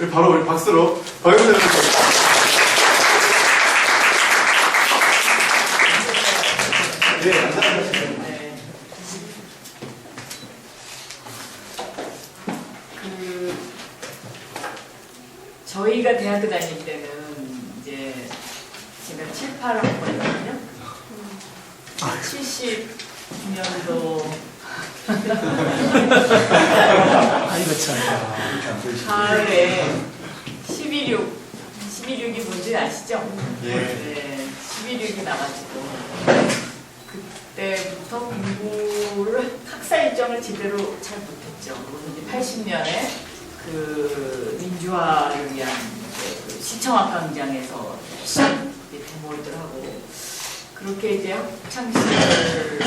바로 우리 박수로 박영선 의원. 네, 안녕하세요. 저희가 대학교 다닐 때는 이제 제가 7, 8학번이거든요. 70년도 아이고 참. 가을에 11.6이 뭔지 아시죠? 예. 네, 11.6이 나가지고 그때부터 공부를 학사 일정을 제대로 잘 못했죠. 그리고 이제 80년에 그 민주화를 위한 그 시청학 광장에서 데모를 하고 그렇게 이제 학창 시절을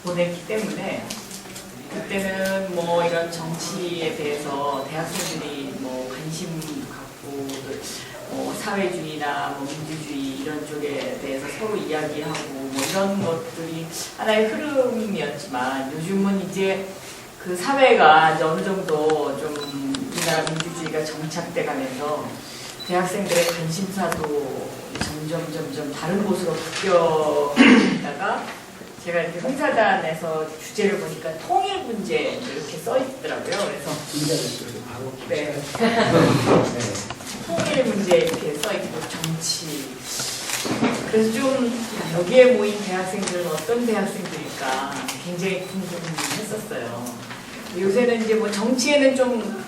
보냈기 때문에 그때는 뭐 이런 정치에 대해서 대학생들이 뭐 관심 갖고 뭐 사회주의나 뭐 민주주의 이런 쪽에 대해서 서로 이야기하고 뭐 이런 것들이 하나의 흐름이었지만 요즘은 이제 그 사회가 이제 어느 정도 좀 우리나라 민주주의가 정착돼 가면서 대학생들의 관심사도 점점 다른 곳으로 바뀌어다가 제가 이렇게 흥사단에서 주제를 보니까 통일 문제 이렇게 써 있더라고요. 그래서 네. 통일 문제 이렇게 써 있고 정치. 그래서 좀 여기에 모인 대학생들은 어떤 대학생들일까 굉장히 궁금했었어요. 요새는 이제 뭐 정치에는 좀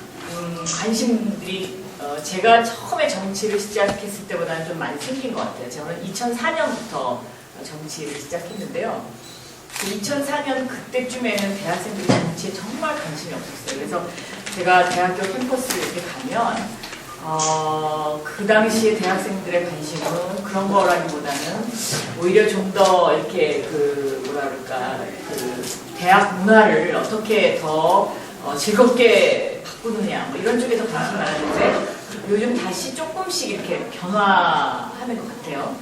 관심들이 제가 처음에 정치를 시작했을 때보다는 좀 많이 생긴 것 같아요. 저는 2004년부터 정치를 시작했는데요. 2004년 그때쯤에는 대학생들이 정치에 정말 관심이 없었어요. 그래서 제가 대학교 캠퍼스 이렇게 가면 그 당시에 대학생들의 관심은 그런 거라기보다는 오히려 좀 더 이렇게 그 뭐라 그럴까 그 대학 문화를 어떻게 더 즐겁게 바꾸느냐 뭐 이런 쪽에 더 관심이 많았는데 요즘 다시 조금씩 이렇게 변화하는 것 같아요.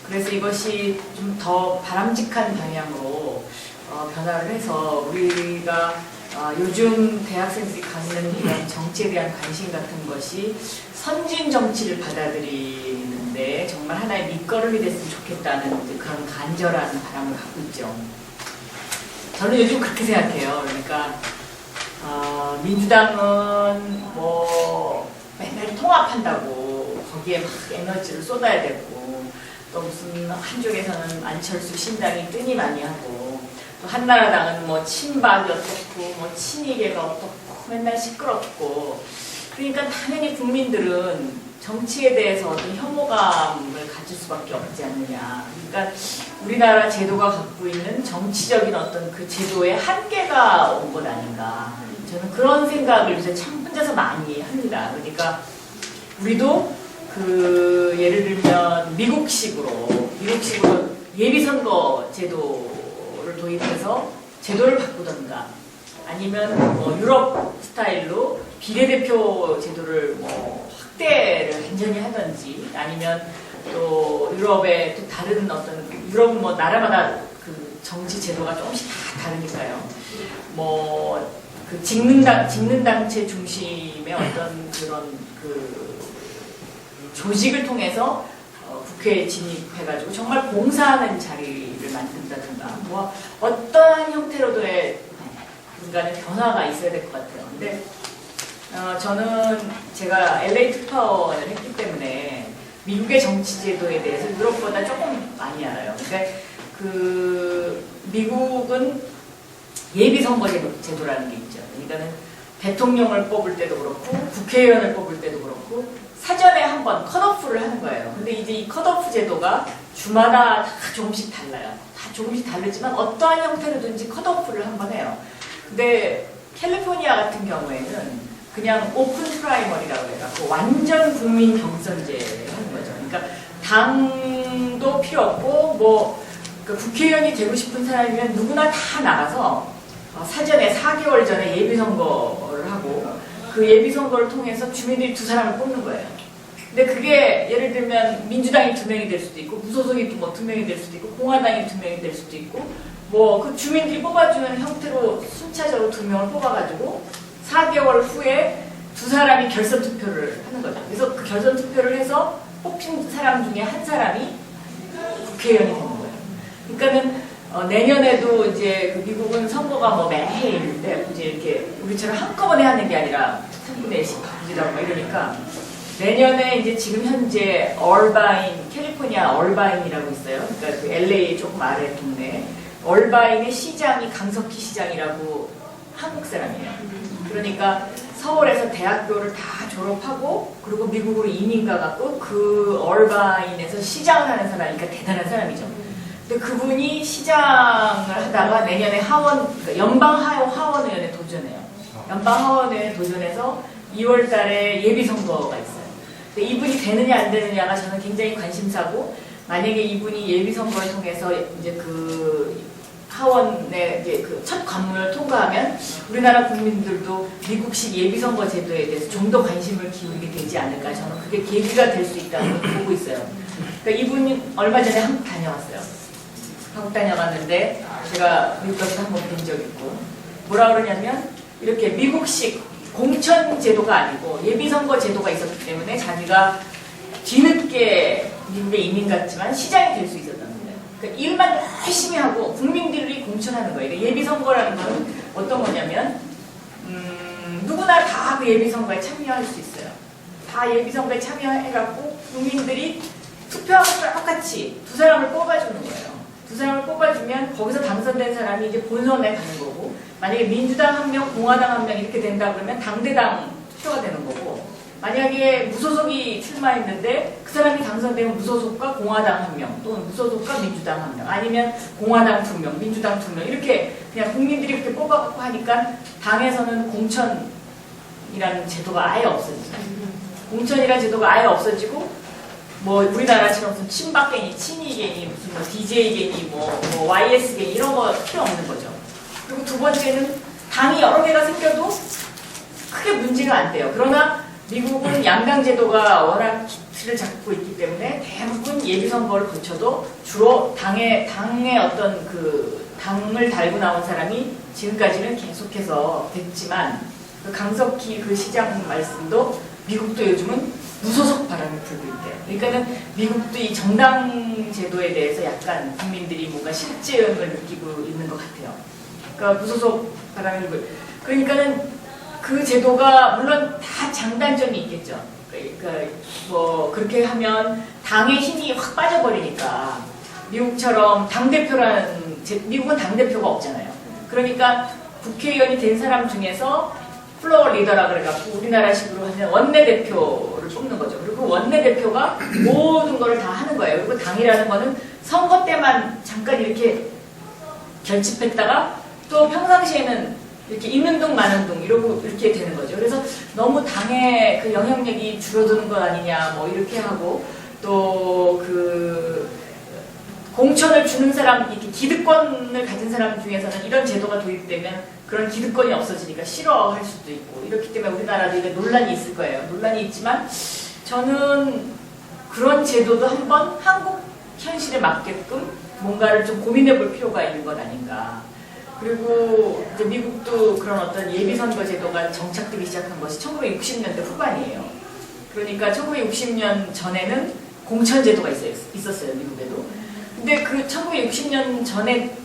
그래서 이것이 좀 더 바람직한 방향으로 변화를 해서 우리가 요즘 대학생들이 갖는 이런 정치에 대한 관심 같은 것이 선진 정치를 받아들이는데 정말 하나의 밑거름이 됐으면 좋겠다는 그런 간절한 바람을 갖고 있죠. 저는 요즘 그렇게 생각해요. 그러니까 민주당은 뭐 맨날 통합한다고 거기에 막 에너지를 쏟아야 되고 또 무슨 한쪽에서는 안철수 신당이 뜨니 많이 하고 또 한나라당은 뭐 친박이 어떻고 뭐 친이계가 어떻고 맨날 시끄럽고 그러니까 당연히 국민들은 정치에 대해서 어떤 혐오감을 가질 수밖에 없지 않느냐. 그러니까 우리나라 제도가 갖고 있는 정치적인 어떤 그 제도의 한계가 온 것 아닌가. 저는 그런 생각을 요새 참 혼자서 많이 합니다. 그러니까 우리도 그 예를 들면 미국식으로 예비선거 제도를 도입해서 제도를 바꾸던가 아니면 뭐 유럽 스타일로 비례대표 제도를 뭐 확대를 완전히 하든지 아니면 또 유럽의 또 다른 어떤 유럽 뭐 나라마다 그 정치 제도가 조금씩 다 다르니까요. 뭐 그 직능 당체 중심의 어떤 그런 그 조직을 통해서 국회에 진입해가지고 정말 봉사하는 자리를 만든다든가 뭐 어떠한 형태로도의 인간의 변화가 있어야 될 것 같아요. 근데 저는 제가 LA 특파원을 했기 때문에 미국의 정치 제도에 대해서 유럽보다 조금 많이 알아요. 근데 그 미국은 예비 선거 제도라는 게 있죠. 그러니까는 대통령을 뽑을 때도 그렇고 국회의원을 뽑을 때도 그렇고 사전에 한번 컷오프를 하는 거예요. 근데 이제 이 컷오프 제도가 주마다 다 조금씩 달라요. 다 조금씩 다르지만 어떠한 형태로든지 컷오프를 한번 해요. 근데 캘리포니아 같은 경우에는 그냥 오픈 프라이머리라고 해요. 완전 국민 경선제를 하는 거죠. 그러니까 당도 필요 없고 뭐 국회의원이 되고 싶은 사람이면 누구나 다 나가서 사전에 4개월 전에 예비선거를 하고 그 예비선거를 통해서 주민들이 2사람을 뽑는 거예요. 근데 그게 예를 들면 민주당이 2명이 될 수도 있고 무소속이 뭐 2명이 될 수도 있고 공화당이 2명이 될 수도 있고 뭐 그 주민들이 뽑아주는 형태로 순차적으로 2명을 뽑아가지고 4개월 후에 두 사람이 결선 투표를 하는 거죠. 그래서 그 결선 투표를 해서 뽑힌 사람 중에 한 사람이 국회의원이 되는 거예요. 그러니까는 내년에도 이제 그 미국은 선거가 뭐 매해인데 이제 이렇게 우리처럼 한꺼번에 하는 게 아니라 3분의 1씩 뭐 이러니까 내년에 이제 지금 현재 얼바인, 캘리포니아 얼바인이라고 있어요. 그러니까 그 LA 조금 아래 동네. 얼바인의 시장이 강석희 시장이라고 한국 사람이에요. 그러니까 서울에서 대학교를 다 졸업하고 그리고 미국으로 이민 가갖고 그 얼바인에서 시장을 하는 사람이니까 대단한 사람이죠. 근데 그분이 시장을 하다가 내년에 그러니까 연방 하원의원에 도전해요. 연방 하원의원에 도전해서 2월 달에 예비선거가 있어요. 근데 이분이 되느냐 안 되느냐가 저는 굉장히 관심사고, 만약에 이분이 예비선거를 통해서 이제 그 하원의 이제 그 첫 관문을 통과하면 우리나라 국민들도 미국식 예비선거 제도에 대해서 좀 더 관심을 기울이게 되지 않을까. 저는 그게 계기가 될 수 있다고 보고 있어요. 그러니까 이분이 얼마 전에 한국 다녀왔어요. 한국 다녀갔는데 제가 미국 가서 한번 뵌 적 있고, 뭐라 그러냐면 이렇게 미국식 공천 제도가 아니고 예비선거 제도가 있었기 때문에 자기가 뒤늦게 미국에 이민 갔지만 시장이 될 수 있었다는 거예요. 그러니까 일만 열심히 하고 국민들이 공천하는 거예요. 그러니까 예비선거라는 건 어떤 거냐면 누구나 다 그 예비선거에 참여할 수 있어요. 다 예비선거에 참여해갖고 국민들이 투표하고 똑같이 두 사람을 뽑아주는 거예요. 두 사람을 뽑아주면 거기서 당선된 사람이 이제 본선에 가는 거고, 만약에 민주당 한 명, 공화당 한 명 이렇게 된다 그러면 당대당 투표가 되는 거고, 만약에 무소속이 출마했는데 그 사람이 당선되면 무소속과 공화당 한 명, 또는 무소속과 민주당 한 명, 아니면 공화당 두 명, 민주당 두 명, 이렇게 그냥 국민들이 그렇게 뽑아갖고 하니까 당에서는 공천이라는 제도가 아예 없어지죠. 공천이라는 제도가 아예 없어지고, 뭐 우리나라처럼 무슨 친박계니, 친이계니, 무슨 뭐 DJ계니, 뭐 YS계니 이런 거 필요 없는 거죠. 그리고 두 번째는 당이 여러 개가 생겨도 크게 문제가 안 돼요. 그러나 미국은 양당 제도가 워낙 기틀을 잡고 있기 때문에 대부분 예비선거를 거쳐도 주로 당의 어떤 그 당을 달고 나온 사람이 지금까지는 계속해서 됐지만, 그 강석희 그 시장 말씀도 미국도 요즘은 무소속 바람이 불고 있대요. 그러니까는 미국도 이 정당 제도에 대해서 약간 국민들이 뭔가 실증을 느끼고 있는 것 같아요. 그러니까 무소속 바람이 불고, 그러니까는 그 제도가 물론 다 장단점이 있겠죠. 그러니까 뭐 그렇게 하면 당의 힘이 확 빠져버리니까, 미국처럼 미국은 당대표가 없잖아요. 그러니까 국회의원이 된 사람 중에서 플로어 리더라 그래갖고 우리나라식으로 하면 원내대표를 뽑는 거죠. 그리고 원내대표가 모든 걸 다 하는 거예요. 그리고 당이라는 거는 선거 때만 잠깐 이렇게 결집했다가 또 평상시에는 이렇게 있는 둥 마는 둥 이렇게 되는 거죠. 그래서 너무 당의 그 영향력이 줄어드는 것 아니냐 뭐 이렇게 하고, 또 그 공천을 주는 사람, 이렇게 기득권을 가진 사람 중에서는 이런 제도가 도입되면 그런 기득권이 없어지니까 싫어할 수도 있고, 이렇기 때문에 우리나라도 이게 논란이 있을 거예요. 논란이 있지만 저는 그런 제도도 한번 한국 현실에 맞게끔 뭔가를 좀 고민해 볼 필요가 있는 것 아닌가. 그리고 이제 미국도 그런 어떤 예비선거 제도가 정착되기 시작한 것이 1960년대 후반이에요. 그러니까 1960년 전에는 공천제도가 있었어요, 미국에도. 근데 그 1960년 전에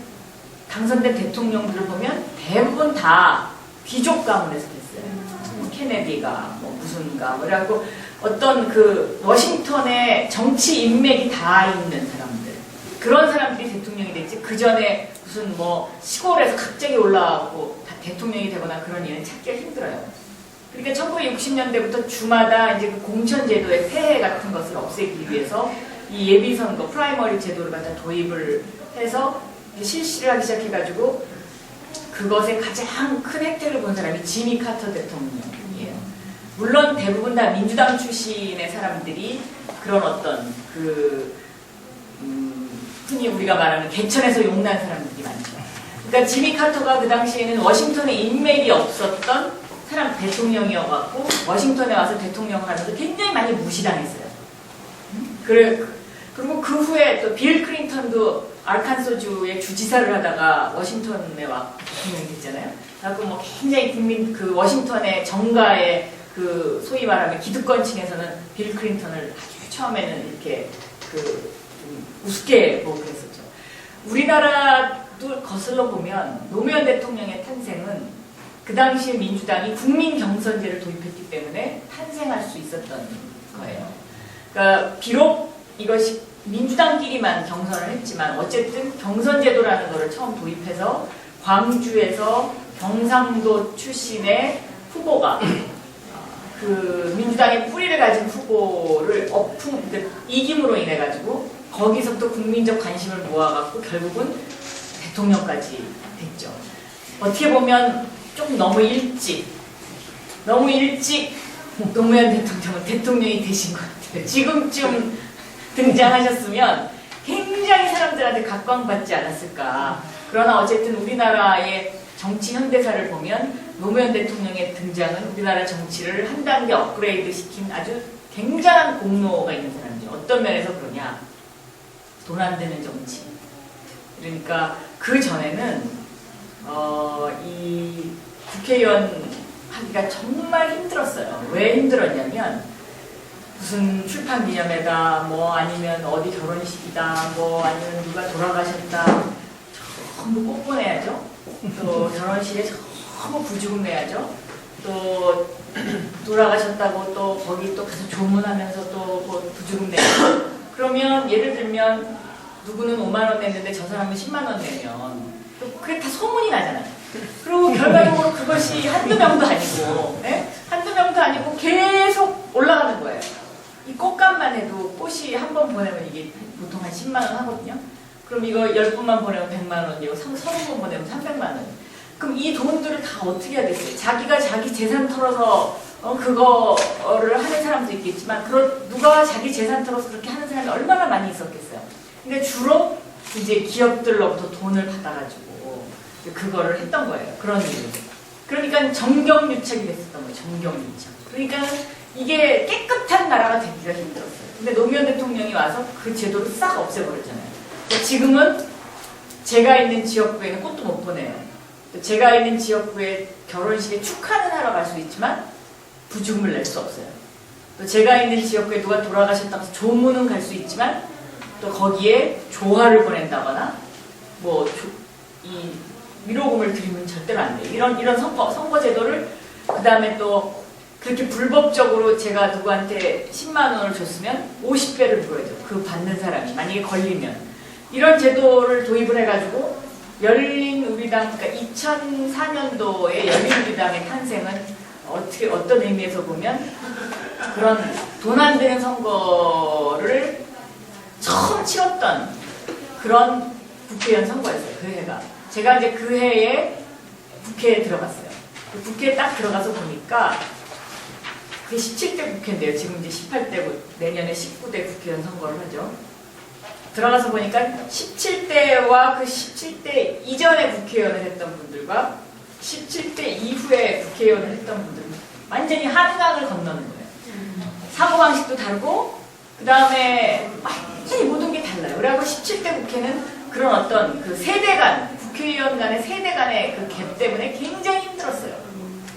당선된 대통령들을 보면 대부분 다 귀족 가문에서 됐어요. 뭐 케네디가 뭐 무슨가 그래갖고 어떤 그 워싱턴에 정치 인맥이 다 있는 사람들, 그런 사람들이 대통령이 됐지, 그 전에 무슨 뭐 시골에서 갑자기 올라와고 다 대통령이 되거나 그런 일은 찾기가 힘들어요. 그러니까 1960년대부터 주마다 이제 그 공천제도의 폐해 같은 것을 없애기 위해서 이 예비선거 프라이머리 제도를 갖다 도입을 해서 실시를 하기 시작해가지고, 그것에 가장 큰 혜택을 본 사람이 지미 카터 대통령이에요. 물론 대부분 다 민주당 출신의 사람들이 그런 어떤 그 흔히 우리가 말하는 개천에서 용난 사람들이 많죠. 그러니까 지미 카터가 그 당시에는 워싱턴에 인맥이 없었던 사람 대통령이어갖고 워싱턴에 와서 대통령을 하면서 굉장히 많이 무시당했어요. 그리고 그 후에 또 빌 클린턴도 아르칸소주의 주지사를 하다가 워싱턴에 와 대통령이 됐잖아요. 그래서 뭐 굉장히 그 워싱턴의 정가의 그 소위 말하면 기득권층에서는 빌 클린턴을 아주 처음에는 이렇게 좀 우습게 보고 그랬었죠. 우리나라도 거슬러 보면 노무현 대통령의 탄생은 그 당시에 민주당이 국민 경선제를 도입했기 때문에 탄생할 수 있었던 거예요. 그러니까 비록 이것이 민주당끼리만 경선을 했지만 어쨌든 경선제도라는 것을 처음 도입해서 광주에서 경상도 출신의 후보가 그 민주당의 뿌리를 가진 후보를 이김으로 인해 가지고 거기서부터 국민적 관심을 모아갖고 결국은 대통령까지 됐죠. 어떻게 보면 좀 너무 일찍 노무현 대통령은 대통령이 되신 것 같아요. 지금쯤 등장하셨으면 굉장히 사람들한테 각광받지 않았을까. 그러나 어쨌든 우리나라의 정치 현대사를 보면 노무현 대통령의 등장은 우리나라 정치를 한 단계 업그레이드 시킨 아주 굉장한 공로가 있는 사람이죠. 어떤 면에서 그러냐. 돈 안 되는 정치. 그러니까 그 전에는 이 국회의원 하기가 정말 힘들었어요. 왜 힘들었냐면 무슨 출판 기념회다, 뭐 아니면 어디 결혼식이다, 뭐 아니면 누가 돌아가셨다, 전부 꼼꼼해야죠. 또 결혼식에 전부 부주금 내야죠. 또 돌아가셨다고 또 거기 또 가서 조문하면서 또 부주금 내야죠. 그러면 예를 들면 누구는 5만 원 냈는데 저 사람은 10만 원 내면 또 그게 다 소문이 나잖아요. 그리고 결과적으로 그것이 한두 명도 아니고, 네? 한두 명도 아니고 계속 올라가는 거예요. 이 꽃값만 해도 꽃이 한 번 보내면 이게 보통 한 10만 원 하거든요. 그럼 이거 10분만 보내면 100만 원이고 30분 보내면 300만 원. 그럼 이 돈들을 다 어떻게 해야 됐어요? 자기가 자기 재산 털어서 그거를 하는 사람도 있겠지만 누가 자기 재산 털어서 그렇게 하는 사람이 얼마나 많이 있었겠어요. 근데 주로 이제 기업들로부터 돈을 받아가지고 그거를 했던 거예요. 그런 일을. 그러니까 정경유착이 됐었던 거예요. 정경유착. 그러니까 이게 깨끗한 나라가 되기가 힘들었어요. 근데 노무현 대통령이 와서 그 제도를 싹 없애버렸잖아요. 지금은 제가 있는 지역구에는 꽃도 못 보내요. 제가 있는 지역구에 결혼식에 축하는 하러 갈 수 있지만 부주금을 낼 수 없어요. 또 제가 있는 지역구에 누가 돌아가셨다고 해서 조문은 갈 수 있지만 또 거기에 조화를 보낸다거나 뭐 이 위로금을 드리면 절대로 안 돼요. 이런 선거 제도를 그 다음에 또 그렇게 불법적으로 제가 누구한테 10만 원을 줬으면 50배를 물어야죠. 그 받는 사람이 만약에 걸리면 이런 제도를 도입을 해가지고 열린우리당, 그러니까 2004년도에 열린우리당의 탄생은 어떤 의미에서 보면 그런 돈 안 되는 선거를 처음 치렀던 그런 국회의원 선거였어요. 그 해가. 제가 이제 그 해에 국회에 들어갔어요. 국회에 딱 들어가서 보니까 그게 17대 국회인데요. 지금 이제 18대고 내년에 19대 국회의원 선거를 하죠. 들어가서 보니까 17대와 그 17대 이전에 국회의원을 했던 분들과 17대 이후에 국회의원을 했던 분들은 완전히 한강을 건너는 거예요. 사고방식도 다르고 그 다음에 완전히 모든 게 달라요. 그래갖고 17대 국회는 그런 어떤 그 세대 간, 국회의원 간의 세대 간의 그 갭 때문에 굉장히 힘들었어요.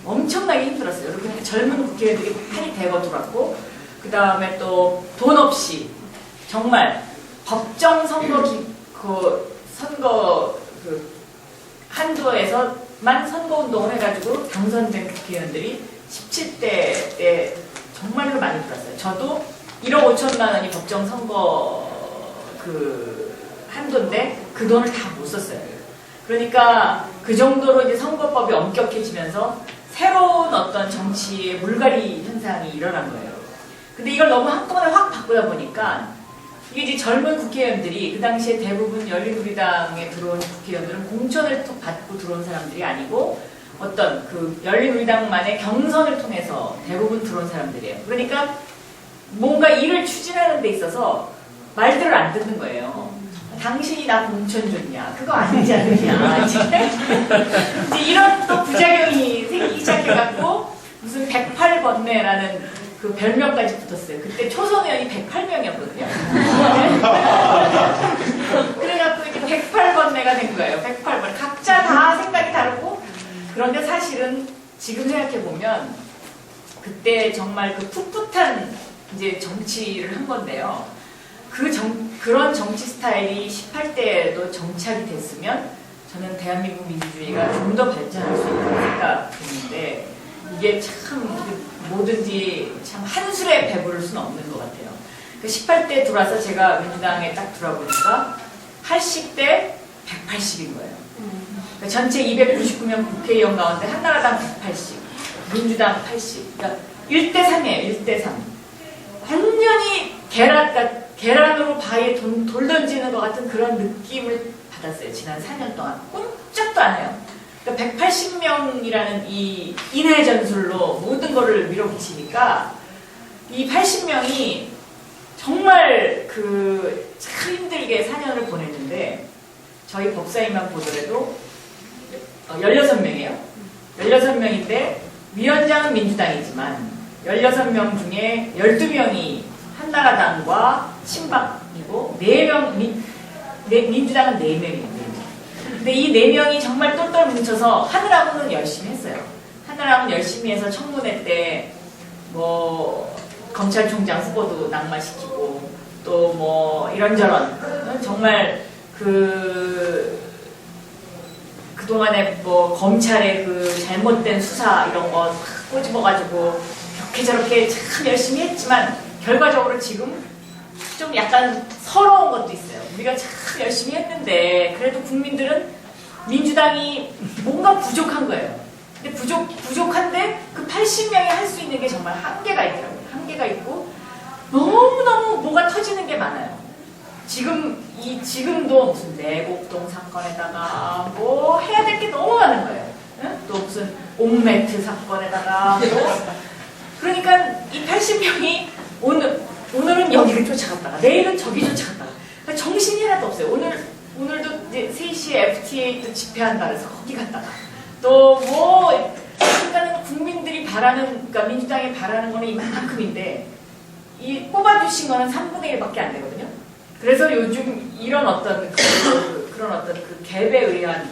엄청나게 힘들었어요. 그리고 젊은 국회의원들이 많이 대거 들어왔고 그 다음에 또 돈 없이 정말 법정 선거 한도에서만 선거운동을 해가지고 당선된 국회의원들이 17대 때 정말로 많이 들었어요. 저도 1억 5천만 원이 법정 선거 한도인데 그 돈을 다 못 썼어요. 그러니까 그 정도로 이제 선거법이 엄격해지면서 새로운 어떤 정치의 물갈이 현상이 일어난 거예요. 근데 이걸 너무 한꺼번에 확 바꾸다 보니까 이게 이제 젊은 국회의원들이 그 당시에 대부분 열린우리당에 들어온 국회의원들은 공천을 받고 들어온 사람들이 아니고 어떤 그 열린우리당만의 경선을 통해서 대부분 들어온 사람들이에요. 그러니까 뭔가 일을 추진하는 데 있어서 말들을 안 듣는 거예요. 당신이 나 공천 줬냐? 그거 아니지 않느냐? 이제 이런 또 부작용이 생기기 시작해갖고 무슨 108번뇌라는 그 별명까지 붙었어요. 그때 초선 의원이 108명이었거든요. 그래갖고 이렇게 108번뇌가 된 거예요. 108번. 각자 다 생각이 다르고 그런데 사실은 지금 생각해보면 그때 정말 그 풋풋한 이제 정치를 한 건데요. 그런 정치 스타일이 18대에도 정착이 됐으면 저는 대한민국 민주주의가 좀 더 발전할 수 있다고 생각했는데 이게 참 뭐든지 참 한술에 배부를 수는 없는 것 같아요. 그 18대 들어와서 제가 민주당에 딱 들어보니까 80대 180인 거예요. 그러니까 전체 299명 국회의원 가운데 한나라당 180, 민주당 80. 그러니까 1대3이에요. 1대3. 완전히 계란으로 바위에 돌 던지는 것 같은 그런 느낌을 받았어요. 지난 4년 동안. 꼼짝도 안 해요. 그러니까 180명이라는 이 인해 전술로 모든 거를 밀어붙이니까 이 80명이 정말 참 힘들게 4년을 보냈는데 저희 법사위만 보더라도 16명이에요. 16명인데 위원장은 민주당이지만 16명 중에 12명이 한나라당과 친박이고 4명, 민주당은 4명이에요. 근데 이 4명이 정말 똘똘 뭉쳐서 하느라고는 열심히 했어요. 하느라고는 열심히 해서 청문회 때 뭐 검찰총장 후보도 낙마시키고 또 뭐 이런저런 정말 그동안에 뭐 검찰의 그 잘못된 수사 이런 거 꼬집어가지고 이렇게 저렇게 참 열심히 했지만 결과적으로 지금 좀 약간 서러운 것도 있어요. 우리가 참 열심히 했는데 그래도 국민들은 민주당이 뭔가 부족한 거예요. 근데 부족한데 그 80명이 할 수 있는 게 정말 한계가 있더라고요. 한계가 있고 너무너무 뭐가 터지는 게 많아요. 지금도 무슨 내곡동 사건에다가 뭐 해야 될 게 너무 많은 거예요. 응? 또 무슨 옥매트 사건에다가 뭐 그러니까 이 80명이 오늘은 여기를 쫓아갔다가 내일은 저기 쫓아갔다가 그러니까 정신이 하나도 없어요. 오늘도 이제 3시에 FTA 또 집회한다 그래서 거기 갔다가 또 뭐 그러니까 국민들이 그러니까 민주당이 바라는 거는 이만큼인데 이 뽑아주신 거는 3분의 1밖에 안 되거든요. 그래서 요즘 이런 어떤 그런 어떤 그 갭에 의한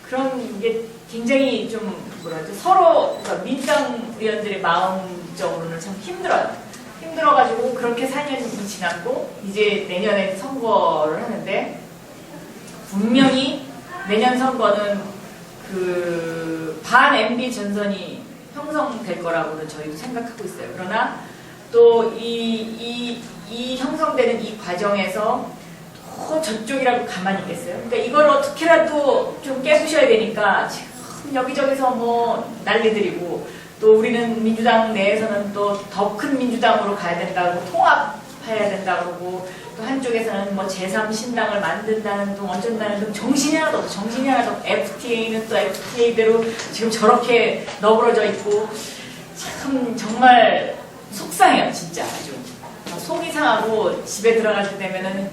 그런 게 굉장히 좀 뭐랄까 서로 그러니까 민주당 의원들의 마음적으로는 참 힘들어가지고 그렇게 4년이 지났고 이제 내년에 선거를 하는데 분명히 내년 선거는 반 MB 전선이 형성될 거라고는 저희도 생각하고 있어요. 그러나 또 이 형성되는 이 과정에서 저쪽이라고 가만히 있겠어요? 그러니까 이걸 어떻게라도 좀 깨부셔야 되니까 지금 여기저기서 뭐 난리들이고 또 우리는 민주당 내에서는 또 더 큰 민주당으로 가야 된다고 통합해야 된다고 그러고 또 한쪽에서는 뭐 제3신당을 만든다는 등 어쩐다는 등 정신이 하나도 없어. FTA는 또 FTA대로 지금 저렇게 너부러져 있고 참 정말 속상해요. 진짜 아주 속이 상하고 집에 들어갈 때 되면은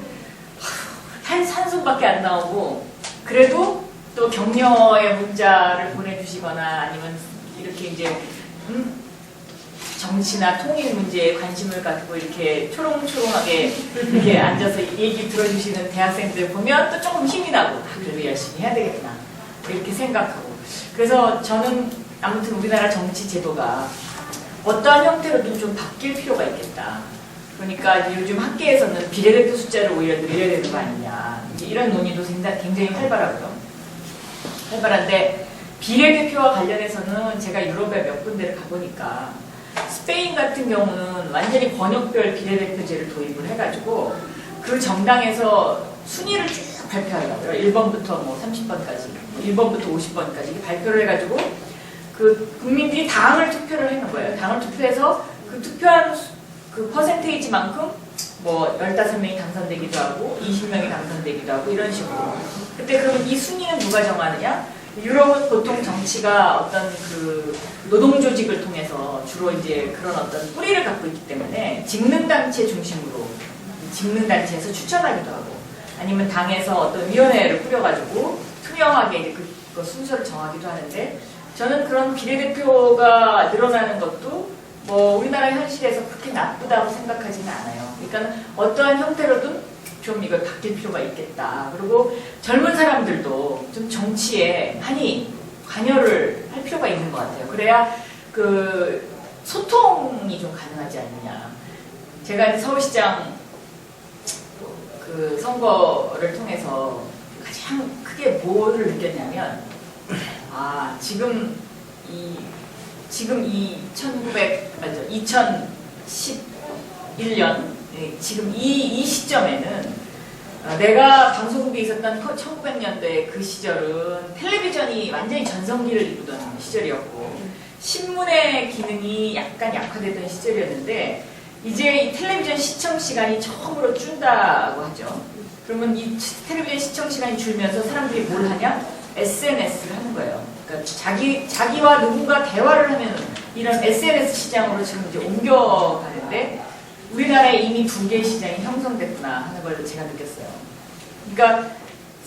한숨밖에 안 나오고 그래도 또 격려의 문자를 보내주시거나 아니면 이렇게 이제 정치나 통일 문제에 관심을 갖고 이렇게 초롱초롱하게 이렇게 앉아서 얘기 들어주시는 대학생들 보면 또 조금 힘이 나고 그래도 열심히 해야 되겠구나 이렇게 생각하고 그래서 저는 아무튼 우리나라 정치 제도가 어떠한 형태로든 좀 바뀔 필요가 있겠다. 그러니까 요즘 학계에서는 비례대표 숫자를 오히려 늘려야 되는 거 아니냐 이제 이런 논의도 굉장히 활발하고요. 활발한데 비례대표와 관련해서는 제가 유럽에 몇 군데를 가보니까 스페인 같은 경우는 완전히 권역별 비례대표제를 도입을 해가지고 그 정당에서 순위를 쭉 발표하더라고요. 1번부터 뭐 30번까지, 1번부터 50번까지 발표를 해가지고 그 국민들이 당을 투표를 하는 거예요. 당을 투표해서 그 투표한 그 퍼센테이지만큼 뭐 15명이 당선되기도 하고 20명이 당선되기도 하고 이런 식으로. 그때 그럼 이 순위는 누가 정하느냐? 유럽은 보통 정치가 어떤 그 노동조직을 통해서 주로 이제 그런 어떤 뿌리를 갖고 있기 때문에 직능단체 중심으로 직능단체에서 추천하기도 하고 아니면 당에서 어떤 위원회를 꾸려가지고 투명하게 이제 그 순서를 정하기도 하는데 저는 그런 비례대표가 늘어나는 것도 뭐 우리나라 현실에서 그렇게 나쁘다고 생각하지는 않아요. 그러니까 어떠한 형태로든 좀 이걸 바뀔 필요가 있겠다. 그리고 젊은 사람들도 좀 정치에 많이 관여를 할 필요가 있는 것 같아요. 그래야 그 소통이 좀 가능하지 않느냐. 제가 이제 서울시장 그 선거를 통해서 가장 크게 뭐를 느꼈냐면, 지금 이 2011년 지금 이 시점에는 내가 방송국에 있었던 1900년대 그 시절은 텔레비전이 완전히 전성기를 이루던 시절이었고 신문의 기능이 약간 약화되던 시절이었는데 이제 이 텔레비전 시청 시간이 처음으로 준다고 하죠. 그러면 이 텔레비전 시청 시간이 줄면서 사람들이 뭘 하냐? SNS를 하는 거예요. 그러니까 자기와 누군가 대화를 하면 이런 SNS 시장으로 지금 이제 옮겨가는데 우리나라에 이미 두 개의 시장이 형성됐구나 하는 걸 제가 느꼈어요. 그러니까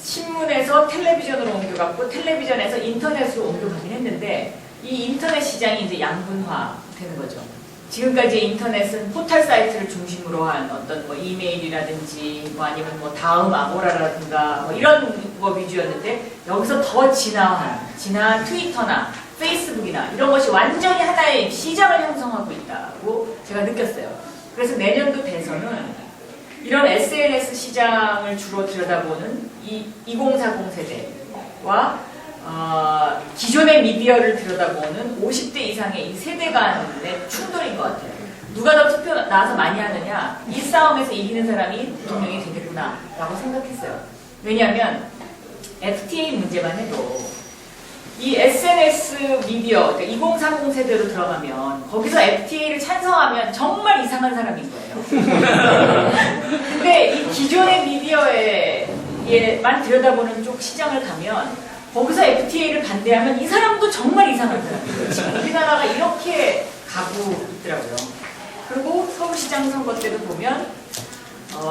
신문에서 텔레비전으로 옮겨갔고 텔레비전에서 인터넷으로 옮겨가긴 했는데 이 인터넷 시장이 이제 양분화 되는 거죠. 지금까지 인터넷은 포털 사이트를 중심으로 한 어떤 뭐 이메일이라든지 뭐 아니면 뭐 다음 아고라라든가 뭐 이런 거 위주였는데 여기서 더 진화한 트위터나 페이스북이나 이런 것이 완전히 하나의 시장을 형성하고 있다고 제가 느꼈어요. 그래서 내년도 대선은 이런 SNS 시장을 주로 들여다보는 이 2040 세대와 기존의 미디어를 들여다보는 50대 이상의 이 세대 간의 충돌인 것 같아요. 누가 더 투표 나와서 많이 하느냐, 이 싸움에서 이기는 사람이 대통령이 되겠구나 라고 생각했어요. 왜냐하면 FTA 문제만 해도 이 SNS 미디어, 그러니까 2030 세대로 들어가면 거기서 FTA를 찬성하면 정말 이상한 사람인 거예요. 근데 이 기존의 미디어에만 들여다보는 쪽 시장을 가면 거기서 FTA를 반대하면 이 사람도 정말 이상한 사람이에요. 우리나라가 이렇게 가고 있더라고요. 그리고 서울시장 선거 때도 보면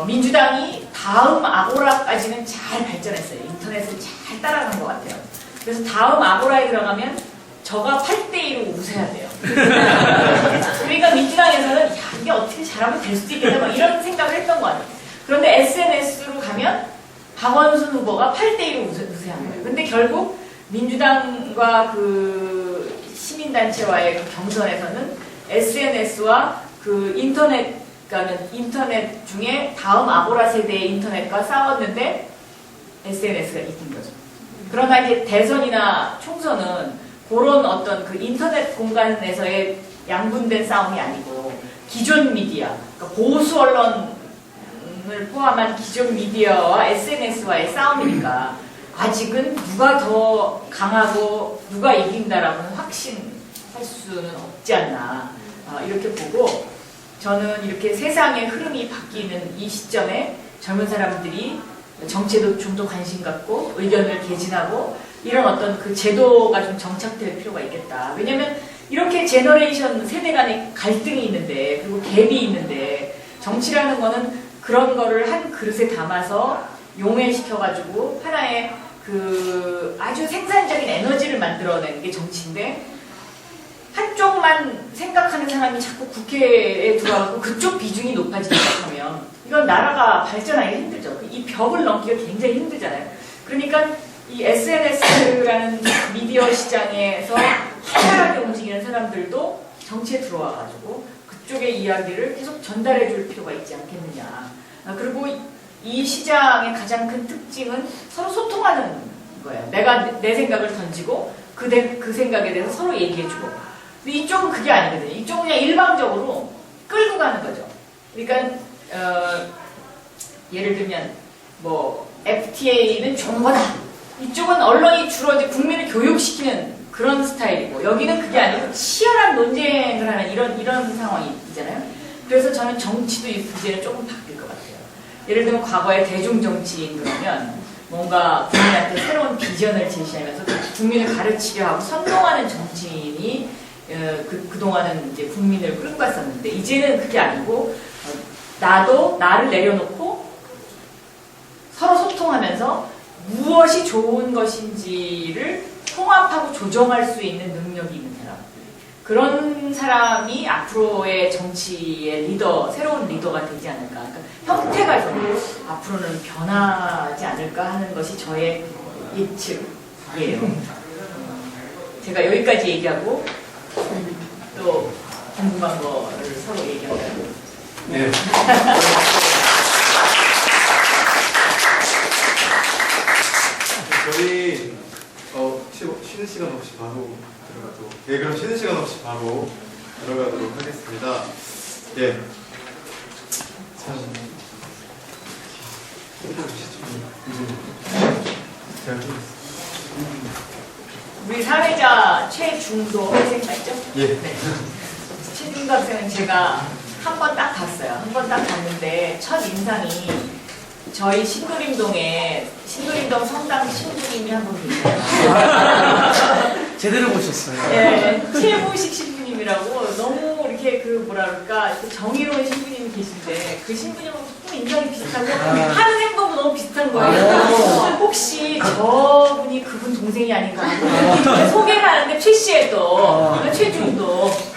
민주당이 다음 아고라까지는 잘 발전했어요. 인터넷을 잘 따라간 것 같아요. 그래서 다음 아고라에 들어가면 저가 8대2로 우세야 돼요. 그러니까 민주당에서는 야, 이게 어떻게 잘하면 될 수도 있겠다 막 이런 생각을 했던 것 같아요. 그런데 SNS로 가면 박원순 후보가 8대2로 우세한 거예요. 근데 결국 민주당과 그 시민단체와의 그 경선에서는 SNS와 그 인터넷 중에 다음 아고라 세대의 인터넷과 싸웠는데 SNS가 이긴 거죠. 그러나 이제 대선이나 총선은 그런 어떤 그 인터넷 공간에서의 양분된 싸움이 아니고 기존 미디어, 그러니까 보수 언론을 포함한 기존 미디어와 SNS와의 싸움이니까 아직은 누가 더 강하고 누가 이긴다라고는 확신할 수는 없지 않나 이렇게 보고 저는 이렇게 세상의 흐름이 바뀌는 이 시점에 젊은 사람들이 정치에도 좀 더 관심 갖고 의견을 개진하고 이런 어떤 그 제도가 좀 정착될 필요가 있겠다. 왜냐면 이렇게 제너레이션 세대 간의 갈등이 있는데 그리고 갭이 있는데 정치라는 거는 그런 거를 한 그릇에 담아서 용해시켜가지고 하나의 그 아주 생산적인 에너지를 만들어내는 게 정치인데 한쪽만 생각하는 사람이 자꾸 국회에 들어가고 그쪽 비중이 높아지기 시작하면 이건 나라가 발전하기 힘들죠. 이 벽을 넘기가 굉장히 힘들잖아요. 그러니까 이 SNS라는 미디어 시장에서 활발하게 움직이는 사람들도 정치에 들어와가지고 그쪽의 이야기를 계속 전달해 줄 필요가 있지 않겠느냐. 그리고 이 시장의 가장 큰 특징은 서로 소통하는 거예요. 내가 내 생각을 던지고 그 생각에 대해서 서로 얘기해주고. 근데 이쪽은 그게 아니거든요. 이쪽은 그냥 일방적으로 끌고 가는 거죠. 그러니까 예를 들면 뭐 FTA는 좋은 거다. 이쪽은 언론이 주로 이제 국민을 교육시키는 그런 스타일이고 여기는 그게 아니고 치열한 논쟁을 하는 이런 상황이잖아요. 그래서 저는 정치도 이제는 조금 바뀔 것 같아요. 예를 들면 과거에 대중정치인 그러면 뭔가 국민한테 새로운 비전을 제시하면서 국민을 가르치려 하고 선동하는 정치인이 그동안은 이제 국민을 끌고 갔었는데 이제는 그게 아니고 나를 내려놓고 서로 소통하면서 무엇이 좋은 것인지를 통합하고 조정할 수 있는 능력이 있는 사람. 그런 사람이 앞으로의 정치의 리더, 새로운 리더가 되지 않을까. 그러니까 형태가 좀 앞으로는 변하지 않을까 하는 것이 저의 예측이에요. 제가 여기까지 얘기하고 또 궁금한 거를 서로 얘기하고. 네. 저희 쉬는 시간 없이 바로 들어가도록. 네, 그럼 쉬는 시간 없이 바로 들어가도록 하겠습니다. 예. 참. 잘 보겠습니다. 우리 사회자 최중도 학생 맞죠? 예. 네. 최중도 학생은 제가 한 번 딱 봤어요. 한 번 딱 봤는데 첫 인상이 저희 신도림동 성당 신부님이 한 분 계세요. 제대로 보셨어요. 네, 최무식 신부님이라고 너무 이렇게 그 뭐라 그럴까 정의로운 신부님이 계신데 그 신부님하고 조금 인상이 비슷하고 하는 행동도 너무 비슷한 거예요. 혹시 저분이 그분 동생이 아닌가 하고 소개를 하는데 최씨에 또 최중도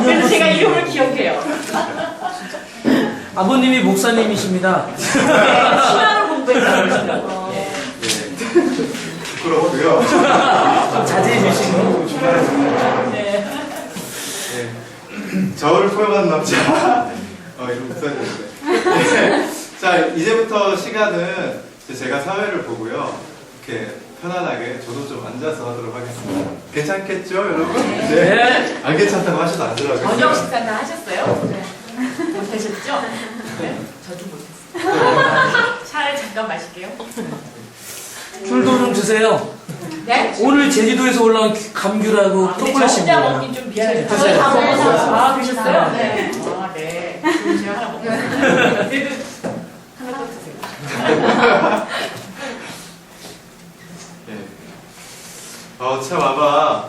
그래서 제가 이름을 기억해요. 아버님이 목사님이십니다. 신앙을 공부했다고. 예. 부끄러워도요. 좀 자제해 주시고. 네. 네. 저를 포용하는 남자. 이름 써야 되는데. 네. 자, 이제부터 시간은 제가 사회를 보고요. 이렇게 편안하게 저도 좀 앉아서 하도록 하겠습니다. 괜찮겠죠, 여러분? 네. 안 괜찮다고 하셔도 앉으라고. 저녁 식사 다 하셨어요? 네. 못하셨죠? 네. 저도 못했어요. 차를 잠깐 마실게요. 귤도 좀 주세요. 네? 오늘 제주도에서 올라온 감귤하고 근데 저 혼자 초콜릿입니다. 먹긴 좀 미안해요. 드세요. 다 먹었어요. 아, 네. 그러셨어요? 네. 아, 네. 그럼 제가 하나 먹겠습니다. 그래도 하나 더 드세요. 네. 참 아마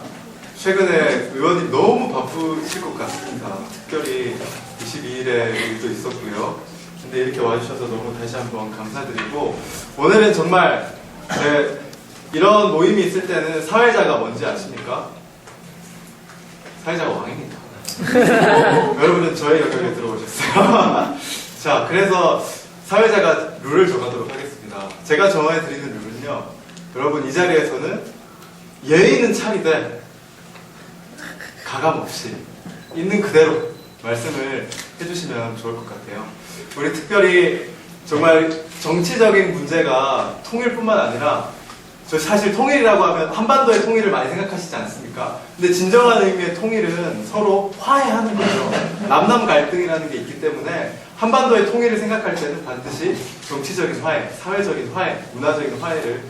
최근에 의원님 너무 바쁘실 것 같습니다. 특별히 22일에 일도 있었고요. 근데 이렇게 와주셔서 너무 다시 한번 감사드리고, 오늘은 정말 이런 모임이 있을 때는 사회자가 뭔지 아십니까? 사회자가 왕입니다. 여러분은 저의 영역에 들어오셨어요. 자, 그래서 사회자가 룰을 정하도록 하겠습니다. 제가 정해드리는 룰은요, 여러분 이 자리에서는 예의는 차리되 가감 없이 있는 그대로 말씀을 해주시면 좋을 것 같아요. 우리 특별히 정말 정치적인 문제가 통일뿐만 아니라, 저 사실 통일이라고 하면 한반도의 통일을 많이 생각하시지 않습니까? 근데 진정한 의미의 통일은 서로 화해하는 거죠. 남남 갈등이라는 게 있기 때문에 한반도의 통일을 생각할 때는 반드시 정치적인 화해, 사회적인 화해, 문화적인 화해를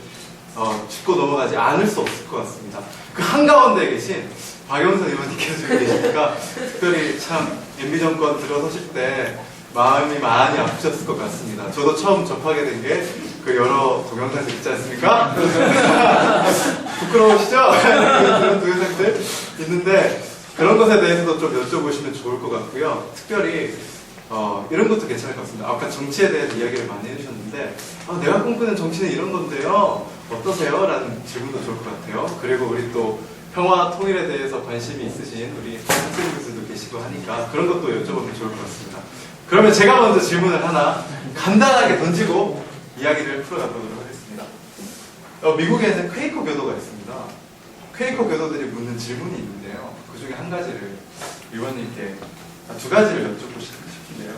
짚고 넘어가지 않을 수 없을 것 같습니다. 그 한가운데 계신 박영선 의원님께서 여기 계시니까 특별히 참 MB 정권 들어서실 때 마음이 많이 아프셨을 것 같습니다. 저도 처음 접하게 된 게 그 여러 동영상들 있지 않습니까? 부끄러우시죠? 그런 동영상들 있는데 그런 것에 대해서도 좀 여쭤보시면 좋을 것 같고요. 특별히 이런 것도 괜찮을 것 같습니다. 아까 정치에 대해서 이야기를 많이 해주셨는데 내가 꿈꾸는 정치는 이런 건데요. 어떠세요? 라는 질문도 좋을 것 같아요. 그리고 우리 또 평화 통일에 대해서 관심이 있으신 우리 학생분들도 계시고 하니까 그런 것도 여쭤보면 좋을 것 같습니다. 그러면 제가 먼저 질문을 하나 간단하게 던지고 이야기를 풀어가보도록 하겠습니다. 미국에는 퀘이커 교도가 있습니다. 퀘이커 교도들이 묻는 질문이 있는데요. 그 중에 한 가지를 의원님께 두 가지를 여쭙고 싶은데요.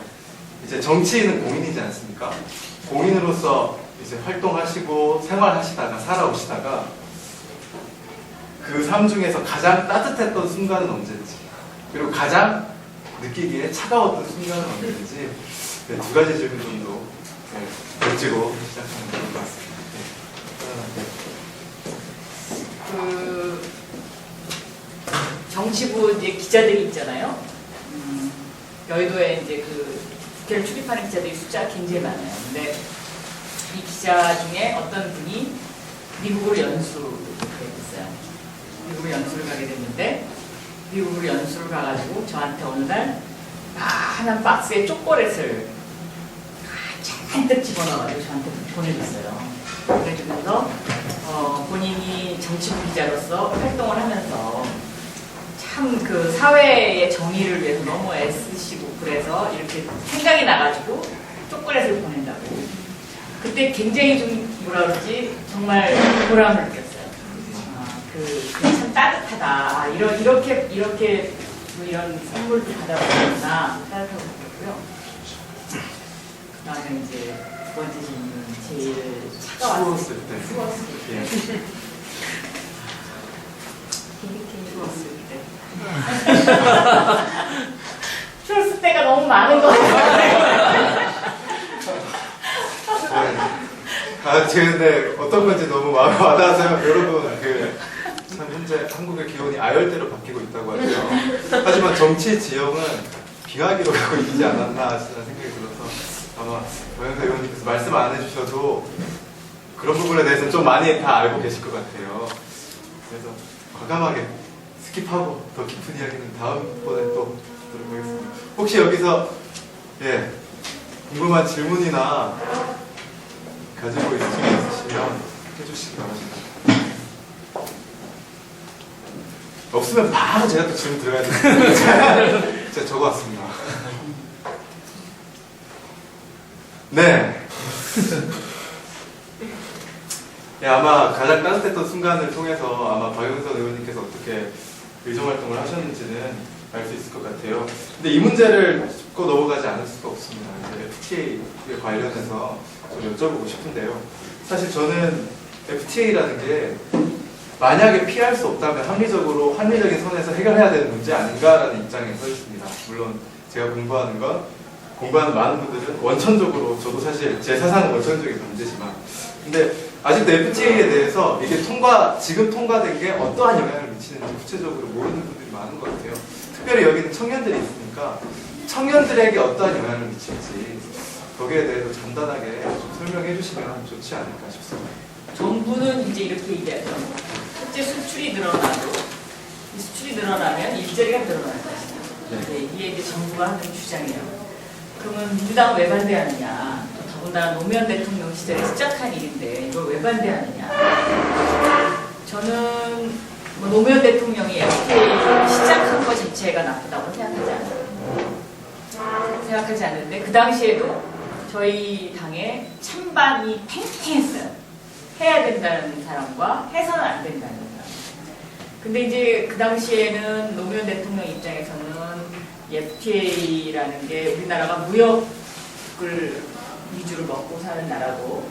이제 정치인은 공인이지 않습니까? 공인으로서 이제 활동하시고 생활하시다가 살아오시다가 그 삶 중에서 가장 따뜻했던 순간은 언제인지, 그리고 가장 느끼기에 차가웠던 순간은 언제인지, 네, 두 가지 질문 정도 여쭈고 시작하면 좋을 것 같습니다. 그 정치부 이제 기자들이 있잖아요. 여의도에 이제 그 국회를 출입하는 기자들이 숫자가 굉장히 많아요. 근데 이 기자 중에 어떤 분이 미국으로 연수를 했어요. 미국으로 연수를 가게 됐는데 미국으로 연수를 가가지고 저한테 어느 날 하얀 박스에 초콜릿을 잔뜩 집어넣어가지고 저한테 보내줬어요. 보내주면서 본인이 정치부 기자로서 활동을 하면서 참 그 사회의 정의를 위해서 너무 애쓰시고 그래서 이렇게 생각이 나가지고 초콜릿을 보낸다고. 그때 굉장히 좀 뭐라 그러지 정말 보람을 느꼈어요. 그 참 따뜻하다. 이렇게 뭐 이런 선물도 받아보셨나 생각하고 있고요. 그다음에 이제 두 번째 질문은 제일 추웠을 때. 추웠을 때. 예. 추웠을 때. 추웠을 때가 너무 많은 것 같아요. 제가 근데 어떤 건지 너무 마음에 와닿아서요. 여러분, 참 현재 한국의 기온이 아열대로 바뀌고 있다고 하죠. 하지만 정치 지형은 비하기로 가고 있지 않았나 하는 생각이 들어서 아마 박영선 의원님께서 말씀 안 해주셔도 그런 부분에 대해서는 좀 많이 다 알고 계실 것 같아요. 그래서 과감하게 스킵하고 더 깊은 이야기는 다음번에 또 하도록 하겠습니다. 혹시 여기서 궁금한 질문이나 가지고 있으시면 해주시기 바랍니다. 없으면 바로 제가 또 질문 들어가야 되는데 제가 적어왔습니다. 네. 아마 가장 따뜻했던 순간을 통해서 아마 박영선 의원님께서 어떻게 의정활동을 하셨는지는 알 수 있을 것 같아요. 근데 이 문제를 짚고 넘어가지 않을 수가 없습니다. FTA에 관련해서 좀 여쭤보고 싶은데요. 사실 저는 FTA라는 게 만약에 피할 수 없다면 합리적으로 합리적인 선에서 해결해야 되는 문제 아닌가라는 입장에 서 있습니다. 물론 제가 공부하는 많은 분들은 원천적으로, 저도 사실 제 사상은 원천적인 문제지만, 근데 아직도 FTA에 대해서 이게 지금 통과된 게 어떠한 영향을 미치는지 구체적으로 모르는 분들이 많은 것 같아요. 특별히 여기는 청년들이 있으니까 청년들에게 어떠한 영향을 미칠지 거기에 대해서 간단하게 좀 설명해 주시면 좋지 않을까 싶습니다. 정부는 이제 이렇게 얘기하죠. 실제 수출이 늘어나도 이 수출이 늘어나면 일자리가 늘어날 것이다. 네, 이게 이제 정부가 하는 주장이에요. 그러면 민주당은 왜 반대하느냐? 또 더군다나 노무현 대통령 시절에 시작한 일인데 이걸 왜 반대하느냐? 저는 뭐 노무현 대통령이 FTA를 시작한 것 자체가 나쁘다고 생각하지 않는데 그 당시에도 저희 당에 찬반이 팽팽했어요. 해야 된다는 사람과 해서는 안 된다는 사람. 근데 이제 그 당시에는 노무현 대통령 입장에서는 FTA라는 게 우리나라가 무역을 위주로 먹고 사는 나라고,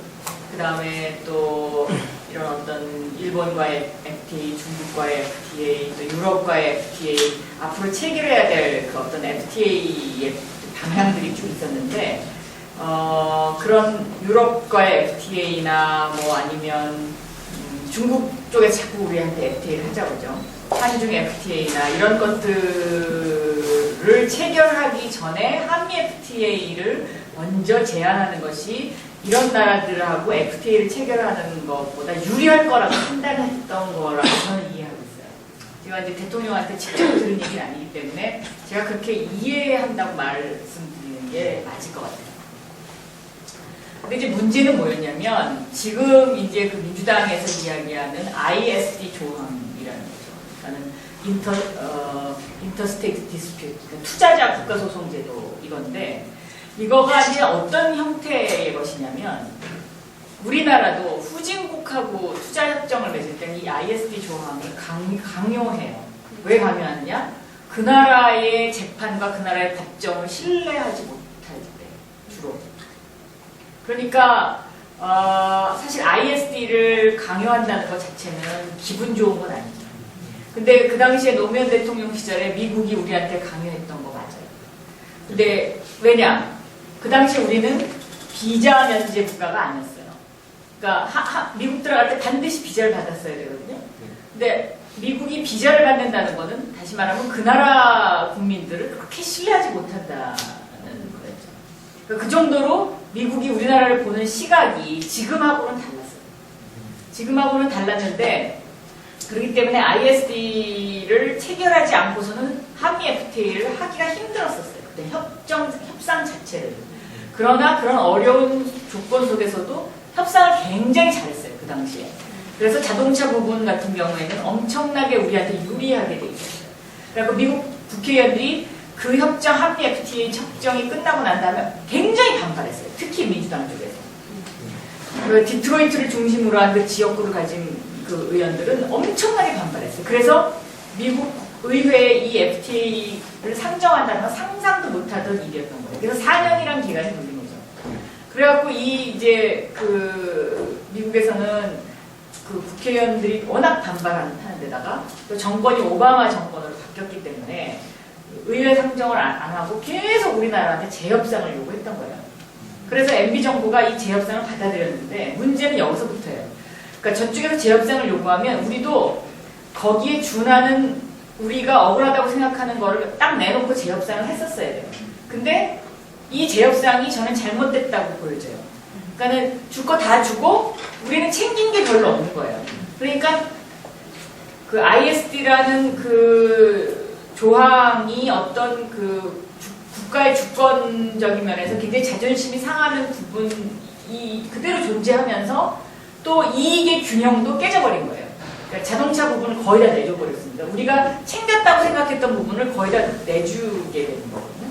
그 다음에 또 이런 어떤 일본과의 FTA, 중국과의 FTA, 또 유럽과의 FTA, 앞으로 체결해야 될 그 어떤 FTA의 방향들이 쭉 있었는데, 그런 유럽과의 FTA나 뭐 아니면 중국 쪽에 자꾸 우리한테 FTA를 하자고 그러죠. 한중 FTA나 이런 것들을 체결하기 전에 한미 FTA를 먼저 제안하는 것이 이런 나라들하고 FTA를 체결하는 것보다 유리할 거라고 판단했던 거라고 저는 이해하고 있어요. 제가 이제 대통령한테 직접 들은 얘기는 아니기 때문에 제가 그렇게 이해한다고 말씀드리는 게 맞을 것 같아요. 근데 이제 문제는 뭐였냐면 지금 이제 그 민주당에서 이야기하는 ISD 조항이라는 거죠. 그러니까는 인터스테이트 디스퓨트, 그러니까 투자자 국가소송제도 이건데 이거가 이제 어떤 형태의 것이냐면 우리나라도 후진국하고 투자협정을 맺을 때는 이 ISD 조항을 강요해요. 왜 강요하느냐? 그 나라의 재판과 그 나라의 법정을 신뢰하지 못할 때 주로. 그러니까 사실 ISD를 강요한다는 것 자체는 기분 좋은 건 아니죠. 근데 그 당시에 노무현 대통령 시절에 미국이 우리한테 강요했던 거 맞아요. 근데 왜냐? 그 당시에 우리는 비자 면제 국가가 아니었어요. 그러니까 미국 들어갈 때 반드시 비자를 받았어야 되거든요. 근데 미국이 비자를 받는다는 거는 다시 말하면 그 나라 국민들을 그렇게 신뢰하지 못한다는 거였죠. 그러니까 그 정도로 미국이 우리나라를 보는 시각이 지금하고는 달랐어요. 지금하고는 달랐는데 그렇기 때문에 ISD를 체결하지 않고서는 한미 FTA를 하기가 힘들었었어요. 그때 협상 자체를. 그러나 그런 어려운 조건 속에서도 협상을 굉장히 잘했어요. 그 당시에. 그래서 자동차 부분 같은 경우에는 엄청나게 우리한테 유리하게 돼 있었어요. 그래서 미국 국회의원들이 그 협정, 한미 FTA 협정이 끝나고 난 다음에 굉장히 반발했어요. 특히 민주당 쪽에서. 그 디트로이트를 중심으로 한 그 지역구를 가진 그 의원들은 엄청나게 반발했어요. 그래서 미국 의회에 이 FTA를 상정한다는 건 상상도 못하던 일이었던 거예요. 그래서 4년이란 기간이 걸린 거죠. 그래갖고 이제 그 미국에서는 그 국회의원들이 워낙 반발하는 데다가 또 정권이 오바마 정권으로 바뀌었기 때문에 의회 상정을 안 하고 계속 우리나라한테 재협상을 요구했던 거예요. 그래서 MB 정부가 이 재협상을 받아들였는데 문제는 여기서부터예요. 그러니까 저쪽에서 재협상을 요구하면 우리도 거기에 준하는 우리가 억울하다고 생각하는 거를 딱 내놓고 재협상을 했었어야 돼요. 근데 이 재협상이 저는 잘못됐다고 보여져요. 그러니까는 줄 거 다 주고 우리는 챙긴 게 별로 없는 거예요. 그러니까 그 ISD라는 그 조항이 어떤 그 국가의 주권적인 면에서 굉장히 자존심이 상하는 부분이 그대로 존재하면서 또 이익의 균형도 깨져버린 거예요. 그러니까 자동차 부분을 거의 다 내줘버렸습니다. 우리가 챙겼다고 생각했던 부분을 거의 다 내주게 되는 거거든요.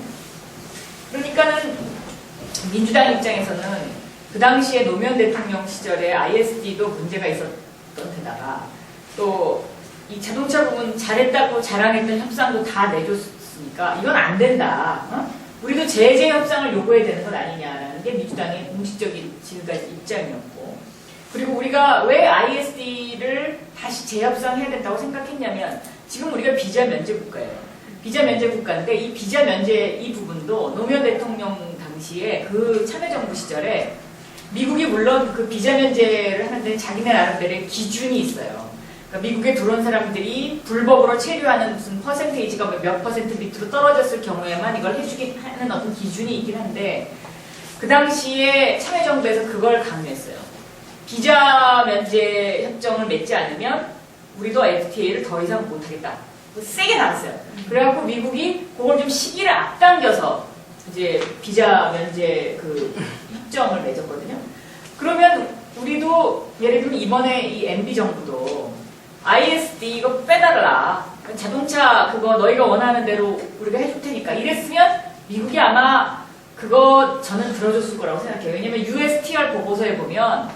그러니까는 민주당 입장에서는 그 당시에 노무현 대통령 시절에 ISD도 문제가 있었던 데다가 또 이 자동차 부분 잘했다고 자랑했던 협상도 다 내줬으니까 이건 안 된다. 우리도 제재 협상을 요구해야 되는 것 아니냐라는 게 민주당의 공식적인 지금까지 입장이었고, 그리고 우리가 왜 ISD를 다시 재협상해야 된다고 생각했냐면 지금 우리가 비자 면제 국가예요. 비자 면제 국가인데 이 비자 면제 이 부분도 노무현 대통령 당시에 그 참여정부 시절에 미국이 물론 그 비자 면제를 하는데 자기네 나름대로의 기준이 있어요. 그러니까 미국에 들어온 사람들이 불법으로 체류하는 무슨 퍼센테이지가 몇 퍼센트 밑으로 떨어졌을 경우에만 이걸 해주긴 하는 어떤 기준이 있긴 한데 그 당시에 참여정부에서 그걸 강요했어요. 비자 면제 협정을 맺지 않으면 우리도 FTA를 더 이상 못하겠다. 세게 나왔어요. 그래갖고 미국이 그걸 좀 시기를 앞당겨서 이제 비자 면제 그 협정을 맺었거든요. 그러면 우리도 예를 들면 이번에 이 MB 정부도 ISD 이거 빼달라. 자동차 그거 너희가 원하는 대로 우리가 해줄 테니까 이랬으면 미국이 아마 그거 저는 들어줬을 거라고 생각해요. 왜냐면 USTR 보고서에 보면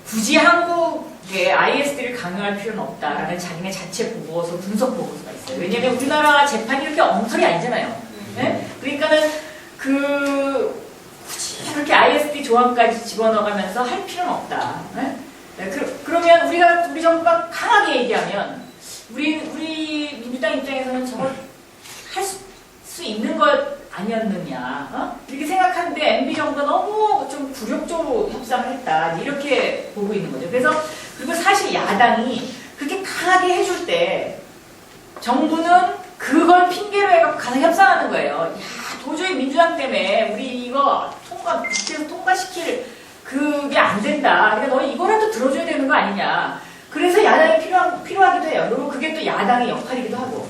굳이 한국에 ISD를 강요할 필요는 없다라는 자기네 자체 보고서, 분석 보고서가 있어요. 왜냐면 우리나라 재판이 이렇게 엉터리 아니잖아요. 네? 그러니까는 굳이 그렇게 ISD 조항까지 집어넣어가면서 할 필요는 없다. 네? 네, 그러면 우리 정부가 강하게 얘기하면 우리 민주당 입장에서는 저걸 할 수 있는 것 아니었느냐 이렇게 생각하는데 MB 정부가 너무 좀 굴욕적으로 협상을 했다 이렇게 보고 있는 거죠. 그래서 그리고 사실 야당이 그렇게 강하게 해줄 때 정부는 그걸 핑계로 해서 가서 협상하는 거예요. 야, 도저히 민주당 때문에 우리 이거 국회에서 통과시킬 그게 안 된다. 그러니까 너희 이거라도 들어줘야 되는 거 아니냐. 그래서 야당이 필요하기도 해요. 그리고 그게 또 야당의 역할이기도 하고.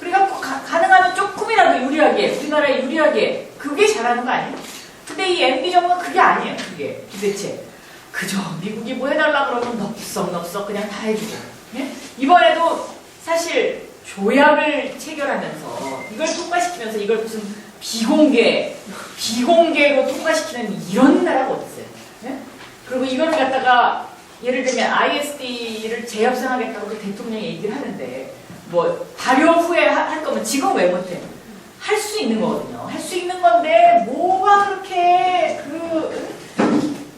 그러니까 가능하면 조금이라도 유리하게, 우리나라에 유리하게, 그게 잘하는 거 아니에요? 근데 이 MB 정부는 그게 아니에요. 그게 도대체. 그저 미국이 뭐 해달라 그러면 넙썩 그냥 다 해주고. 예? 이번에도 사실 조약을 체결하면서 이걸 통과시키면서 이걸 무슨 비공개로 통과시키는 이런 나라가 어딨어요? 예? 그리고 이걸 갖다가 예를 들면 ISD를 재협상하겠다고 그 대통령이 얘기를 하는데 뭐 발효 후에 할 거면 지금 왜 못해? 할 수 있는 거거든요. 할 수 있는 건데 뭐가 그렇게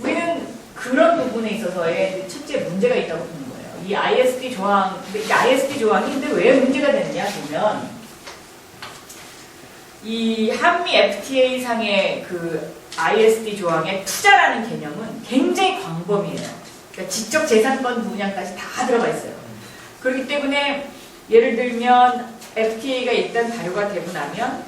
우리는 그런 부분에 있어서의 첫째 문제가 있다고 보는 거예요. 이 ISD 조항, 이 ISD 조항이 근데 왜 문제가 되느냐 보면 이 한미 FTA 상의 그 ISD 조항의 투자라는 개념은 굉장히 광범위해요. 그러니까 지적 재산권 분야까지 다 들어가 있어요. 그렇기 때문에 예를 들면 FTA가 일단 발효가 되고 나면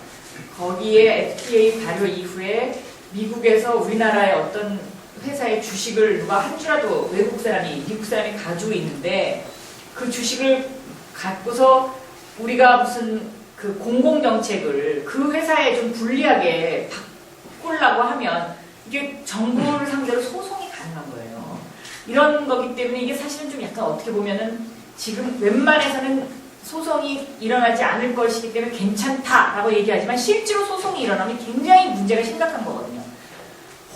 거기에 FTA 발효 이후에 미국에서 우리나라의 어떤 회사의 주식을 누가 한 주라도 미국 사람이 가지고 있는데 그 주식을 갖고서 우리가 무슨 그 공공정책을 그 회사에 좀 불리하게 바꾸려고 하면 이게 정부를 상대로 소송이 가능한 거예요. 이런 거기 때문에 이게 사실은 좀 약간 어떻게 보면은 지금 웬만해서는 소송이 일어나지 않을 것이기 때문에 괜찮다라고 얘기하지만 실제로 소송이 일어나면 굉장히 문제가 심각한 거거든요.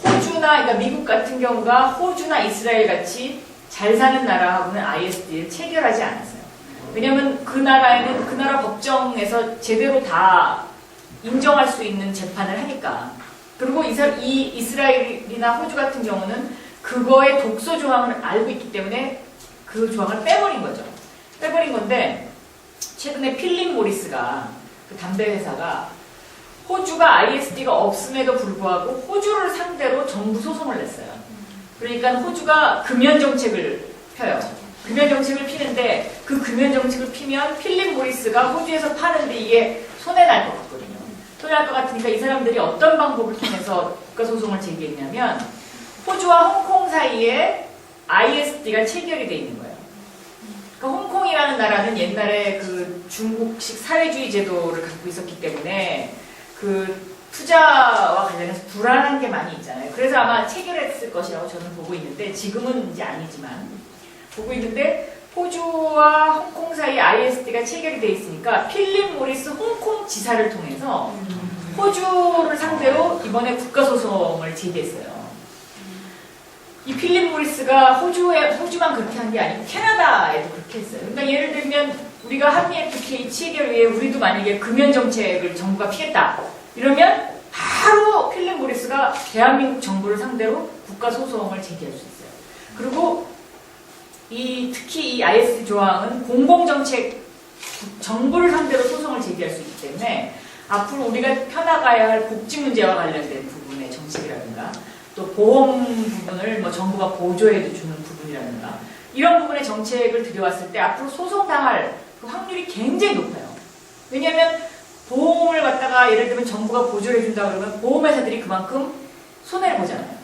그러니까 미국 같은 경우가 호주나 이스라엘 같이 잘 사는 나라하고는 ISD를 체결하지 않았어요. 왜냐면 그 나라에는 그 나라 법정에서 제대로 다 인정할 수 있는 재판을 하니까. 그리고 이 이스라엘이나 호주 같은 경우는 그거의 독소 조항을 알고 있기 때문에 그 조항을 빼버린 거죠. 빼버린 건데 최근에 필립 모리스가 그 담배 회사가 호주가 ISD가 없음에도 불구하고 호주를 상대로 정부 소송을 냈어요. 그러니까 호주가 금연 정책을 펴요. 금연 정책을 피는데 그 금연 정책을 피면 필립 모리스가 호주에서 파는데 이게 손해날 것 같거든요. 손해날 것 같으니까 이 사람들이 어떤 방법을 통해서 국가소송을 제기했냐면 호주와 홍콩 사이에 ISD가 체결이 돼 있는 거예요. 그러니까 홍콩이라는 나라는 옛날에 그 중국식 사회주의 제도를 갖고 있었기 때문에 그 투자와 관련해서 불안한 게 많이 있잖아요. 그래서 아마 체결했을 것이라고 저는 보고 있는데 지금은 이제 아니지만 보고 있는데 호주와 홍콩 사이 ISD가 체결이 돼 있으니까 필립 모리스 홍콩 지사를 통해서 호주를 상대로 이번에 국가소송을 제기했어요. 이 필립 모리스가 호주만 그렇게 한 게 아니고 캐나다에도 그렇게 했어요. 그러니까 예를 들면 우리가 한미 FTA 체결 위해 우리도 만약에 금연 정책을 정부가 피했다. 이러면 바로 필립 모리스가 대한민국 정부를 상대로 국가소송을 제기할 수 있어요. 그리고 특히 이 ISD 조항은 공공정책 정부를 상대로 소송을 제기할 수 있기 때문에 앞으로 우리가 펴나가야 할 복지 문제와 관련된 부분의 정책이라든가 또 보험 부분을 뭐 정부가 보조해 주는 부분이라든가 이런 부분의 정책을 들여왔을 때 앞으로 소송당할 그 확률이 굉장히 높아요. 왜냐하면 보험을 갖다가 예를 들면 정부가 보조해 준다 그러면 보험회사들이 그만큼 손해를 보잖아요.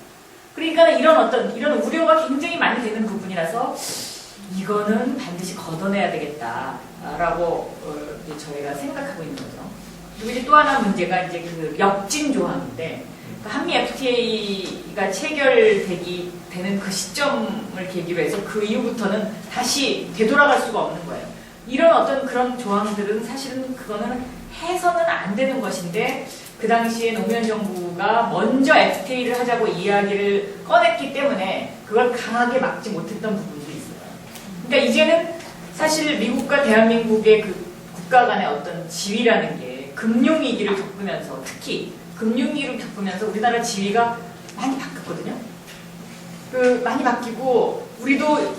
그러니까 이런 우려가 굉장히 많이 되는 부분이라서 이거는 반드시 걷어내야 되겠다라고 저희가 생각하고 있는 거죠. 그리고 이제 또 하나 문제가 이제 그 역진 조항인데 한미 FTA가 체결되는 그 시점을 계기로 해서 그 이후부터는 다시 되돌아갈 수가 없는 거예요. 이런 어떤 그런 조항들은 사실은 그거는 해서는 안 되는 것인데 그 당시에 노무현 정부가 먼저 FTA를 하자고 이야기를 꺼냈기 때문에 그걸 강하게 막지 못했던 부분도 있어요. 그러니까 이제는 사실 미국과 대한민국의 그 국가 간의 어떤 지위라는 게 금융위기를 겪으면서 특히 금융위기를 겪으면서 우리나라 지위가 많이 바뀌었거든요. 많이 바뀌고 우리도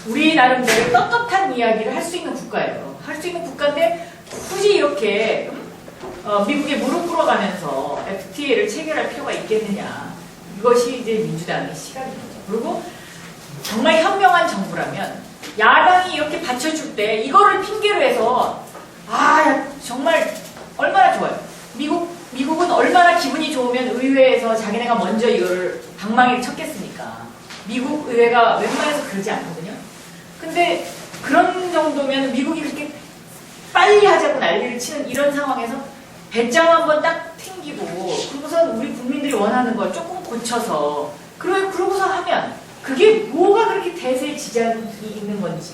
우리 나름대로 떳떳한 이야기를 할 수 있는 국가예요. 할 수 있는 국가인데 굳이 이렇게 미국에 무릎 꿇어가면서 FTA를 체결할 필요가 있겠느냐. 이것이 이제 민주당의 시각인 거죠. 그리고 정말 현명한 정부라면 야당이 이렇게 받쳐줄 때 이거를 핑계로 해서 정말 얼마나 좋아요. 미국은 얼마나 기분이 좋으면 의회에서 자기네가 먼저 이걸 방망이를 쳤겠습니까? 미국 의회가 웬만해서 그러지 않거든요. 근데 그런 정도면 미국이 그렇게 빨리 하자고 난리를 치는 이런 상황에서 배짱 한번 딱 튕기고 그러고서 우리 국민들이 원하는 걸 조금 고쳐서 그러고서 하면 그게 뭐가 그렇게 대세에 지장이 있는 건지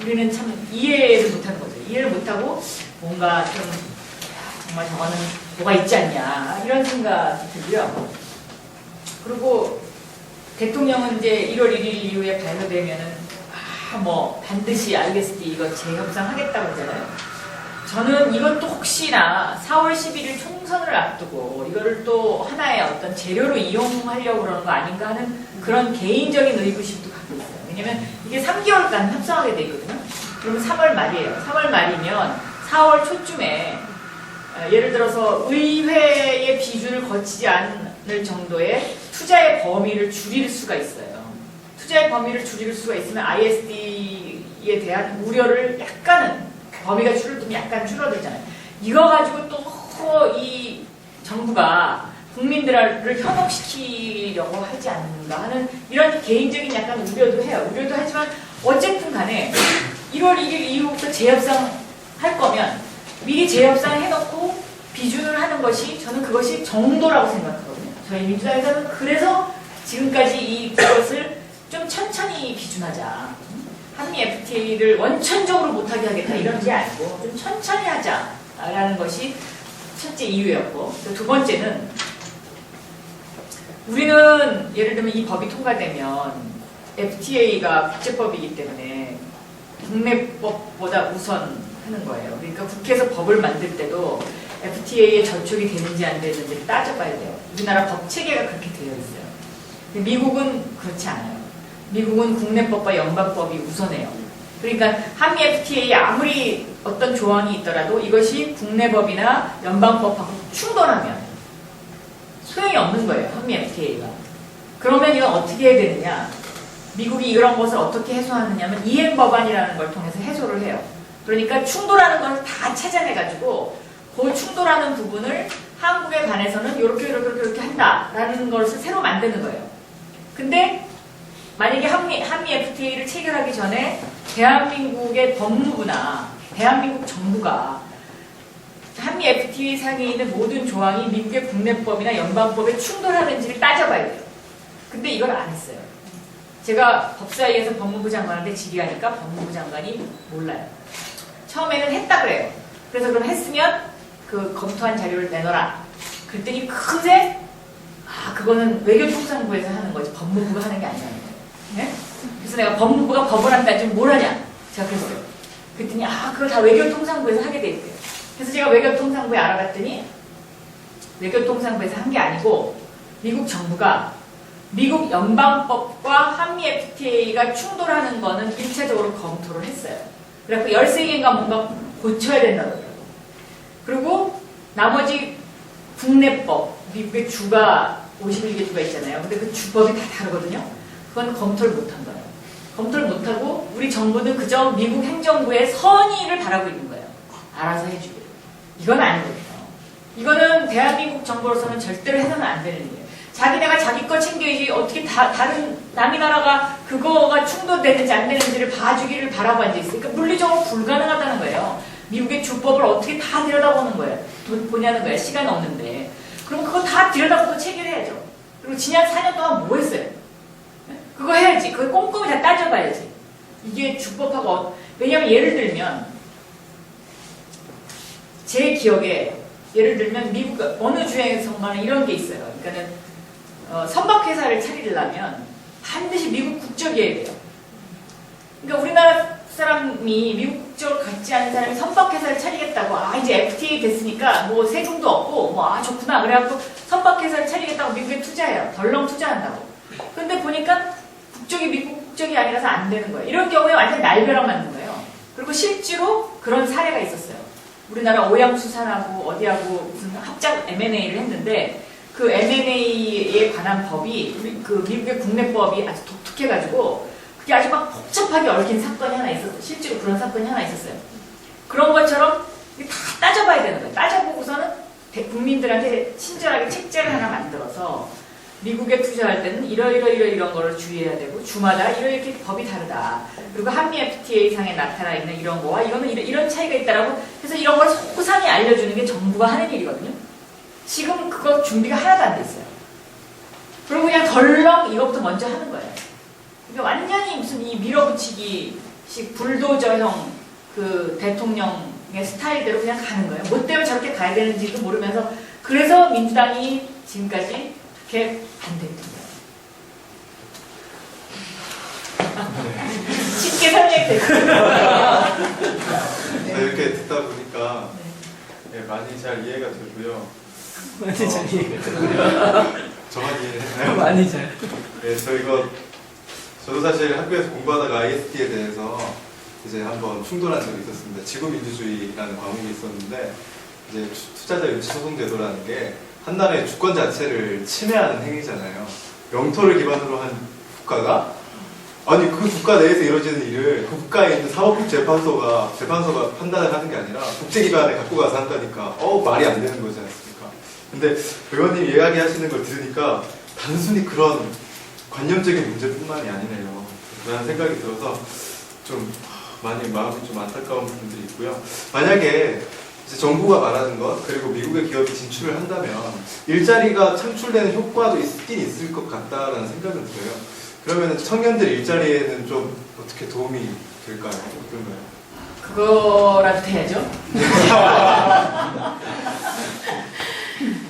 우리는 참 이해를 못하는 거죠. 이해를 못하고 뭔가 좀 정말 저거는 뭐가 있지 않냐 이런 생각이 들고요. 그리고 대통령은 이제 1월 1일 이후에 발표되면은 반드시 ISD 이거 재협상하겠다고 그러잖아요. 저는 이것도 혹시나 4월 11일 총선을 앞두고 이거를 또 하나의 어떤 재료로 이용하려고 그러는 거 아닌가 하는 그런 개인적인 의구심도 갖고 있어요. 왜냐면 이게 3개월간 협상하게 돼 있거든요. 그러면 3월 말이에요. 3월 말이면 4월 초쯤에 예를 들어서 의회의 비준을 거치지 않을 정도의 투자의 범위를 줄일 수가 있어요. 투자의 범위를 줄일 수가 있으면 ISD에 대한 우려를 약간은 범위가 줄어들면 약간 줄어들잖아요. 이거 가지고 또 이 정부가 국민들을 현혹시키려고 하지 않는가 하는 이런 개인적인 약간 우려도 해요. 우려도 하지만 어쨌든 간에 1월 1일 이후부터 재협상 할 거면 미리 재협상 해놓고 비준을 하는 것이 저는 그것이 정도라고 생각하거든요. 저희 민주당에서는 그래서 지금까지 이것을 좀 천천히 비준하자. 한미 FTA를 원천적으로 못하게 하겠다 이런 게 아니고 좀 천천히 하자라는 것이 첫째 이유였고 두 번째는 우리는 예를 들면 이 법이 통과되면 FTA가 국제법이기 때문에 국내법보다 우선하는 거예요. 그러니까 국회에서 법을 만들 때도 FTA에 저촉이 되는지 안 되는지를 따져봐야 돼요. 우리나라 법 체계가 그렇게 되어 있어요. 근데 미국은 그렇지 않아요. 미국은 국내법과 연방법이 우선해요. 그러니까 한미 FTA에 아무리 어떤 조항이 있더라도 이것이 국내법이나 연방법하고 충돌하면 소용이 없는 거예요. 한미 FTA가. 그러면 이건 어떻게 해야 되느냐. 미국이 이런 것을 어떻게 해소하느냐면 이행법안이라는 걸 통해서 해소를 해요. 그러니까 충돌하는 것을 다 찾아내가지고 그 충돌하는 부분을 한국에 관해서는 이렇게 한다라는 것을 새로 만드는 거예요. 근데 만약에 한미 FTA를 체결하기 전에 대한민국의 법무부나 대한민국 정부가 한미 FTA 상에 있는 모든 조항이 미국의 국내법이나 연방법에 충돌하는지를 따져봐야 돼요. 근데 이걸 안 했어요. 제가 법사위에서 법무부 장관한테 질의하니까 법무부 장관이 몰라요. 처음에는 했다 그래요. 그래서 그럼 했으면 그 검토한 자료를 내놔라. 그랬더니 금세 그거는 외교통상부에서 하는 거지 법무부가 하는 게 아니라는 거예요. 네? 그래서 내가 법무부가 법을 한다 지금 뭘 하냐? 제가 그랬어요. 그랬더니 그거 다 외교통상부에서 하게 돼 있대요. 그래서 제가 외교통상부에 알아봤더니 외교통상부에서 한 게 아니고 미국 정부가 미국 연방법과 한미 FTA가 충돌하는 거는 1차적으로 검토를 했어요. 그래서 13개인가 뭔가 고쳐야 된다고 그러더라고요. 그리고 나머지 국내법, 미국의 주가 51개 주가 있잖아요. 근데 그 주법이 다 다르거든요. 그건 검토를 못한 거예요. 검토를 못하고 우리 정부는 그저 미국 행정부의 선의를 바라고 있는 거예요. 알아서 해주기로. 이건 아니거든요. 이거는 대한민국 정부로서는 절대로 해서는 안 되는 일이에요. 자기네가 자기 거 챙겨야지 어떻게 다른 남의 나라가 그거가 충돌되는지 안 되는지를 봐주기를 바라고 앉아있어요. 그러니까 물리적으로 불가능하다는 거예요. 미국의 주법을 어떻게 다 들여다보는 거예요. 보냐는 거예요. 시간 없는데. 그럼 그거 다 들여다보고 체결해야죠. 그리고 지난 4년 동안 뭐 했어요? 그거 해야지. 그걸 꼼꼼히 다 따져봐야지. 이게 주법하고 왜냐면 예를 들면 제 기억에 예를 들면 미국 어느 주에서만은 이런 게 있어요. 그러니까는 선박회사를 차리려면 반드시 미국 국적이어야 돼요. 그러니까 우리나라 사람이 미국 국적을 갖지 않은 사람이 선박회사를 차리겠다고 이제 FTA 됐으니까 뭐 세금도 없고 좋구나 그래갖고 선박회사를 차리겠다고 미국에 투자해요. 덜렁 투자한다고. 근데 보니까 국적이 미국 국적이 아니라서 안 되는 거예요. 이런 경우에 완전 날벼락 맞는 거예요. 그리고 실제로 그런 사례가 있었어요. 우리나라 오양수산하고 어디하고 무슨 합작 M&A를 했는데 그 M&A에 관한 법이 그 미국의 국내법이 아주 독특해가지고 그게 아주 막 복잡하게 얽힌 사건이 하나 있었어요. 실제로 그런 사건이 하나 있었어요. 그런 것처럼 다 따져봐야 되는 거예요. 따져보고서는 국민들한테 친절하게 책자를 하나 만들어서 미국에 투자할 때는 이런 거를 주의해야 되고 주마다 이렇게 법이 다르다. 그리고 한미 FTA 상에 나타나 있는 이런 거와 이거는 이런 차이가 있다라고 해서 이런 걸 소상히 알려주는 게 정부가 하는 일이거든요. 지금 그거 준비가 하나도 안 됐어요. 그리고 그냥 덜렁 이것부터 먼저 하는 거예요. 그러니까 완전히 무슨 이 밀어붙이기식 불도저형 그 대통령의 스타일대로 그냥 가는 거예요. 뭐 때문에 저렇게 가야 되는지도 모르면서 그래서 민주당이 지금까지 그렇게 반대했던 거예요. 쉽게 설명됐어요. 이렇게 듣다 보니까 많이 잘 이해가 되고요. 많이 잘 이해가 되고요. 저만 이해했나요? 많이 잘. 네, 저도 사실 학교에서 공부하다가 IST에 대해서 이제 한번 충돌한 적이 있었습니다. 지구민주주의라는 과목이 있었는데 이제 투자자 유치 소송 제도라는 게 한 나라의 주권 자체를 침해하는 행위잖아요. 영토를 기반으로 한 국가가 아니 그 국가 내에서 이루어지는 일을 그 국가에 있는 사법재판소가 판단을 하는 게 아니라 국제기관에 갖고 가서 한다니까 말이 안 되는 거지 않습니까? 근데 의원님 이야기하시는 걸 들으니까 단순히 그런 관념적인 문제뿐만이 아니네요 라는 생각이 들어서 좀 많이 마음이 좀 안타까운 부분들이 있고요. 만약에 이제 정부가 말하는 것 그리고 미국의 기업이 진출을 한다면 일자리가 창출되는 효과도 있긴 있을 것 같다라는 생각은 들어요. 그러면 청년들 일자리에는 좀 어떻게 도움이 될까요? 어떤가요? 그거라도 돼야죠. 그러니까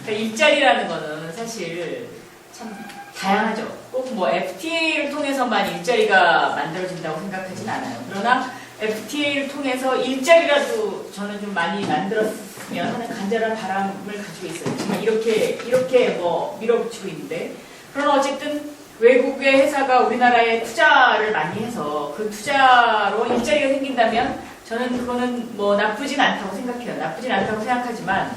일자리라는 거는 사실 참 다양하죠. 꼭 뭐 FTA를 통해서만 일자리가 만들어진다고 생각하진 않아요. 그러나 FTA를 통해서 일자리라도 저는 좀 많이 만들었으면 하는 간절한 바람을 가지고 있어요. 정말 이렇게 뭐 밀어붙이고 있는데, 그러나 어쨌든 외국의 회사가 우리나라에 투자를 많이 해서 그 투자로 일자리가 생긴다면 저는 그거는 뭐 나쁘진 않다고 생각해요. 나쁘진 않다고 생각하지만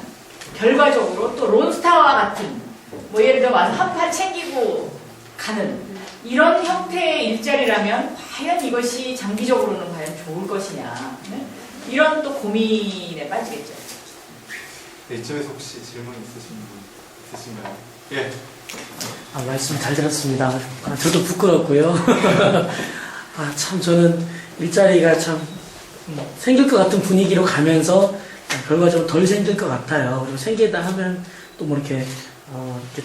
결과적으로 또 론스타와 같은 뭐 예를 들어 와서 한 판 챙기고 가는 이런 형태의 일자리라면 과연 이것이 장기적으로는 과연 좋을 것이냐, 네? 이런 또 고민에 빠지겠죠. 네, 이쯤에서 혹시 질문 있으신 분 있으신가요? 예. 말씀 잘 들었습니다. 저도 부끄럽고요. 참 저는 일자리가 참 생길 것 같은 분위기로 가면서 결과적으로 덜 생길 것 같아요. 그리고 생기다 하면 또 뭐 이렇게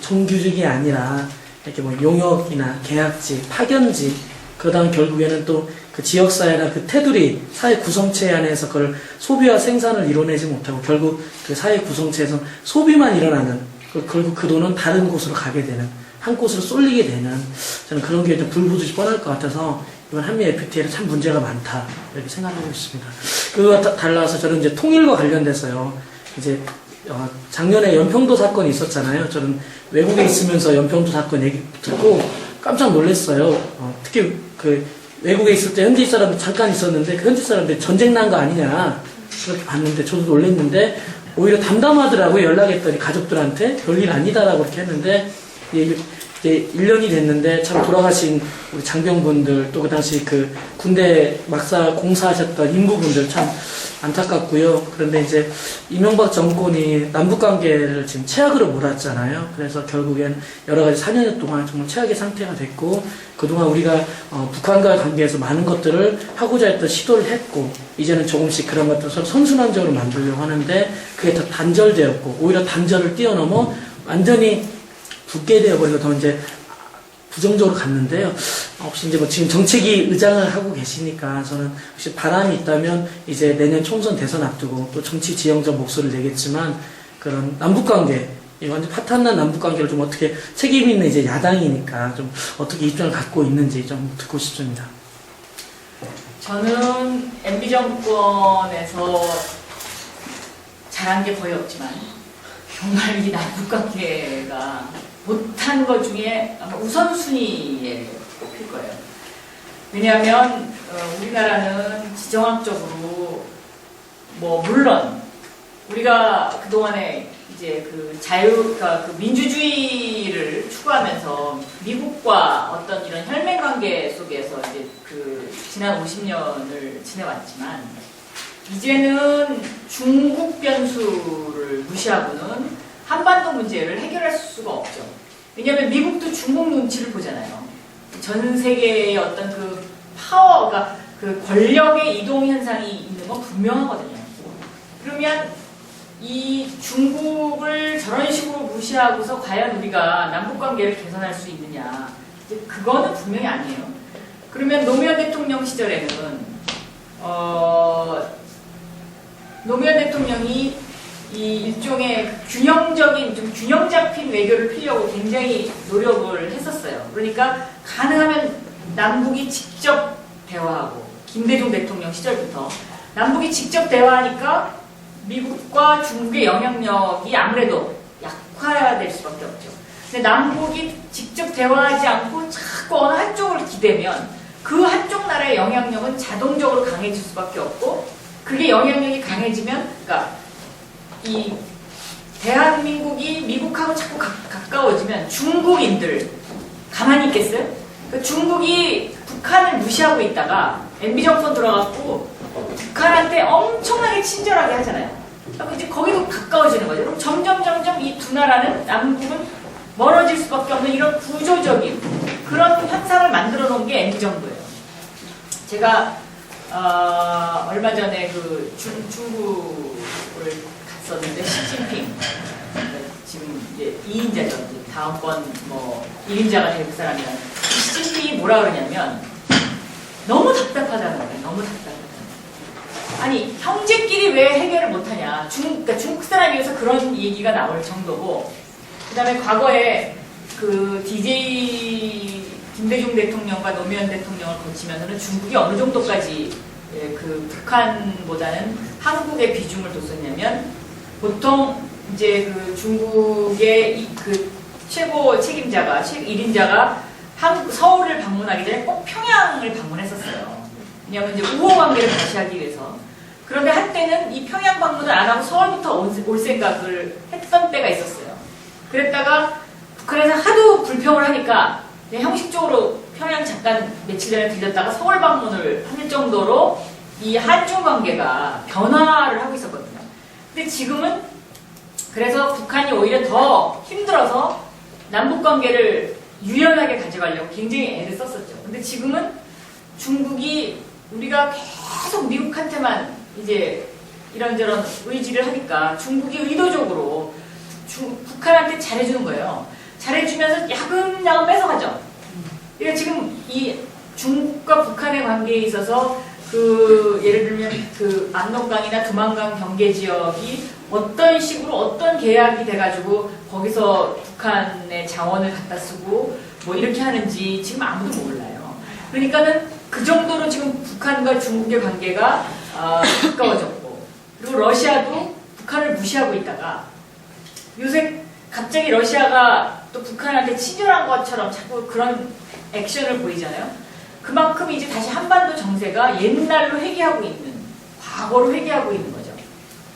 정규직이 아니라 이렇게 뭐 용역이나 계약직, 파견직, 그러다 결국에는 또 그 지역사회나 그 테두리, 사회 구성체 안에서 그걸 소비와 생산을 이뤄내지 못하고 결국 그 사회 구성체에서 소비만 일어나는, 결국 그 돈은 다른 곳으로 가게 되는, 한 곳으로 쏠리게 되는, 저는 그런 게 좀 불보듯이 뻔할 것 같아서 이번 한미 FTA는 참 문제가 많다, 이렇게 생각하고 있습니다. 그거와 달라서 저는 이제 통일과 관련돼서요, 이제 작년에 연평도 사건이 있었잖아요. 저는 외국에 있으면서 연평도 사건 얘기 듣고 깜짝 놀랐어요. 특히 그 외국에 있을 때 현지 사람들 잠깐 있었는데 그 현지 사람들 전쟁 난 거 아니냐 그렇게 봤는데 저도 놀랐는데 오히려 담담하더라고요. 연락했더니 가족들한테 별일 아니다라고 그렇게 했는데 이제 1년이 됐는데 참 돌아가신 우리 장병분들 또 그 당시 그 군대 막사 공사하셨던 인부분들 참 안타깝고요. 그런데 이제 이명박 정권이 남북관계를 지금 최악으로 몰았잖아요. 그래서 결국엔 여러 가지 4년 동안 정말 최악의 상태가 됐고 그동안 우리가 북한과의 관계에서 많은 것들을 하고자 했던 시도를 했고 이제는 조금씩 그런 것들을 서로 선순환적으로 만들려고 하는데 그게 더 단절되었고 오히려 단절을 뛰어넘어 완전히 붙게 되어버리고 더 이제 부정적으로 갔는데요. 혹시 이제 뭐 지금 정책위 의장을 하고 계시니까 저는 혹시 바람이 있다면 이제 내년 총선 대선 앞두고 또 정치 지형적 목소리를 내겠지만 그런 남북관계, 완전 파탄난 남북관계를 좀 어떻게 책임 있는 이제 야당이니까 좀 어떻게 입장을 갖고 있는지 좀 듣고 싶습니다. 저는 MB 정권에서 잘한 게 거의 없지만 정말 이 남북관계가 못한 것 중에 아마 우선순위에 꼽힐 거예요. 왜냐하면 우리나라는 지정학적으로 뭐 물론 우리가 그동안에 이제 그 그러니까 그 민주주의를 추구하면서 미국과 어떤 이런 혈맹 관계 속에서 이제 그 지난 50년을 지내왔지만 이제는 중국 변수를 무시하고는 한반도 문제를 해결할 수가 없죠. 왜냐하면 미국도 중국 눈치를 보잖아요. 전 세계의 어떤 그 파워가 그 권력의 이동 현상이 있는 건 분명하거든요. 그러면 이 중국을 저런 식으로 무시하고서 과연 우리가 남북관계를 개선할 수 있느냐? 이제 그거는 분명히 아니에요. 그러면 노무현 대통령 시절에는 노무현 대통령이 이 일종의 균형적인, 좀 균형 잡힌 외교를 피려고 굉장히 노력을 했었어요. 그러니까 가능하면 남북이 직접 대화하고, 김대중 대통령 시절부터 남북이 직접 대화하니까 미국과 중국의 영향력이 아무래도 약화될 수밖에 없죠. 근데 남북이 직접 대화하지 않고 자꾸 어느 한쪽을 기대면 그 한쪽 나라의 영향력은 자동적으로 강해질 수밖에 없고, 그게 영향력이 강해지면, 그러니까 이 대한민국이 미국하고 자꾸 가까워지면 중국인들 가만히 있겠어요? 그러니까 중국이 북한을 무시하고 있다가 MB 정권 들어갔고 북한한테 엄청나게 친절하게 하잖아요. 그럼 이제 거기도 가까워지는 거죠. 그럼 점점 이 두 나라는 남북은 멀어질 수밖에 없는 이런 구조적인 그런 현상을 만들어 놓은 게 MB 정부예요. 제가 얼마 전에 그 중국을 갔었는데 시진핑 지금 이제 2인자죠. 이제 다음번 뭐 1인자가 될 사람이라는 시진핑이 뭐라 그러냐면 너무 답답하다는 거예요. 너무 답답하다. 아니 형제끼리 왜 해결을 못하냐. 그러니까 중국 사람이어서 그런 얘기가 나올 정도고, 그 다음에 과거에 그 DJ 김대중 대통령과 노무현 대통령을 거치면서는 중국이 어느 정도까지 그 북한보다는 한국의 비중을 뒀었냐면 보통 이제 그 중국의 그 최고 책임자가 1인자가 서울을 방문하기 전에 꼭 평양을 방문했었어요. 왜냐하면 이제 우호 관계를 다시하기 위해서. 그런데 한때는 이 평양 방문을 안 하고 서울부터 올 생각을 했던 때가 있었어요. 그랬다가 북한에서 하도 불평을 하니까 그냥 형식적으로 평양 잠깐 며칠 전에 들렸다가 서울 방문을 할 정도로 이 한중 관계가 변화를 하고 있었거든요. 근데 지금은 그래서 북한이 오히려 더 힘들어서 남북 관계를 유연하게 가져가려고 굉장히 애를 썼었죠. 근데 지금은 중국이 우리가 계속 미국한테만 이제 이런저런 의지를 하니까 중국이 의도적으로 북한한테 잘해주는 거예요. 잘해주면서 야금야금 뺏어가죠. 그러니까 지금 이 중국과 북한의 관계에 있어서 그 예를 들면 그 압록강이나 두만강 경계 지역이 어떤 식으로 어떤 계약이 돼가지고 거기서 북한의 자원을 갖다 쓰고 뭐 이렇게 하는지 지금 아무도 몰라요. 그러니까는 그 정도로 지금 북한과 중국의 관계가 가까워졌고, 그리고 러시아도 북한을 무시하고 있다가 요새 갑자기 러시아가 또 북한한테 친절한 것처럼 자꾸 그런 액션을 보이잖아요. 그만큼 이제 다시 한반도 정세가 옛날로 회귀하고 있는, 과거로 회귀하고 있는 거죠.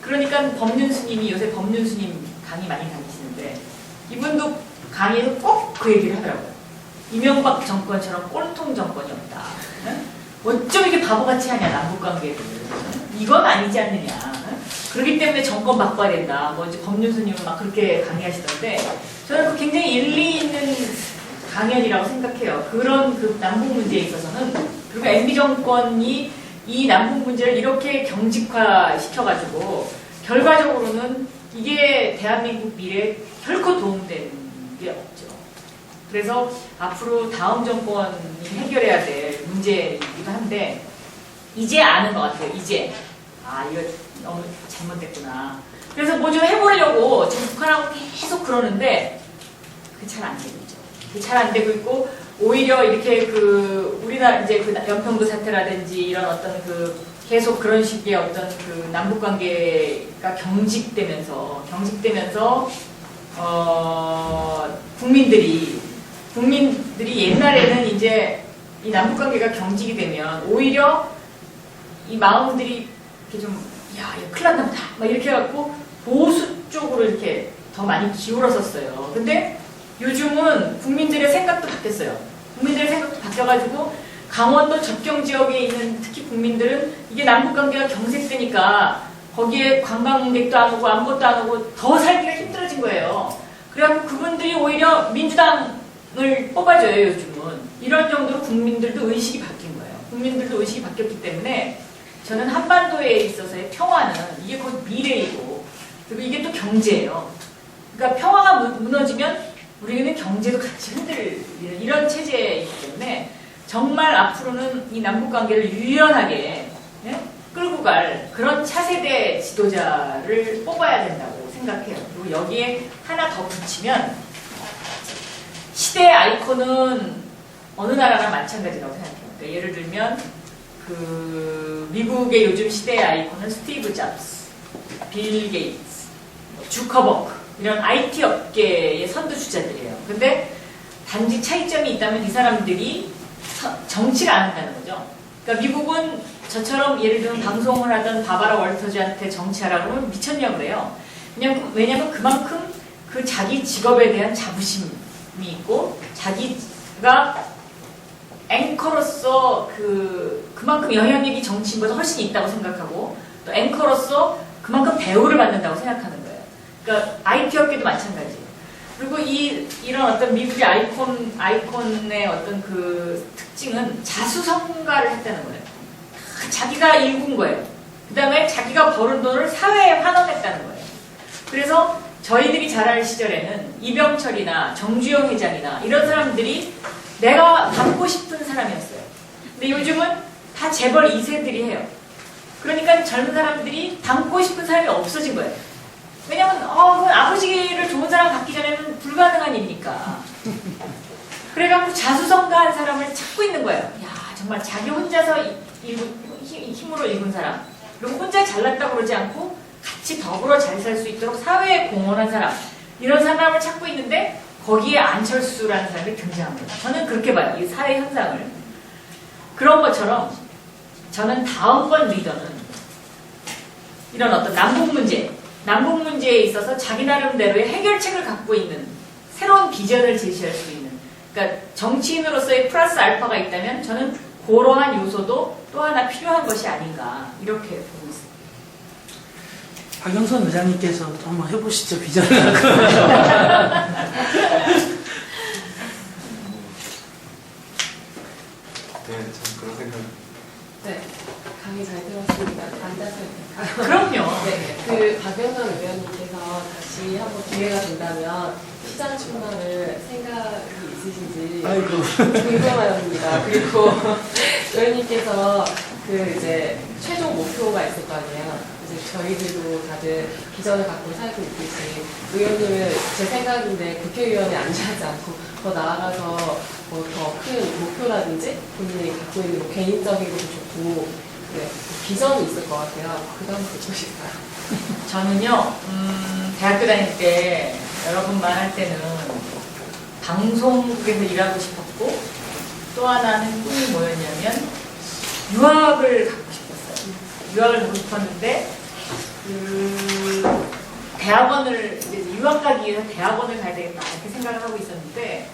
그러니까 법륜 스님이 요새 법륜 스님 강의 많이 다니시는데 이분도 강의에서 꼭 그 얘기를 하더라고요. 이명박 정권처럼 꼴통 정권이 없다. 응? 어쩜 이렇게 바보같이 하냐, 남북관계를. 이건 아니지 않느냐. 그렇기 때문에 정권 바꿔야 된다. 뭐 이제 법륜 스님은 막 그렇게 강의하시던데 저는 그 굉장히 일리 있는 강연이라고 생각해요. 그런 그 남북 문제에 있어서는. 그리고 MB 정권이 이 남북 문제를 이렇게 경직화 시켜가지고 결과적으로는 이게 대한민국 미래에 결코 도움되는 게 없죠. 그래서 앞으로 다음 정권이 해결해야 될 문제이기도 한데 이제 아는 것 같아요. 이제 이거 너무 잘못됐구나. 그래서 뭐 좀 해보려고 지금 북한하고 계속 그러는데 그게 잘 안 되고 있죠. 그게 잘 안 되고 있고 오히려 이렇게 그 우리나라 이제 그 연평도 사태라든지 이런 어떤 그 계속 그런 식의 어떤 그 남북 관계가 경직되면서 국민들이 옛날에는 이제 이 남북 관계가 경직이 되면 오히려 이 마음들이 이렇게 좀 이거 큰일 났나 보다 막 이렇게 해갖고 보수 쪽으로 이렇게 더 많이 기울었었어요. 근데 요즘은 국민들의 생각도 바뀌었어요. 국민들의 생각도 바뀌어가지고 강원도 접경 지역에 있는 특히 국민들은 이게 남북관계가 경색되니까 거기에 관광객도 안 오고 아무것도 안 오고 더 살기가 힘들어진 거예요. 그래갖고 그분들이 오히려 민주당을 뽑아줘요, 요즘은. 이런 정도로 국민들도 의식이 바뀐 거예요. 국민들도 의식이 바뀌었기 때문에 저는 한반도에 있어서의 평화는 이게 거의 미래이고 그리고 이게 또 경제예요. 그러니까 평화가 무너지면 우리는 경제도 같이 흔들리는 이런 체제이기 때문에 정말 앞으로는 이 남북관계를 유연하게 끌고 갈 그런 차세대 지도자를 뽑아야 된다고 생각해요. 그리고 여기에 하나 더 붙이면 시대의 아이콘은 어느 나라나 마찬가지라고 생각해요. 그러니까 예를 들면 그 미국의 요즘 시대의 아이콘은 스티브 잡스, 빌 게이츠, 주커버크 이런 IT 업계의 선두주자들이에요. 근데 단지 차이점이 있다면 이 사람들이 정치를 안 한다는 거죠. 그러니까 미국은 저처럼 예를 들면 방송을 하던 바바라 월터즈한테 정치하라고 하면 미쳤냐고 그래요. 왜냐면 그만큼 그 자기 직업에 대한 자부심이 있고 자기가 앵커로서 그만큼 영향력이 정치인보다 훨씬 있다고 생각하고 또 앵커로서 그만큼 대우를 받는다고 생각하는 거예요. 그러니까 IT 업계도 마찬가지예요. 그리고 이런 어떤 미국의 아이콘의 어떤 그 특징은 자수성가를 했다는 거예요. 자기가 일군 거예요. 그 다음에 자기가 벌은 돈을 사회에 환원했다는 거예요. 그래서 저희들이 자랄 시절에는 이병철이나 정주영 회장이나 이런 사람들이 내가 닮고 싶은 사람이었어요. 근데 요즘은 다 재벌 2세들이 해요. 그러니까 젊은 사람들이 닮고 싶은 사람이 없어진 거예요. 왜냐면 아버지를 좋은 사람 갖기 전에는 불가능한 일이니까. 그래갖고 자수성가한 사람을 찾고 있는 거예요. 야 정말 자기 혼자서 힘으로 읽은 사람, 그리고 혼자 잘났다고 그러지 않고 같이 더불어 잘 살 수 있도록 사회에 공헌한 사람, 이런 사람을 찾고 있는데 거기에 안철수라는 사람이 등장합니다. 저는 그렇게 봐요. 이 사회 현상을. 그런 것처럼 저는 다음번 리더는 이런 어떤 남북 문제에 있어서 자기 나름대로의 해결책을 갖고 있는 새로운 비전을 제시할 수 있는, 그러니까 정치인으로서의 플러스 알파가 있다면 저는 그러한 요소도 또 하나 필요한 것이 아닌가 이렇게 보고 있습니다. 박영선 의장님께서 한번 해보시죠, 비전을. 네, 참 그런 생각. 네, 강의 잘 들었습니다. 앉아서 그럼요. 네, 그 박영선 의원님께서 다시 한번 기회가 된다면 시장 출마를 생각이 있으신지 아이고. 궁금합니다. 그리고 의원님께서 그 이제 최종 목표가 있을 거 아니에요. 이제 저희들도 다들 비전을 갖고 살고 있듯이 의원님은 제 생각인데 국회의원에 안주하지 않고 더 나아가서 뭐 더 큰 목표라든지 본인이 갖고 있는 뭐 개인적인 것도 좋고 네, 비전이 있을 것 같아요. 그 다음 듣고 싶어요. 저는요, 대학교 다닐 때 여러분만 할 때는 방송국에서 일하고 싶었고 또 하나는 꿈이 뭐였냐면 유학을 가고 싶었어요. 유학을 가고 싶었는데 대학원을 이제 유학 가기 위해서 대학원을 가야 되겠다 이렇게 생각을 하고 있었는데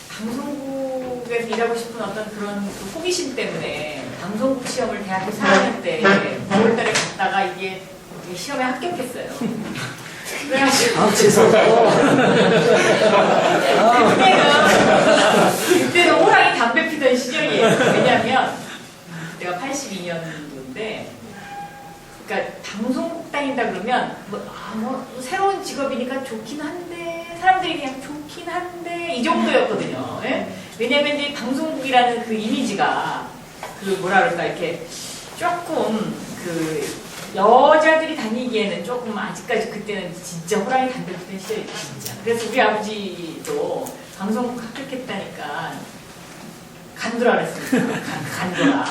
방송국에서 일하고 싶은 어떤 그런 그 호기심 때문에 방송국 시험을 대학교 4학년 때 5월달에 갔다가 이게 시험에 합격했어요. 그래가지고 죄송해요. 그때는 호랑이 담배 피던 시절이에요. 왜냐하면 내가 82년도인데 그러니까 방송국 다닌다 그러면 뭐 새로운 직업이니까 좋긴 한데 사람들이 그냥 좋긴 한데 이 정도였거든요. 예? 왜냐하면 이제 방송국이라는 그 이미지가 그 뭐라 그럴까 이렇게 조금 그 여자들이 다니기에는 조금 아직까지 그때는 진짜 호랑이 담배 피던 시절이죠 진짜. 그래서 우리 아버지도 방송국 합격했다니까 간두라 그랬습니다. 간두라.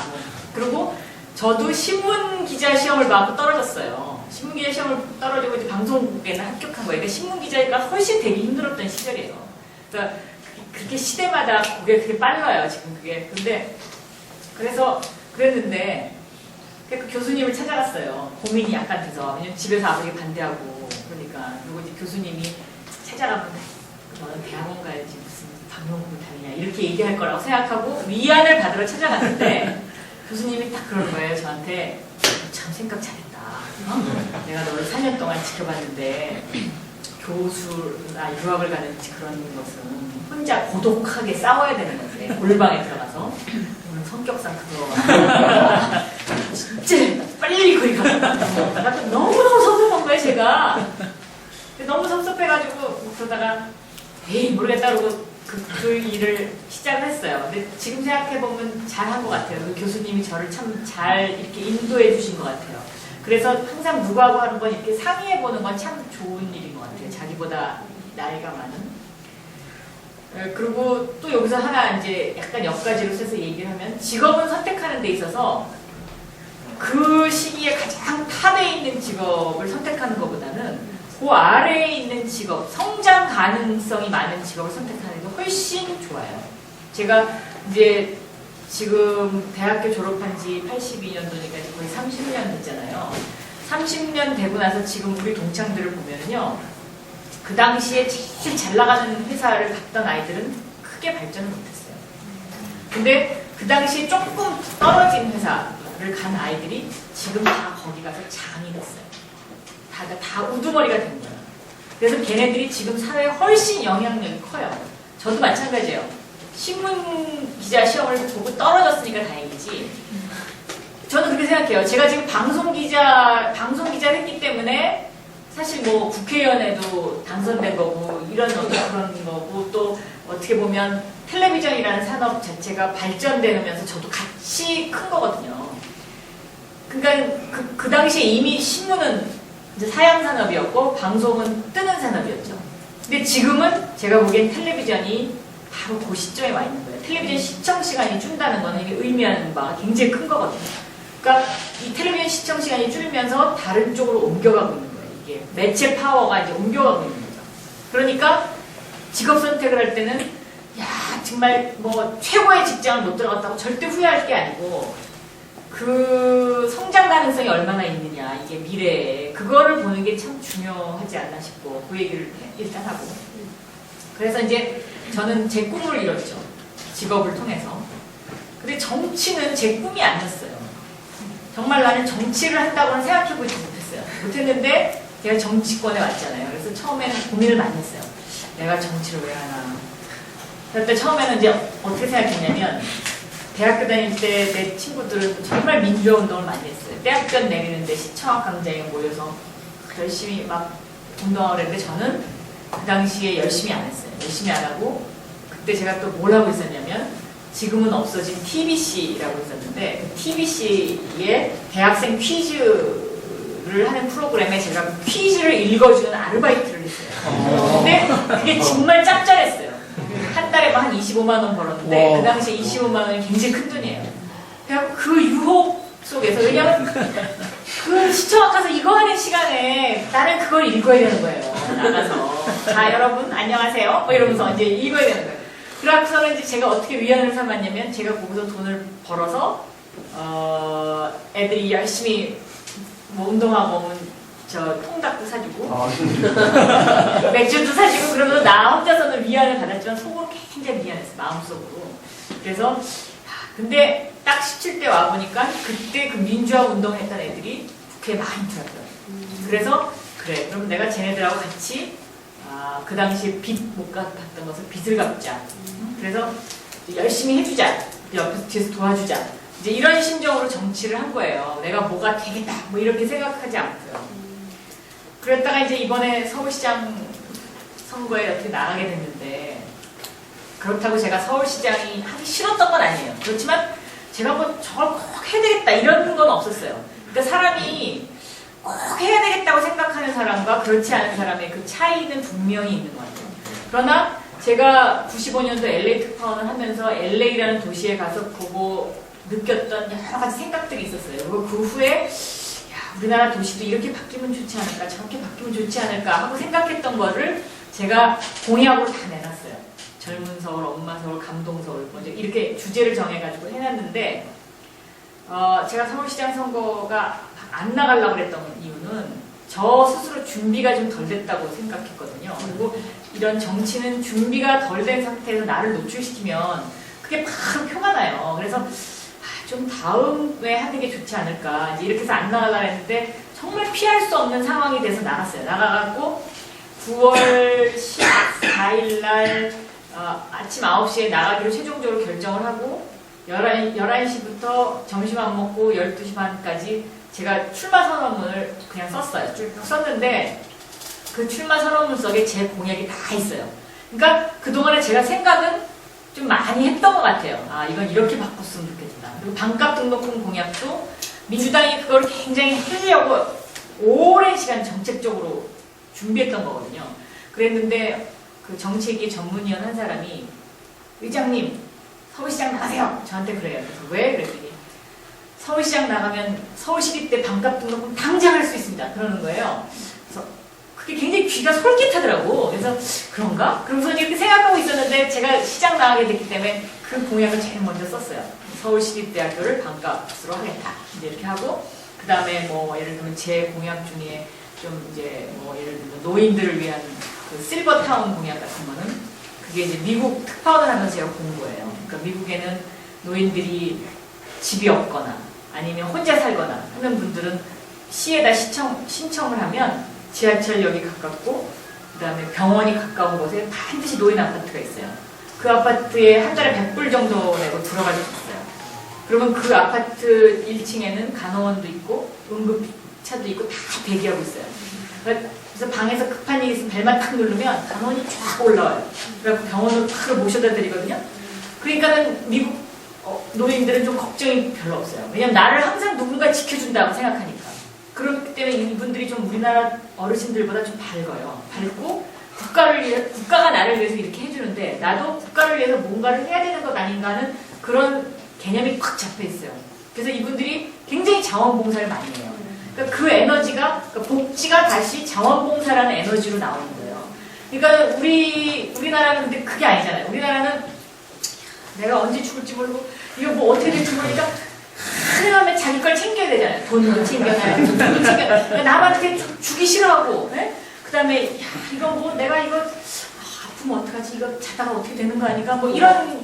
그리고 저도 신문 기자 시험을 봐서 떨어졌어요. 신문 기자 시험을 떨어지고 이제 방송국에는 합격한 거예요. 그러니까 신문 기자가 훨씬 되기 힘들었던 시절이에요. 그러니까 그렇게 시대마다 그게 되게 빨라요 지금 그게. 근데 그래서 그랬는데 그 교수님을 찾아갔어요. 고민이 약간 돼서. 왜냐면 집에서 아버지 반대하고 그러니까. 그리고 이제 교수님이 찾아가면 너는 대학원 가야지 무슨 방송국을 다니냐 이렇게 얘기할 거라고 생각하고 위안을 받으러 찾아갔는데 교수님이 딱 그러는 거예요. 저한테 참 생각 잘했다. 내가 너를 4년 동안 지켜봤는데 교수나 유학을 가는 그런 것은 혼자 고독하게 싸워야 되는 건데 골방에 들어가서 오늘 성격상 그거 진짜 빨리 거기 가서 너무너무 섭섭한 거예요 제가. 너무 섭섭해가지고 그러다가 에이 모르겠다 그러고 그 일을 시작을 했어요. 근데 지금 생각해보면 잘한 것 같아요. 그 교수님이 저를 참 잘 이렇게 인도해 주신 것 같아요. 그래서 항상 누구하고 하는 건 이렇게 상의해보는 건 참 좋은 일인 것 같아요. 자기보다 나이가 많은. 그리고 또 여기서 하나 이제 약간 옆가지로 써서 얘기를 하면 직업은 선택하는 데 있어서 그 시기에 가장 탑에 있는 직업을 선택하는 것보다는 그 아래에 있는 직업, 성장 가능성이 많은 직업을 선택하는 게 훨씬 좋아요. 제가 이제 지금 대학교 졸업한 지 82년도니까 거의 30년 됐잖아요. 30년 되고 나서 지금 우리 동창들을 보면요. 그 당시에 제일 잘 나가는 회사를 갔던 아이들은 크게 발전을 못했어요. 근데 그 당시에 조금 떨어진 회사를 간 아이들이 지금 다 거기 가서 장이 됐어요. 다 우두머리가 된 거예요. 그래서 걔네들이 지금 사회에 훨씬 영향력이 커요. 저도 마찬가지예요. 신문 기자 시험을 보고 떨어졌으니까 다행이지. 저는 그렇게 생각해요. 제가 지금 방송 기자를 했기 때문에 사실 뭐 국회의원에도 당선된 거고 이런 어떤 그런 거고 또 어떻게 보면 텔레비전이라는 산업 자체가 발전되면서 저도 같이 큰 거거든요. 그러니까 그 당시에 이미 신문은 이제 사양 산업이었고 방송은 뜨는 산업이었죠. 근데 지금은 제가 보기엔 텔레비전이 바로 그 시점에 와 있는 거예요. 텔레비전 시청 시간이 준다는 거는 이게 의미하는 바가 굉장히 큰 거거든요. 그러니까 이 텔레비전 시청 시간이 줄면서 다른 쪽으로 옮겨가고 있는 거예요. 이게 매체 파워가 이제 옮겨가고 있는 거죠. 그러니까 직업 선택을 할 때는 야 정말 뭐 최고의 직장을 못 들어갔다고 절대 후회할 게 아니고 그 성장 가능성이 얼마나 있느냐 이게 미래에 그거를 보는 게 참 중요하지 않나 싶고 그 얘기를 일단 하고 그래서 이제 저는 제 꿈을 이뤘죠. 직업을 통해서. 근데 정치는 제 꿈이 아니었어요. 정말 나는 정치를 한다고는 생각해보지 못했어요. 못했는데 제가 정치권에 왔잖아요. 그래서 처음에는 고민을 많이 했어요. 내가 정치를 왜 하나. 그때 처음에는 이제 어떻게 생각했냐면 대학교 다닐 때 내 친구들은 정말 민주화 운동을 많이 했어요. 대학교 내리는데 시청 앞 광장에 모여서 열심히 막 운동하고 그랬는데 저는 그 당시에 열심히 안 했어요. 열심히 안 하고 그때 제가 또 뭘 하고 있었냐면 지금은 없어진 TBC라고 있었는데 TBC의 대학생 퀴즈를 하는 프로그램에 제가 퀴즈를 읽어주는 아르바이트를 했어요. 근데 그게 정말 짭짤했어요. 한 달에 한 25만 원 벌었는데 그 당시에 25만 원이 굉장히 큰 돈이에요. 그래서 그 유혹 속에서 왜냐면 그 시청 가서 이거 하는 시간에 나는 그걸 읽어야 되는 거예요. 나가서 자 여러분 안녕하세요 뭐 이러면서 이제 읽어야 되는 거예요. 그래서는 이제 제가 어떻게 위안을 삼았냐면 제가 거기서 돈을 벌어서 애들이 열심히 뭐 운동하고 오면 저 통닭도 사주고 맥주도 사주고 그러면서 나 혼자서는 위안을 받았지만 속으로 굉장히 미안했어 마음속으로. 그래서 근데 딱 17대 와보니까 그때 그 민주화 운동했던 애들이 국회에 많이 들었더라고요. 그래서 그래 그럼 내가 쟤네들하고 같이 그 당시에 빚 못 갚았던 것을 빚을 갚자. 그래서 열심히 해주자. 옆에서 뒤에서 도와주자. 이제 이런 심정으로 정치를 한 거예요. 내가 뭐가 되겠다. 뭐 이렇게 생각하지 않고요. 그랬다가 이제 이번에 서울시장 선거에 어떻게 나가게 됐는데 그렇다고 제가 서울시장이 하기 싫었던 건 아니에요. 그렇지만 제가 뭐 저걸 꼭 해야 되겠다 이런 건 없었어요. 그러니까 사람이 꼭 해야 되겠다고 생각하는 사람과 그렇지 않은 사람의 그 차이는 분명히 있는 것 같아요. 그러나 제가 95년도 LA 특파원을 하면서 LA라는 도시에 가서 보고 느꼈던 여러 가지 생각들이 있었어요. 그리고 그 후에 야, 우리나라 도시도 이렇게 바뀌면 좋지 않을까 저렇게 바뀌면 좋지 않을까 하고 생각했던 거를 제가 공약으로 다 내놨어요. 젊은 서울, 엄마 서울, 감동 서울 뭐 이렇게 주제를 정해가지고 해놨는데 제가 서울시장 선거가 안 나가려고 그랬던 이유는 저 스스로 준비가 좀 덜 됐다고 생각했거든요. 그리고 이런 정치는 준비가 덜 된 상태에서 나를 노출시키면 그게 바로 표가 나요. 그래서 좀 다음에 하는 게 좋지 않을까 이제 이렇게 해서 안 나가려고 했는데 정말 피할 수 없는 상황이 돼서 나갔어요. 나가갖고 9월 14일 날 아침 9시에 나가기로 최종적으로 결정을 하고 11시부터 점심 안 먹고 12시 반까지 제가 출마 선언문을 그냥 썼어요. 쭉 썼는데 그 출마 선언문 속에 제 공약이 다 있어요. 그러니까 그동안에 제가 생각은 좀 많이 했던 것 같아요. 이건 이렇게 바꿨으면 좋겠다. 그리고 반값 등록금 공약도 민주당이 그걸 굉장히 하려고 오랜 시간 정책적으로 준비했던 거거든요. 그랬는데 그 정책위 전문위원 한 사람이 의장님 서울시장 나가세요. 저한테 그래요. 그래서 왜? 그랬더니 서울시장 나가면 서울시립대 반값 등록금 당장 할 수 있습니다. 그러는 거예요. 그래서 그게 굉장히 귀가 솔깃하더라고. 그래서 그런가? 그러면서 이렇게 생각하고 있었는데 제가 시장 나가게 됐기 때문에 그 공약을 제일 먼저 썼어요. 서울시립대학교를 반값으로 하겠다. 이제 이렇게 하고 그 다음에 뭐 예를 들면 제 공약 중에 좀 이제 뭐 예를 들면 노인들을 위한 그 실버타운 공약 같은 거는 그게 이제 미국 특파원을 하면서 제가 본 거예요. 그러니까 미국에는 노인들이 집이 없거나 아니면 혼자 살거나 하는 분들은 시에다 신청을 하면 지하철역이 가깝고 그 다음에 병원이 가까운 곳에 반드시 노인 아파트가 있어요. 그 아파트에 한 달에 100불 정도 내고 들어갈 수 있어요. 그러면 그 아파트 1층에는 간호원도 있고 응급차도 있고 다 대기하고 있어요. 그래서 방에서 급한 일이 있으면 벨만 탁 누르면 간호원이 쫙 올라와요. 그래서 병원으로 바로 모셔다 드리거든요. 그러니까는 미국 노인들은 좀 걱정이 별로 없어요. 왜냐면 나를 항상 누군가 지켜준다고 생각하니까. 그렇기 때문에 이분들이 좀 우리나라 어르신들보다 좀 밝아요. 밝고 국가가 나를 위해서 이렇게 해주는데 나도 국가를 위해서 뭔가를 해야 되는 것 아닌가 하는 그런 개념이 꽉 잡혀 있어요. 그래서 이분들이 굉장히 자원봉사를 많이 해요. 그러니까 그 에너지가, 그러니까 복지가 다시 자원봉사라는 에너지로 나오는 거예요. 그러니까 우리나라는 근데 그게 아니잖아요. 우리나라는 내가 언제 죽을지 모르고 이거 뭐 어떻게 될지 모르니까 하려면 자기 걸 챙겨야 되잖아요. 돈도 챙겨놔야지, 돈도 챙겨놔야 돼. 남한테 주기 싫어하고, 그 다음에 이거 뭐 내가 이거 아프면 어떡하지? 이거 자다가 어떻게 되는 거 아닌가? 뭐 이런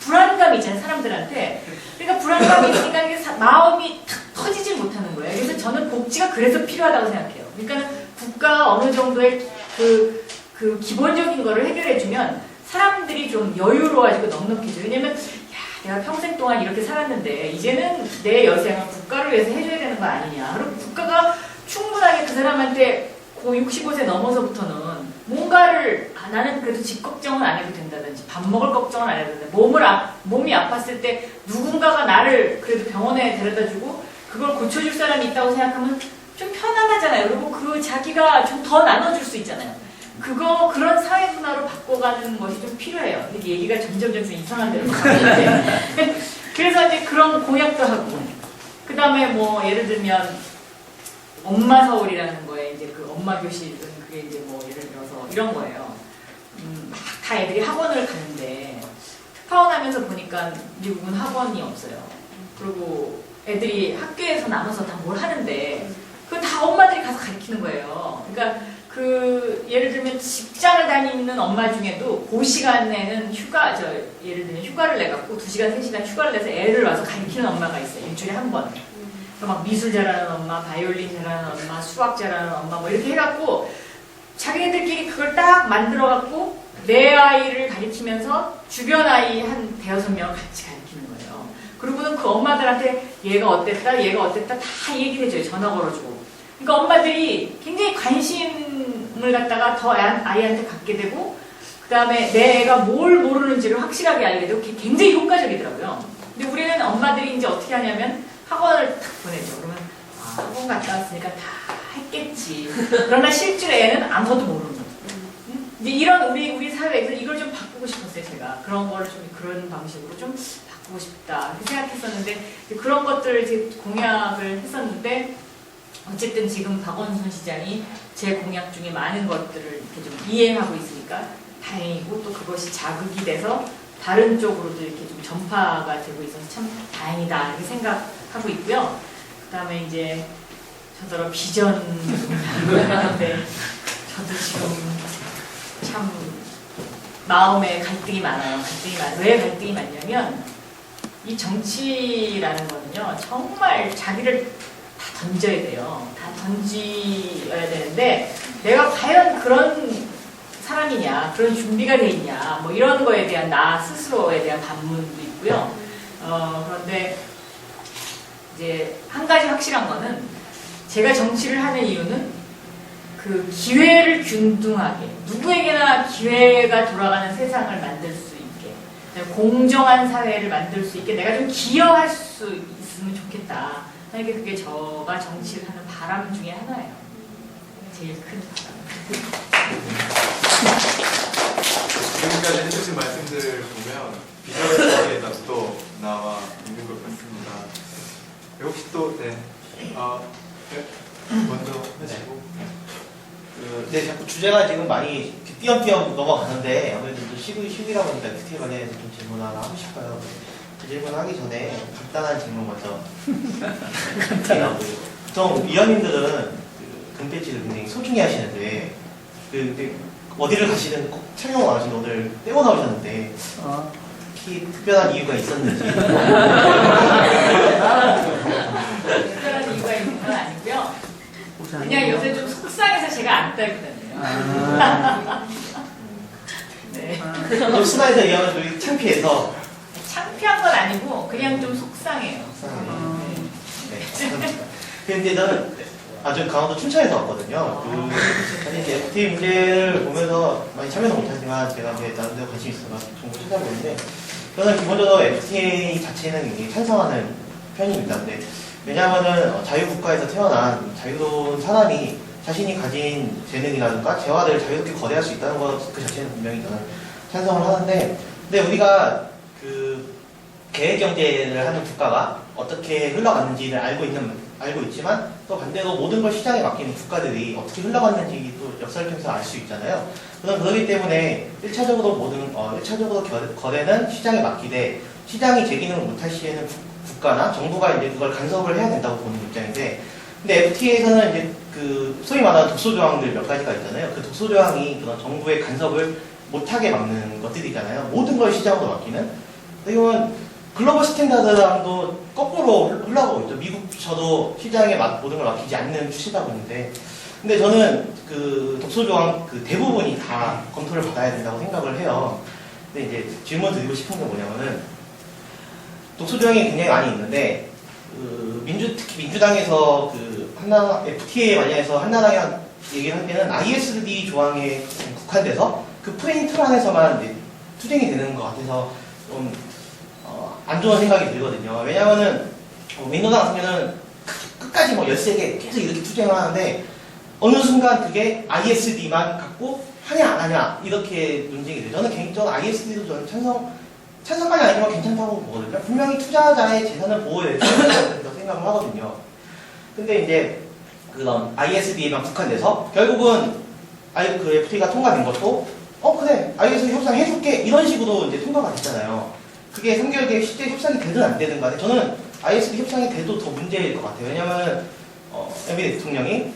불안감이 있잖아요, 사람들한테. 그러니까 불안감이 있으니까 이게 마음이 탁 터지질 못하는 거예요. 그래서 저는 복지가 그래서 필요하다고 생각해요. 그러니까 국가가 어느 정도의 그 기본적인 거를 해결해주면 사람들이 좀 여유로워지고 넉넉해져요. 왜냐면 내가 평생 동안 이렇게 살았는데 이제는 내 여생을 국가를 위해서 해줘야 되는 거 아니냐. 그리고 국가가 충분하게 그 사람한테 65세 넘어서부터는 뭔가를 나는 그래도 집 걱정은 안 해도 된다든지 밥 먹을 걱정은 안 해도 된다. 몸이 아팠을 때 누군가가 나를 그래도 병원에 데려다주고 그걸 고쳐줄 사람이 있다고 생각하면 좀 편안하잖아요. 그리고 그 자기가 좀 더 나눠줄 수 있잖아요. 그런 사회 문화로 바꿔가는 것이 좀 필요해요. 근데 얘기가 점점 이상한 데로 가는데 그래서 이제 그런 공약도 하고 그 다음에 뭐 예를 들면 엄마 서울이라는 거에 이제 그 엄마 교실은 그게 이제 뭐 예를 들어서 이런 거예요. 막 다 애들이 학원을 가는데 특파원 하면서 보니까 미국은 학원이 없어요. 그리고 애들이 학교에서 나눠서 다 뭘 하는데 그거 다 엄마들이 가서 가르치는 거예요. 그러니까 예를 들면 직장을 다니는 엄마 중에도 그 시간에는 예를 들면 휴가를 내갖고 2시간, 3시간 휴가를 내서 애를 와서 가르치는 엄마가 있어요. 일주일에 한 번. 막 미술 잘하는 엄마, 바이올린 잘하는 엄마, 수학 잘하는 엄마 뭐 이렇게 해갖고 자기네들끼리 그걸 딱 만들어갖고 내 아이를 가르치면서 주변 아이 한 5-6명을 같이 가르치는 거예요. 그리고는 그 엄마들한테 얘가 어땠다 다 얘기를 해줘요. 전화 걸어주고. 그러니까 엄마들이 굉장히 관심을 갖다가 더 아이한테 갖게 되고 그 다음에 내 애가 뭘 모르는지를 확실하게 알게 되고 굉장히 효과적이더라고요. 근데 우리는 엄마들이 이제 어떻게 하냐면 학원을 탁 보내죠. 그러면 학원 갔다 왔으니까 다 했겠지. 그러나 실제로 애는 아무것도 모르는 거죠. 이제 이런 우리 사회에서 이걸 좀 바꾸고 싶었어요. 제가 그런 거를 좀 그런 방식으로 좀 바꾸고 싶다 이렇게 생각했었는데 그런 것들을 이제 공약을 했었는데 어쨌든 지금 박원순 시장이 제 공약 중에 많은 것들을 이렇게 좀 이행하고 있으니까 다행이고 또 그것이 자극이 돼서 다른 쪽으로도 이렇게 좀 전파가 되고 있어서 참 다행이다 이렇게 생각하고 있고요. 그 다음에 이제 저더러 비전 하는데 저도 지금 참 마음에 갈등이 많아요. 왜 갈등이 많냐면 이 정치라는 거는요 정말 자기를 다 던져야 돼요. 다 던져야 되는데 내가 과연 그런 사람이냐, 그런 준비가 돼 있냐, 뭐 이런 거에 대한 나 스스로에 대한 반문도 있고요. 그런데 이제 한 가지 확실한 거는 제가 정치를 하는 이유는 그 기회를 균등하게 누구에게나 기회가 돌아가는 세상을 만들 수 있게 공정한 사회를 만들 수 있게 내가 좀 기여할 수 있으면 좋겠다. 그게 저가 정치를 하는 바람 중에 하나예요. 제일 큰 바람. 지금까지 해주신 말씀들을 보면 비전의 답도 나와 있는 것 같습니다. 혹시 또 먼저 하시고. 네, 자꾸 주제가 지금 많이 띄엄띄엄 넘어가는데 아무래도 시기라 보니까 FT에 관련해서 좀 질문 하나 하고 싶어요. 그 질문 하기 전에 간단한 질문 먼저 할게요. 보통 위원님들은 그 금배지를 굉장히 소중히 하시는데 어디를 가시든 꼭 착용을 안 하시는데 오늘 떼고 나오셨는데 특히 특별한 이유가 있었는지. 특별한 이유가 있는 건 아니고요. 그냥 요새 좀 속상해서 제가 안 떨고 다녀요. 네. 좀 순화해서 얘기하면 좀 창피해서. 창피한 건 아니고 그냥 좀 속상해요. 네. 근데 저는 저 강원도 춘천에서 왔거든요. 사실 이제 FTA 문제를 보면서 많이 참여는 못하지만 제가 이제 나름대로 관심 있어서 정보를 찾아보는데 저는 기본적으로 FTA 자체는 굉장히 찬성하는 편입니다. 근데 왜냐하면은 자유국가에서 태어난 자유로운 사람이 자신이 가진 재능이라든가 재화를 자유롭게 거래할 수 있다는 것 그 자체는 분명히 저는 찬성을 하는데 근데 우리가 그 계획 경제를 하는 국가가 어떻게 흘러갔는지를 알고 있지만 또 반대로 모든 걸 시장에 맡기는 국가들이 어떻게 흘러갔는지 또 역사를 통해서 알 수 있잖아요. 그렇기 때문에 1차적으로 거래는 시장에 맡기되 시장이 제기능을 못할 시에는 국가나 정부가 이제 그걸 간섭을 해야 된다고 보는 입장인데, 근데 FTA에서는 이제 그 소위 말하는 독소 조항들 몇 가지가 있잖아요. 그 독소 조항이 그런 정부의 간섭을 못하게 막는 것들이잖아요. 모든 걸 시장으로 맡기는. 그러면 글로벌 스탠다드랑도 거꾸로 흘러가고 있죠. 미국조차도 시장에 모든 걸 맡기지 않는 추세다 보는데, 근데 저는 그 독소 조항 그 대부분이 다 검토를 받아야 된다고 생각을 해요. 근데 이제 질문 드리고 싶은 게 뭐냐면은, 독소 조항이 굉장히 많이 있는데 특히 민주당에서 그 FTA에 관련해서 한나라당 얘기를 할 때는 ISD 조항에 국한돼서 그 프레임 틀 안에서만 이제 투쟁이 되는 것 같아서 좀 안 좋은 생각이 들거든요. 왜냐하면은 민주당 같으면은 끝까지 뭐 13개 계속 이렇게 투쟁을 하는데 어느 순간 그게 ISD만 갖고 하냐 안 하냐 이렇게 논쟁이 돼요. 저는 개인적으로 ISD도 저는 찬성까지 아니지만 괜찮다고 보거든요. 분명히 투자자의 재산을 보호해야 된다고 생각을 하거든요. 근데 이제 그런 ISD에만 국한돼서 결국은 그 FTA가 통과된 것도 그래 ISD 협상 해줄게 이런 식으로 이제 통과가 됐잖아요. 그게 3개월 뒤에 실제 협상이 되든 안 되든 간에 저는 ISD 협상이 돼도 더 문제일 것 같아요. 왜냐면 MBD 대통령이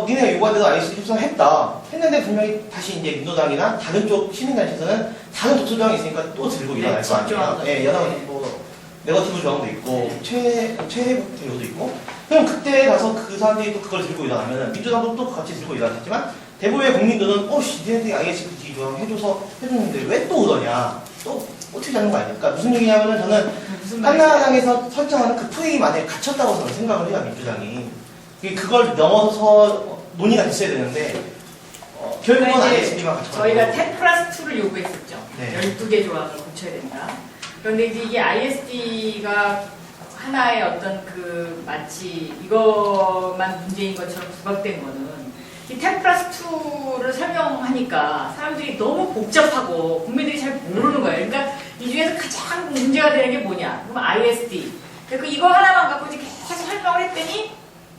니네 요구한 대로 ISD 협상했다 했는데 분명히 다시 이제 민주당이나 다른 쪽 시민단체에서는 다른 독소 조항이 있으니까 또 들고 일어날 거 아니에요. 예, 여러 가지 뭐 네거티브 조항도 있고 최대 대우도 있고. 그럼 그때 가서 그 사람들이 또 그걸 들고 일어나면은 민주당도 또 같이 들고 일어나겠지만 대부분의 국민들은 니네들이 ISD 조항 해줬는데 왜 또 그러냐, 또 어떻게 하는 거 아닙니까? 무슨 얘기냐면은 저는 한나라당에서 설정하는 그 프레임 안에 갇혔다고 저는 생각을 해요. 민주당이 그걸 넘어서 논의가 됐어야 되는데 결국은 ISD만 갇혀가지고 저희가 10+2를 요구했었죠. 네. 12개 조항을 고쳐야 된다. 그런데 이제 이게 ISD가 하나의 어떤 그 마치 이것만 문제인 것처럼 부각된 거는 이 10+2를 설명하니까 사람들이 너무 복잡하고 국민들이 잘 모르는 거예요. 그러니까 이 중에서 가장 문제가 되는 게 뭐냐? 그럼 ISD. 그리고 이거 하나만 갖고 이제 계속 설명을 했더니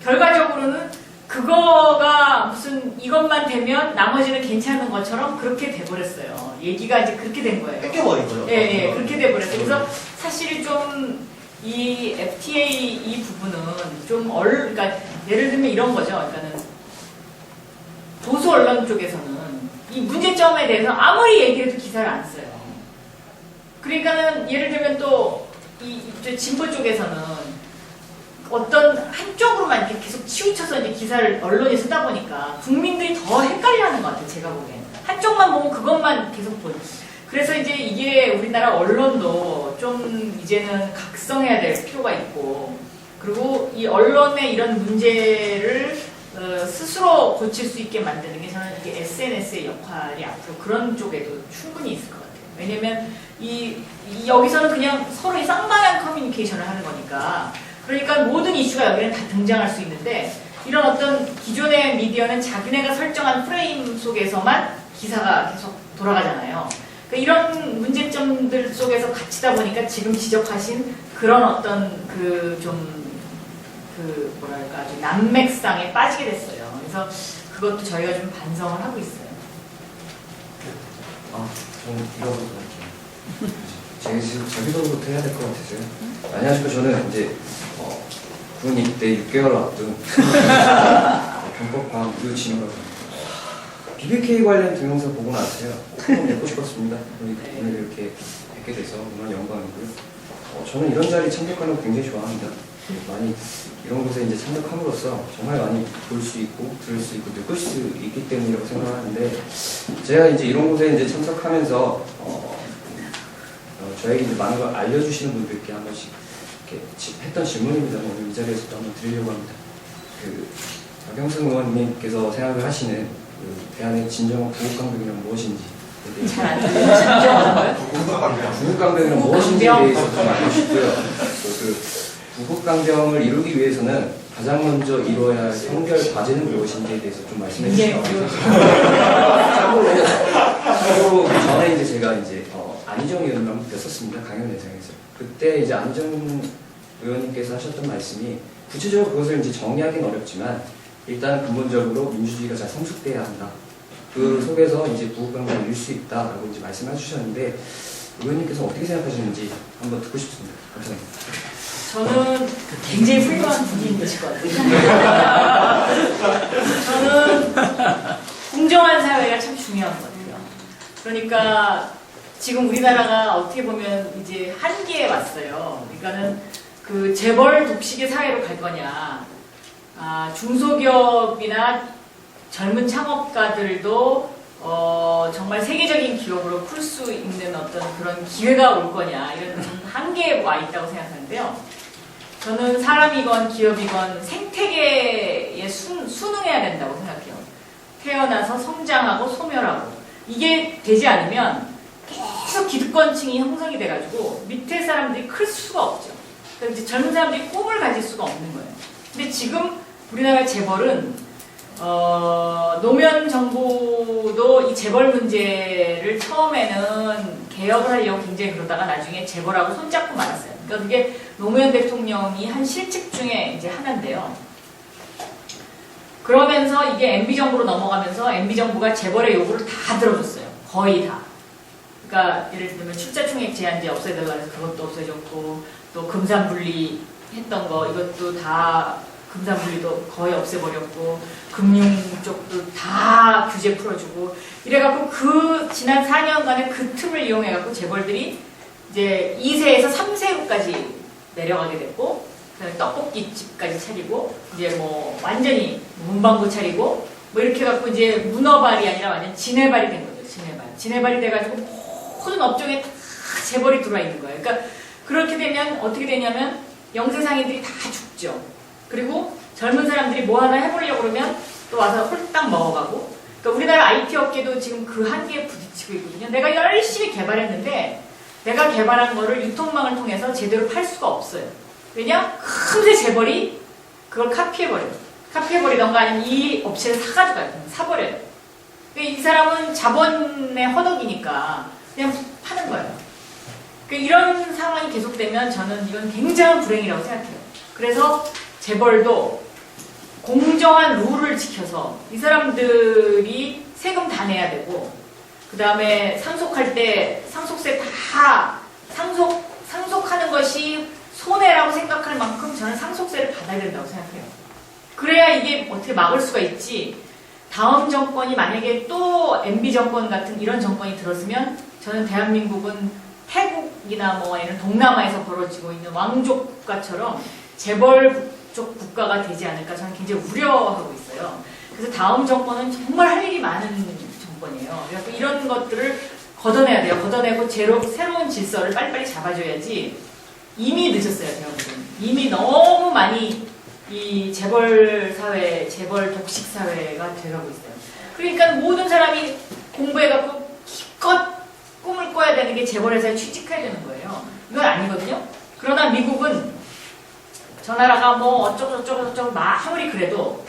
결과적으로는 그거가 무슨 이것만 되면 나머지는 괜찮은 것처럼 그렇게 돼버렸어요. 얘기가 이제 그렇게 된 거예요. 뺏겨버린 거죠. 예, 그렇게 돼버렸어요. 그래서 사실 좀 이 FTA 이 부분은 좀 그러니까 예를 들면 이런 거죠. 그러니까는 보수 언론 쪽에서는 이 문제점에 대해서 아무리 얘기해도 기사를 안 써요. 그러니까는 예를 들면 또 이 진보 쪽에서는 어떤 한쪽으로만 이렇게 계속 치우쳐서 이제 기사를 언론이 쓰다 보니까 국민들이 더 헷갈려하는 것 같아요. 제가 보기에는 한쪽만 보면 그것만 계속 보죠. 그래서 이제 이게 우리나라 언론도 좀 이제는 각성해야 될 필요가 있고, 그리고 이 언론의 이런 문제를 스스로 고칠 수 있게 만드는 게 저는 이게 SNS의 역할이 앞으로 그런 쪽에도 충분히 있을 것 같아요. 왜냐면 여기서는 그냥 서로의 쌍방향 커뮤니케이션을 하는 거니까. 그러니까 모든 이슈가 여기는 다 등장할 수 있는데, 이런 어떤 기존의 미디어는 자기네가 설정한 프레임 속에서만 기사가 계속 돌아가잖아요. 그러니까 이런 문제점들 속에서 갇히다 보니까 지금 지적하신 그런 어떤 뭐랄까 아주 난맥상에 빠지게 됐어요. 그래서 그것도 저희가 좀 반성을 하고 있어요. 좀 이거부터 제기도부터 해야 될 것 같아서요. 안녕하십니까. 저는 이제 군 입대 6개월 앞둔 경법과학 무료진흥을 BBK 관련 동영상 보고 나서요. 꼭 뵙고 싶었습니다. 오늘 이렇게 뵙게 돼서 정말 영광이고요. 저는 이런 자리 참석하는 거 굉장히 좋아합니다. 많이 이런 곳에 이제 참석함으로써 정말 많이 볼 수 있고 들을 수 있고 느낄 수 있기 때문이라고 생각하는데, 제가 이제 이런 곳에 이제 참석하면서 저에게 이제 많은 걸 알려주시는 분들께 한 번씩 이렇게 했던 질문입니다. 오늘 이 자리에서도 한번 드리려고 합니다. 박영승 의원님께서 생각을 하시는 대한의 진정한 구국강병이란 무엇인지, 잘안 들려요. 구국강병이란 무엇인지에 대해서 좀 알고 싶고요. 구국강병을 이루기 위해서는 가장 먼저 이루어야 할 선결 과제는 무엇인지에 대해서 좀 말씀해 주시죠. 참고로 전에 이제 제가 이제 안희정 의원을 한번 뵀었습니다. 강연 대상에서. 그때 이제 안희정 의원님께서 하셨던 말씀이 구체적으로 그것을 이제 정리하기는 어렵지만 일단 근본적으로 민주주의가 잘 성숙돼야 한다. 그 속에서 이제 부부관계를 이룰 수 있다라고 이제 말씀해 주셨는데 의원님께서 어떻게 생각하시는지 한번 듣고 싶습니다. 감사합니다. 저는 굉장히 훌륭한 분인 되실 것 같아요. 저는 공정한 사회가 참 중요한 것 같아요. 그러니까 지금 우리나라가 어떻게 보면 이제 한계에 왔어요. 그러니까는 그 재벌 독식의 사회로 갈 거냐, 중소기업이나 젊은 창업가들도 정말 세계적인 기업으로 클 수 있는 어떤 그런 기회가 올 거냐, 이런 한계에 와 있다고 생각하는데요. 저는 사람이건 기업이건 생태계에 순응해야 된다고 생각해요. 태어나서 성장하고 소멸하고. 이게 되지 않으면 계속 기득권층이 형성이 돼가지고 밑에 사람들이 클 수가 없죠. 그러니까 이제 젊은 사람들이 꿈을 가질 수가 없는 거예요. 근데 지금 우리나라 재벌은 노무현 정부도 이 재벌 문제를 처음에는 개혁을 하려고 굉장히 그러다가 나중에 재벌하고 손잡고 말았어요. 그러니까 그게 노무현 대통령이 한 실책 중에 이제 하나인데요. 그러면서 이게 MB정부로 넘어가면서 MB정부가 재벌의 요구를 다 들어줬어요. 거의 다. 그러니까 예를 들면 출자총액 제한제 없애달라고 해서 그것도 없애줬고, 또 금산분리 했던 거 이것도 다 금산분리도 거의 없애버렸고, 금융 쪽도 다 규제 풀어주고, 이래갖고 그 지난 4년간의 그 틈을 이용해갖고 재벌들이 이제 2세에서 3세로까지 내려가게 됐고, 그다음에 떡볶이집까지 차리고, 이제 뭐 완전히 문방구 차리고, 뭐 이렇게 해갖고 이제 문어발이 아니라 완전 지네발이 된 거죠. 지네발. 지네발이 돼가지고 모든 업종에 다 재벌이 들어와 있는 거예요. 그러니까 그렇게 되면 어떻게 되냐면 영세상인들이 다 죽죠. 그리고 젊은 사람들이 뭐 하나 해보려고 그러면 또 와서 홀딱 먹어가고. 그러니까 우리나라 IT 업계도 지금 그 한계에 부딪히고 있거든요. 내가 열심히 개발했는데 내가 개발한 거를 유통망을 통해서 제대로 팔 수가 없어요. 왜냐? 금세 재벌이 그걸 카피해버려요. 카피해버리던가 아니면 이 업체를 사가지고 사버려요. 그러니까 이 사람은 자본의 허덕이니까 그냥 파는 거예요. 그러니까 이런 상황이 계속되면 저는 이건 굉장한 불행이라고 생각해요. 그래서 재벌도 공정한 룰을 지켜서 이 사람들이 세금 다 내야 되고, 그 다음에 상속할 때 상속세 다 상속하는 것이 손해라고 생각할 만큼 저는 상속세를 받아야 된다고 생각해요. 그래야 이게 어떻게 막을 수가 있지. 다음 정권이 만약에 또 MB 정권 같은 이런 정권이 들었으면 저는 대한민국은 태국이나 뭐 이런 동남아에서 벌어지고 있는 왕족 국가처럼 재벌 쪽 국가가 되지 않을까 저는 굉장히 우려하고 있어요. 그래서 다음 정권은 정말 할 일이 많은 정권이에요. 그래서 이런 것들을 걷어내야 돼요. 걷어내고 새로운 질서를 빨리빨리 잡아줘야지. 이미 늦었어요, 대한민국은. 이미 너무 많이 이 재벌 사회, 재벌 독식 사회가 돼가고 있어요. 그러니까 모든 사람이 공부해갖고 기껏 꿈을 꿔야 되는 게 재벌 회사에 취직해야 되는 거예요. 이건 아니거든요. 그러나 미국은 저 나라가 뭐 어쩌고저쩌고 아무리 그래도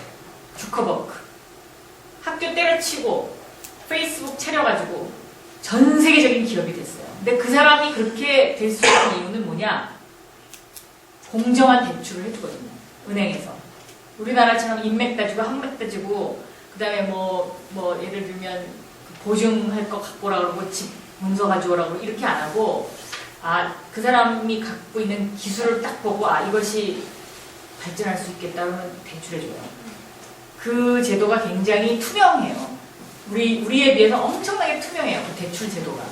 주커버크 학교 때려치고 페이스북 차려가지고 전 세계적인 기업이 됐어요. 근데 그 사람이 그렇게 될 수 있는 이유는 뭐냐? 공정한 대출을 해주거든요. 은행에서. 우리나라처럼 인맥 따지고 항맥 따지고 그 다음에 뭐 예를 들면 보증할 거 갖고 오라 그러고 집 문서 가져오라 그러고 이렇게 안 하고, 그 사람이 갖고 있는 기술을 딱 보고 이것이 발전할 수 있겠다 그러면 대출해줘요. 그 제도가 굉장히 투명해요. 우리에 비해서 엄청나게 투명해요. 그 대출 제도가.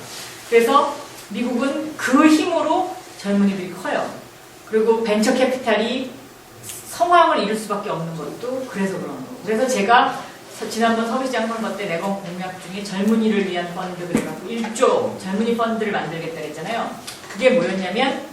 그래서 미국은 그 힘으로 젊은이들이 커요. 그리고 벤처 캐피탈이 성황을 이룰 수밖에 없는 것도 그래서 그런 거고. 그래서 제가 지난번 서울시장 선거 때 내건 공약 중에 젊은이를 위한 펀드 그래갖고 1조 젊은이 펀드를 만들겠다 했잖아요. 그게 뭐였냐면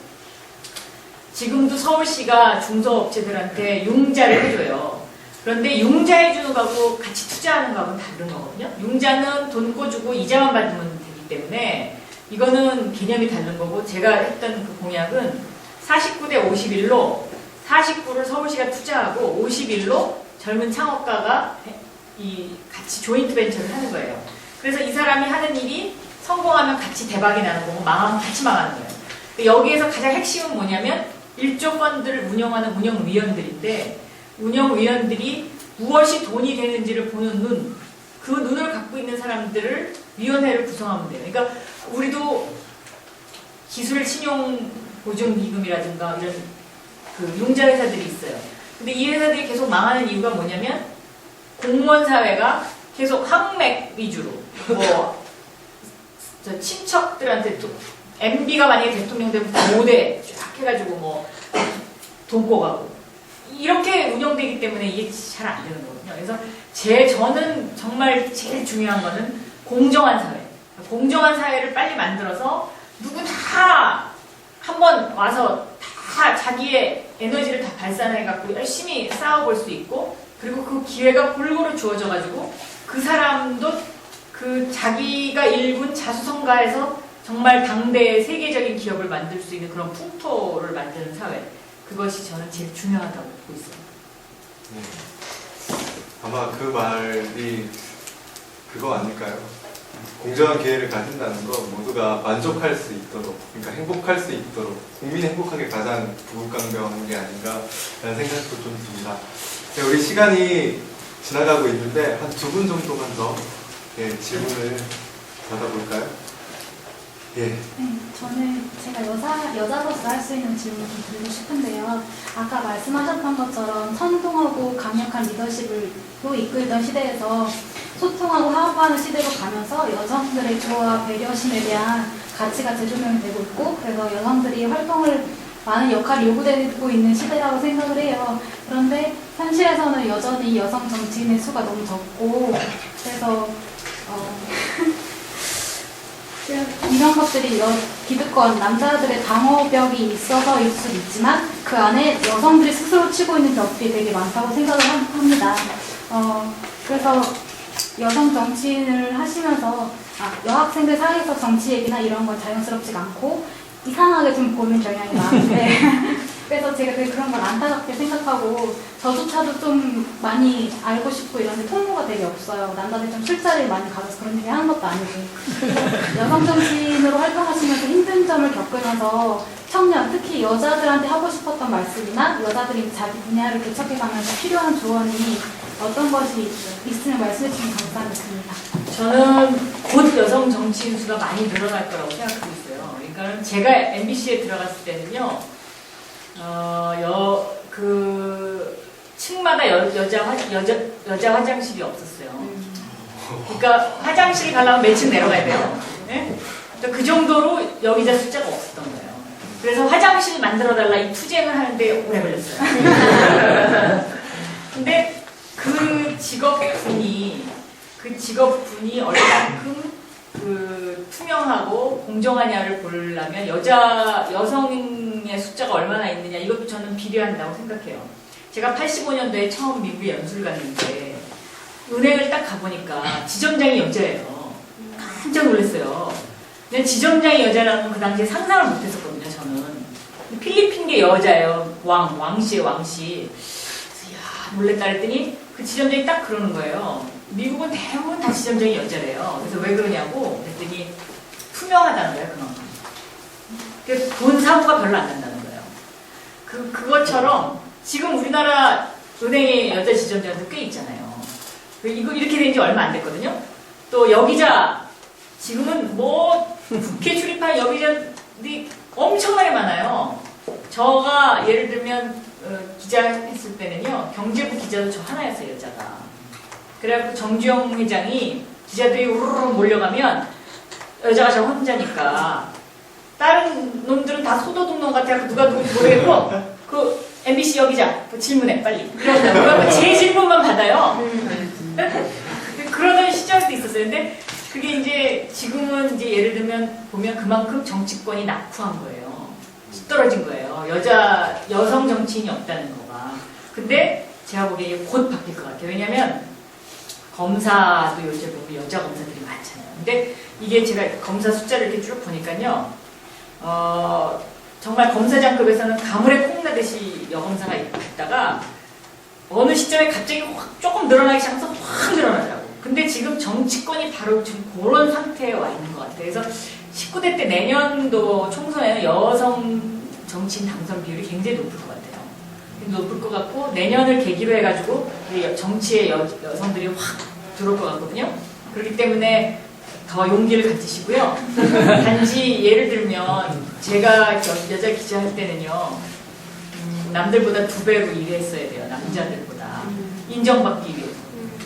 지금도 서울시가 중소업체들한테 융자를 해줘요. 그런데 융자해주는 거하고 같이 투자하는 거하고는 다른 거거든요. 융자는 돈 꿔주고 이자만 받으면 되기 때문에 이거는 개념이 다른 거고, 제가 했던 그 공약은 49대 51로 49를 서울시가 투자하고 51로 젊은 창업가가 같이 조인트 벤처를 하는 거예요. 그래서 이 사람이 하는 일이 성공하면 같이 대박이 나는 거고 망하면 같이 망하는 거예요. 여기에서 가장 핵심은 뭐냐면 일조 펀드를 운영하는 운영위원들인데 운영위원들이 무엇이 돈이 되는지를 보는 눈, 그 눈을 갖고 있는 사람들을 위원회를 구성하면 돼요. 그러니까 우리도 기술 신용 보증 기금이라든가 이런 그 융자 회사들이 있어요. 근데 이 회사들이 계속 망하는 이유가 뭐냐면 공무원 사회가 계속 항맥 위주로 뭐 저 친척들한테 MB가 만약에 대통령 되면 모대 쫙 해가지고 뭐 돈 꿔가고 이렇게 운영되기 때문에 이게 잘 안 되는 거거든요. 그래서 저는 정말 제일 중요한 거는 공정한 사회. 공정한 사회를 빨리 만들어서 누구 다 한번 와서 다 자기의 에너지를 다 발산해갖고 열심히 싸워볼 수 있고 그리고 그 기회가 골고루 주어져가지고 그 사람도 그 자기가 일군 자수성가해서 정말 당대의 세계적인 기업을 만들 수 있는 그런 풍토를 만드는 사회. 그것이 저는 제일 중요하다고 보고 있어요. 네. 아마 그 말이 그거 아닐까요? 공정한 기회를 가진다는 거 모두가 만족할 수 있도록, 그러니까 행복할 수 있도록 국민이 행복하게 가장 부강경한 게 아닌가라는 생각도 좀 듭니다. 네, 우리 시간이 지나가고 있는데 한 2분 정도만 더 질문을 받아볼까요? 예. 네, 저는 제가 여자로서 할 수 있는 질문을 좀 드리고 싶은데요. 아까 말씀하셨던 것처럼 선동하고 강력한 리더십으로 이끌던 시대에서 소통하고 화합하는 시대로 가면서 여성들의 조화, 배려심에 대한 가치가 재조명이 되고 있고 그래서 여성들이 활동을 많은 역할이 요구되고 있는 시대라고 생각을 해요. 그런데 현실에서는 여전히 여성 정치인의 수가 너무 적고 그래서 이런 것들이 기득권, 남자들의 방어벽이 있어서일 수도 있지만 그 안에 여성들이 스스로 치고 있는 벽들이 되게 많다고 생각을 합니다. 그래서 여성 정치인을 하시면서 여학생들 사이에서 정치 얘기나 이런 건 자연스럽지가 않고 이상하게 좀 보는 경향이 많은데 그래서 제가 되게 그런 걸 안타깝게 생각하고 저조차도 좀 많이 알고 싶고 이런데 통로가 되게 없어요. 남자들이 좀 술자리를 많이 가서 그런 얘기 하는 것도 아니고 여성 정치인으로 활동하시면서 힘든 점을 겪으면서 청년, 특히 여자들한테 하고 싶었던 말씀이나 여자들이 자기 분야를 개척해가면서 필요한 조언이 어떤 것이 있으면 말씀해 주시면 감사하겠습니다. 저는 곧 여성 정치인 수가 많이 늘어날 거라고 생각하고 있어요. 그러니까 제가 MBC에 들어갔을 때는요, 층마다 여자 화장실이 없었어요. 그러니까 화장실 가려면 몇 층 내려가야 돼요. 네? 그러니까 그 정도로 여기자 숫자가 없었던 거예요. 그래서 화장실 만들어달라 이 투쟁을 하는데 오래 걸렸어요. 근데 그 직업군이 얼마만큼 투명하고 공정하냐를 보려면 여성의 숫자가 얼마나 있느냐 이것도 저는 비례한다고 생각해요. 제가 85년도에 처음 미국에 연수를 갔는데 은행을 딱 가보니까 지점장이 여자예요. 깜짝 놀랐어요. 근데 지점장이 여자라는 건 그 당시에 상상을 못했었거든요. 저는 필리핀계 여자예요. 왕씨예요. 왕씨. 이야 놀랬다 그랬더니 그 지점장이 딱 그러는 거예요. 미국은 대부분 다 지점장이 여자래요. 그래서 왜 그러냐고 그랬더니 투명하다는 거예요. 그만큼. 그래서 돈 사고가 별로 안 난다는 거예요. 그것처럼 지금 우리나라 은행에 여자 지점장도 꽤 있잖아요. 이거 이렇게 된 지 얼마 안 됐거든요. 또 여기자 지금은 뭐 국회 출입한 여기자들이 엄청나게 많아요. 저가 예를 들면 기자 했을 때는요. 경제부 기자도 저 하나였어요. 여자가. 그래갖고 정주영 회장이 기자들이 우르르 몰려가면 여자가 저 혼자니까 다른 놈들은 다 소도둑놈 같아서 누가 누군지 모르겠고 그 MBC 여기자 질문해 빨리 이러고 제 질문만 받아요. 그러던 시절도 있었어요. 근데 그게 이제 지금은 이제 예를 들면 보면 그만큼 정치권이 낙후한 거예요. 떨어진 거예요. 여성 정치인이 없다는 거가. 근데 제가 보기에 곧 바뀔 것 같아요. 왜냐면 검사도 요새 보면 여자 검사들이 많잖아요. 근데 이게 제가 검사 숫자를 이렇게 쭉 보니까요. 정말 검사장급에서는 가물에 콩 나듯이 여검사가 있다가 어느 시점에 갑자기 조금 늘어나기 시작해서 확 늘어나더라고. 근데 지금 정치권이 바로 지금 그런 상태에 와 있는 것 같아요. 그래서 19대 때 내년도 총선에는 여성 정치인 당선 비율이 굉장히 높을 것 같아요. 높을 것 같고 내년을 계기로 해가지고 정치에 여성들이 확 들어올 것 같거든요. 그렇기 때문에 더 용기를 가지시고요. 단지 예를 들면 제가 여자 기자 할 때는요. 남들보다 2배로 일했어야 돼요. 남자들보다. 인정받기 위해서.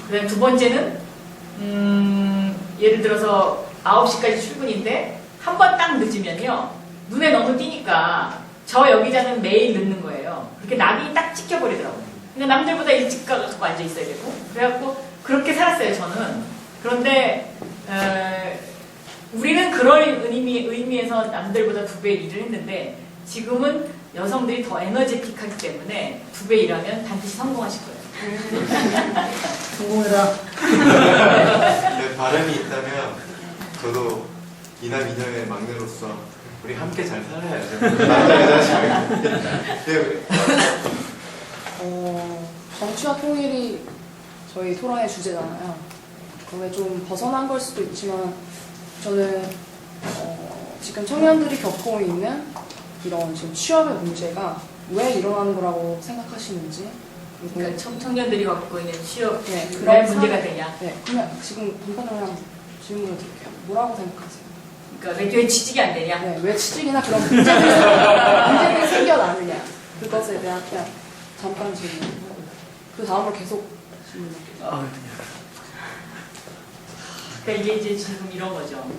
그다음에 두 번째는 예를 들어서 9시까지 출근인데 한 번 딱 늦으면요. 눈에 너무 띄니까 저 여기자는 매일 늦는 거예요. 그렇게 낙이 딱 찍혀버리더라고요. 그러니까 남들보다 일찍 가서 앉아 있어야 되고 그래갖고 그렇게 살았어요. 저는. 그런데 우리는 그런 의미에서 남들보다 2배 일을 했는데 지금은 여성들이 더 에너제틱하기 때문에 2배 일하면 반드시 성공하실 거예요. 성공해라. 네, 바람이 있다면 저도 이남 이녀의 막내로서 우리 함께 잘 살아야죠. 남자 여자 지금. 정치와 통일이 저희 토론의 주제잖아요. 그게 좀 벗어난 걸 수도 있지만 저는 지금 청년들이 겪고 있는 이런 지금 취업의 문제가 왜 일어나는 거라고 생각하시는지 그리고 그러니까 청년들이 갖고 있는 취업 네, 왜 그런 문제가 되냐? 네, 그냥 지금 간단하게 한번 질문을 드릴게요. 뭐라고 생각하세요? 그러니까 왜 취직이 안 되냐? 네, 왜 취직이나 그런 문제들이 생겨나느냐 그것에 대한 그냥 잠깐 질문하고 그 다음으로 계속 질문할게요. 그러니까 이게 이제 지금 이런 거죠.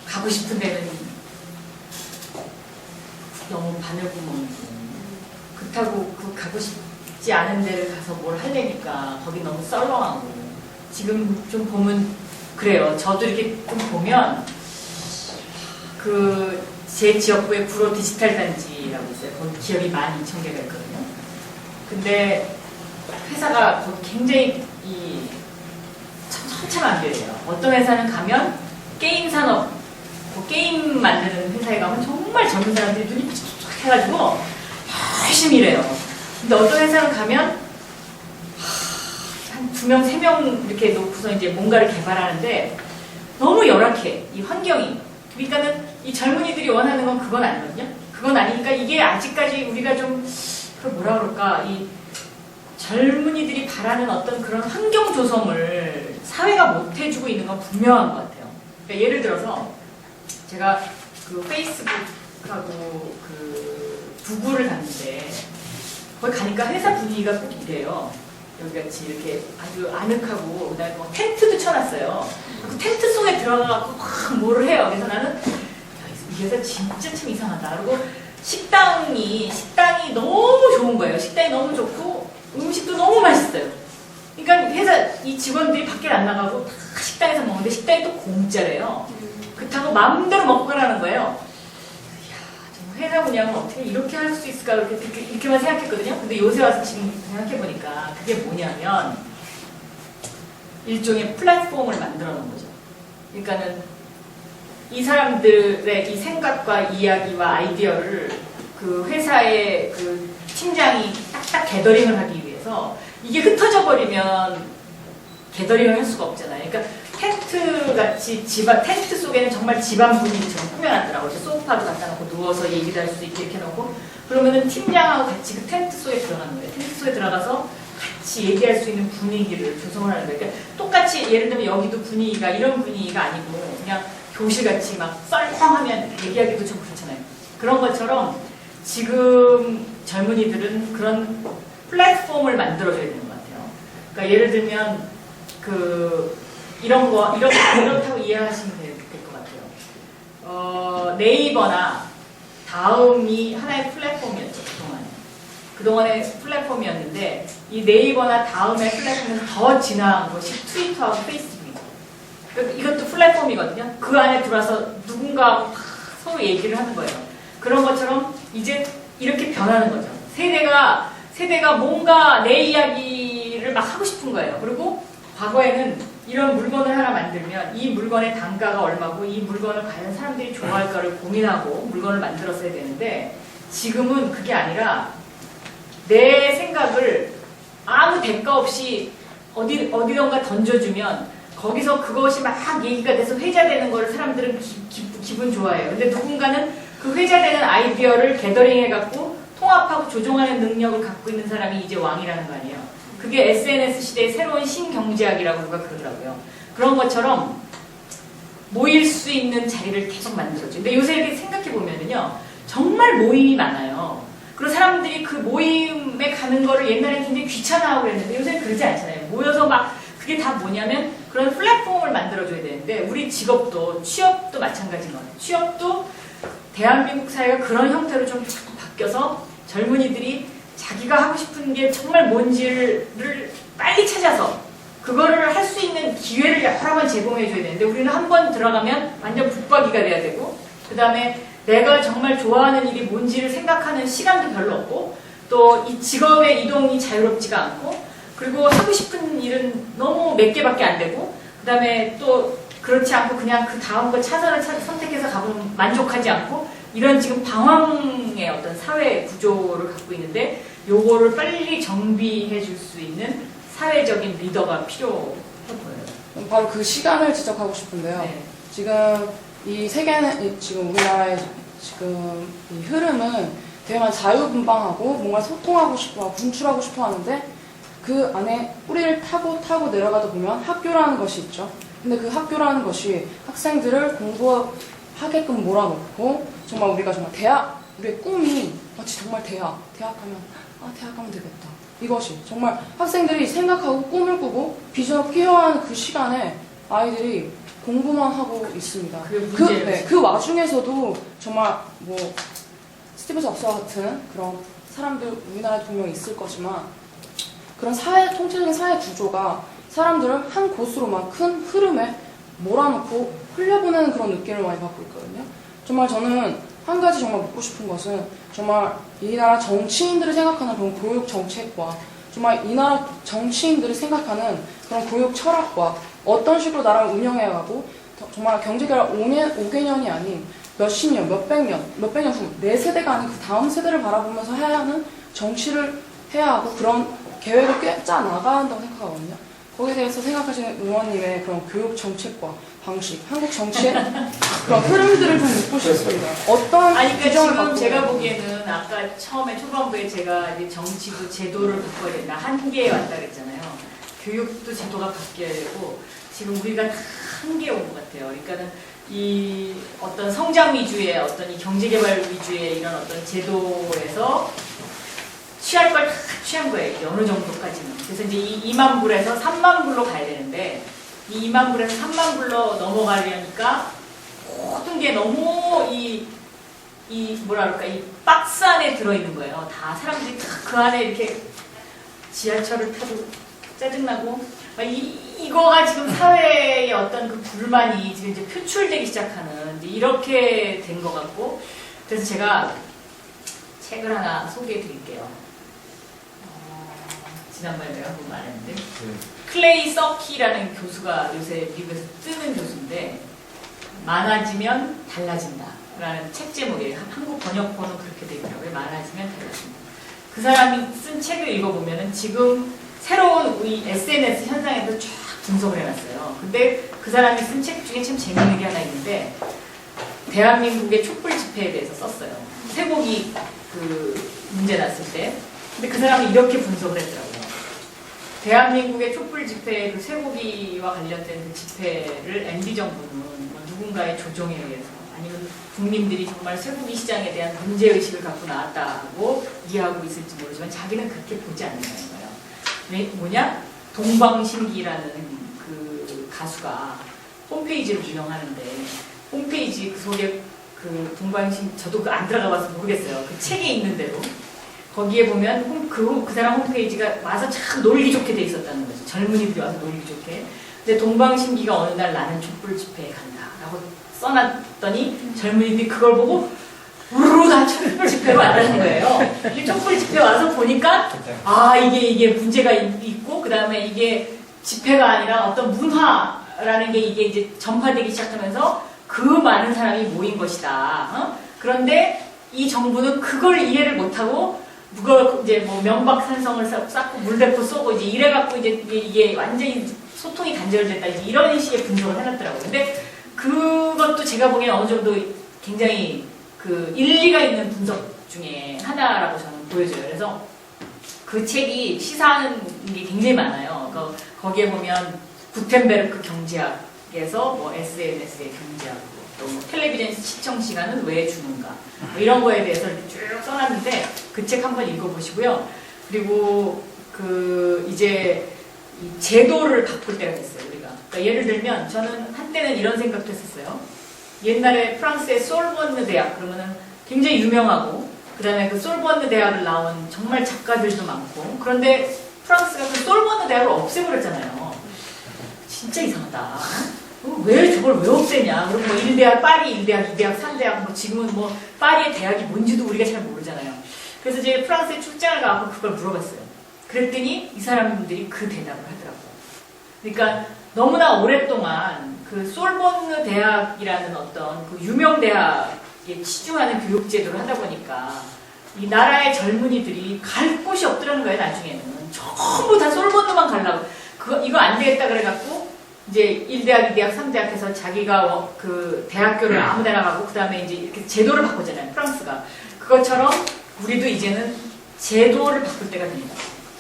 가고 싶은 데는 너무 바늘구멍이고 그렇다고 그 가고 싶지 않은 데를 가서 뭘 하려니까 거기 너무 썰렁하고 지금 좀 보면 그래요. 저도 이렇게 좀 보면 그 제 지역구에 구로 디지털 단지라고 있어요. 거기 기업이 12,000개가 있거든요. 근데 회사가 거기 굉장히 천차만별이에요. 어떤 회사는 가면 게임 산업, 뭐 게임 만드는 회사에 가면 정말 젊은 사람들이 눈이 푸석푸석 해가지고 열심히 일해요. 근데 어떤 회사는 가면 한 2명, 3명 이렇게 놓고서 이제 뭔가를 개발하는데 너무 열악해. 이 환경이. 그러니까는 이 젊은이들이 원하는 건 그건 아니거든요. 그건 아니니까 이게 아직까지 우리가 좀 그걸 뭐라 그럴까 이 젊은이들이 바라는 어떤 그런 환경 조성을 사회가 못 해주고 있는 건 분명한 것 같아요. 그러니까 예를 들어서 제가 그 페이스북하고 그 구글을 갔는데 거기 가니까 회사 분위기가 꼭 이래요. 여기 같이 이렇게 아주 아늑하고 그다음에 뭐 텐트도 쳐놨어요. 그 텐트 속에 들어가서 막 뭐를 해요. 그래서 나는 야, 이 회사 진짜 참 이상하다. 그리고 식당이 너무 좋은 거예요. 식당이 너무 좋고 음식도 너무 맛있어요. 그러니까 회사 이 직원들이 밖에 안 나가고 다 식당에서 먹는데 식당이 또 공짜래요. 그렇다고 마음대로 먹고 가라는 거예요. 이야, 정말 회사 운영을 어떻게 이렇게 할 수 있을까 이렇게만 생각했거든요. 근데 요새 와서 지금 생각해보니까 그게 뭐냐면 일종의 플랫폼을 만들어 놓은 거죠. 그러니까는 이 사람들의 이 생각과 이야기와 아이디어를 그 회사의 그 팀장이 딱딱 게더링을 하기 위해서 이게 흩어져 버리면 게더링을 할 수가 없잖아요. 그러니까 텐트 같이 텐트 속에는 정말 집안 분위기처럼 꾸며놨더라고요. 소파도 갖다 놓고 누워서 얘기도 할 수 있게 이렇게 놓고 그러면은 팀장하고 같이 그 텐트 속에 들어가는 거예요. 텐트 속에 들어가서 같이 얘기할 수 있는 분위기를 조성을 하는 거예요. 그러니까 똑같이 예를 들면 여기도 분위기가 이런 분위기가 아니고 그냥 교실같이 막 썰렁하면 얘기하기도 좀 그렇잖아요. 그런 것처럼 지금 젊은이들은 그런 플랫폼을 만들어줘야 되는 것 같아요. 그러니까 예를 들면 이렇다고 이해하시면 될 것 같아요. 네이버나 다음이 하나의 플랫폼이었죠, 그동안의 플랫폼이었는데 이 네이버나 다음의 플랫폼에서 더 진화한 것이 트위터하고 페이스북이죠. 그러니까 이것도 플랫폼이거든요. 그 안에 들어와서 누군가 서로 얘기를 하는 거예요. 그런 것처럼 이제 이렇게 변하는 거죠. 세대가 뭔가 내 이야기를 막 하고 싶은 거예요. 그리고 과거에는 이런 물건을 하나 만들면 이 물건의 단가가 얼마고 이 물건을 과연 사람들이 좋아할까를 고민하고 물건을 만들었어야 되는데 지금은 그게 아니라 내 생각을 아무 대가 없이 어디론가 던져주면 거기서 그것이 막 얘기가 돼서 회자되는 거를 사람들은 기분 좋아해요. 근데 누군가는 그 회자되는 아이디어를 게더링해갖고 통합하고 조종하는 능력을 갖고 있는 사람이 이제 왕이라는 거 아니에요. 그게 SNS 시대의 새로운 신경제학이라고 누가 그러더라고요. 그런 것처럼 모일 수 있는 자리를 계속 만들어줘. 근데 요새 이렇게 생각해보면은요, 정말 모임이 많아요. 그리고 사람들이 그 모임에 가는 거를 옛날에 굉장히 귀찮아하고 그랬는데 요새는 그러지 않잖아요. 모여서 막, 그게 다 뭐냐면 그런 플랫폼을 만들어줘야 되는데, 우리 직업도, 취업도 마찬가지인 거예요. 취업도 대한민국 사회가 그런 형태로 좀 자꾸 바뀌어서 젊은이들이 자기가 하고 싶은 게 정말 뭔지를 빨리 찾아서 그거를 할 수 있는 기회를 여러 번 제공해줘야 되는데, 우리는 한 번 들어가면 완전 붙박이가 돼야 되고, 그 다음에 내가 정말 좋아하는 일이 뭔지를 생각하는 시간도 별로 없고, 또 이 직업의 이동이 자유롭지가 않고, 그리고 하고 싶은 일은 너무 몇 개밖에 안 되고, 그 다음에 또 그렇지 않고 그냥 그 다음 거 차선을 선택해서 가보면 만족하지 않고, 이런 지금 방황의 어떤 사회 구조를 갖고 있는데, 요거를 빨리 정비해 줄 수 있는 사회적인 리더가 필요해 보여요. 바로 그 시간을 지적하고 싶은데요. 네. 지금 이 세계는, 지금 우리나라의 지금 이 흐름은 되게 자유분방하고 뭔가 소통하고 싶어, 분출하고 싶어 하는데, 그 안에 뿌리를 타고 내려가다 보면 학교라는 것이 있죠. 근데 그 학교라는 것이 학생들을 공부하게끔 몰아넣고, 정말 우리가 정말 우리의 꿈이 마치 정말 대학 가면 되겠다. 이것이 정말 학생들이 생각하고 꿈을 꾸고 비전을 피워하는 그 시간에 아이들이 공부만 하고 있습니다. 그 와중에서도 정말 뭐 스티브 잡스와 같은 그런 사람들 우리나라에 분명 있을 거지만, 그런 통체적인 사회 구조가 사람들을 한 곳으로만 큰 흐름에 몰아넣고 흘려보내는 그런 느낌을 많이 받고 있거든요. 정말 저는 한 가지 정말 묻고 싶은 것은, 정말 이 나라 정치인들이 생각하는 그런 교육 정책과, 정말 이 나라 정치인들이 생각하는 그런 교육 철학과, 어떤 식으로 나라를 운영해가고, 정말 경제개발 5개년이 아닌 몇십 년, 몇백 년 후, 내 세대가 아닌 그 다음 세대를 바라보면서 해야 하는 정치를 해야 하고, 그런 계획을 꽤 짜 나가야 한다고 생각하거든요. 거기에 대해서 생각하시는 의원님의 그런 교육 정책과 방식, 한국 정치의 그런 흐름들을 좀 묻고 싶습니다. 어떤 그러니까 규정을 지금 갖고 제가 보기에는 아까 처음에 초반부에 제가 이제 정치도 제도를 바꿔야 된다, 한계에 왔다 그랬잖아요. 교육도 제도가 바뀌어야 되고, 지금 우리가 다 한계에 온 것 같아요. 그러니까는 이 어떤 성장 위주의 어떤 이 경제개발 위주의 이런 어떤 제도에서 취할 걸 다 취한 거예요. 어느 정도까지는. 그래서 이제 이 2만 불에서 3만 불로 가야 되는데, 이 2만 불에서 3만 불로 넘어가려니까 모든 게 너무 이 박스 안에 들어있는 거예요. 다 사람들이 다 그 안에 이렇게 지하철을 타도 짜증나고, 이거가 지금 사회의 어떤 그 불만이 지금 이제 표출되기 시작하는, 이제 이렇게 된 것 같고, 그래서 제가 책을 하나 소개해 드릴게요. 지난번에 내가 한번 말했는데, 클레이 서키라는 교수가 요새 미국에서 뜨는 교수인데, 많아지면 달라진다 라는 책 제목이에요. 한국 번역본은 그렇게 되어 있더라고요. 많아지면 달라진다. 그 사람이 쓴 책을 읽어보면은 지금 새로운 우리 SNS 현상에서 쫙 분석을 해놨어요. 근데 그 사람이 쓴 책 중에 참 재미있는 게 하나 있는데, 대한민국의 촛불 집회에 대해서 썼어요. 쇠고기 그 문제 났을 때. 근데 그 사람이 이렇게 분석을 했더라고요. 대한민국의 촛불 집회, 그 쇠고기와 관련된 그 집회를 MB 정부는 뭐 누군가의 조종에 의해서, 아니면 국민들이 정말 쇠고기 시장에 대한 문제의식을 갖고 나왔다고 이해하고 있을지 모르지만 자기는 그렇게 보지 않는다는 거예요. 왜, 뭐냐? 동방신기라는 그 가수가 홈페이지를 운영하는데, 홈페이지 그 속에 그 저도 안 들어가 봐서 모르겠어요. 그 책에 있는 대로. 거기에 보면 그 사람 홈페이지가 와서 참 놀기 좋게 돼 있었다는 거죠. 젊은이들이 와서 놀기 좋게. 근데 동방신기가 어느 날 나는 촛불 집회에 간다라고 써놨더니 젊은이들이 그걸 보고 우르르 다 촛불 집회로 왔다는 거예요. 이 촛불 집회 와서 보니까 이게 문제가 있고, 그 다음에 이게 집회가 아니라 어떤 문화라는 게 이게 이제 전파되기 시작하면서 그 많은 사람이 모인 것이다. 그런데 이 정부는 그걸 이해를 못하고 이제 뭐 명박산성을 쌓고 물대포 쏘고 이제 이래갖고 이제 이게 완전히 소통이 단절됐다 이런 식의 분석을 해놨더라고요. 근데 그것도 제가 보기엔 어느 정도 굉장히 그 일리가 있는 분석 중에 하나라고 저는 보여져요. 그래서 그 책이 시사하는 게 굉장히 많아요. 거기에 보면 구텐베르크 경제학에서 뭐 SNS의 경제학, 또 뭐 텔레비전 시청 시간은 왜 주는가 뭐 이런 거에 대해서 이렇게 쭉 써놨는데 그 책 한번 읽어보시고요. 그리고 그 이제 이 제도를 바꿀 때가 됐어요, 우리가. 그러니까 예를 들면 저는 한때는 이런 생각도 했었어요. 옛날에 프랑스의 솔본느 대학 그러면은 굉장히 유명하고 그 다음에 그 솔본느 대학을 나온 정말 작가들도 많고 그런데 프랑스가 그 솔본느 대학을 없애버렸잖아요. 진짜 이상하다. 왜 저걸 왜 없애냐? 그리고 뭐 1대학, 파리 1대학, 2대학, 3대학 뭐 지금은 뭐 파리의 대학이 뭔지도 우리가 잘 모르잖아요. 그래서 이제 프랑스에 출장을 가고 그걸 물어봤어요. 그랬더니 이 사람들이 그 대답을 하더라고요. 그러니까 너무나 오랫동안 그 솔본느 대학이라는 어떤 그 유명 대학에 치중하는 교육 제도를 하다 보니까 이 나라의 젊은이들이 갈 곳이 없더라는 거예요. 나중에는 전부 다 솔본느만 가려고 이거 안 되겠다 그래갖고 이제 1대학, 2대학, 3대학 해서 자기가 그 대학교를 아무데나 가고 그 다음에 이제 이렇게 제도를 바꾸잖아요. 프랑스가 그것처럼 우리도 이제는 제도를 바꿀 때가 됩니다.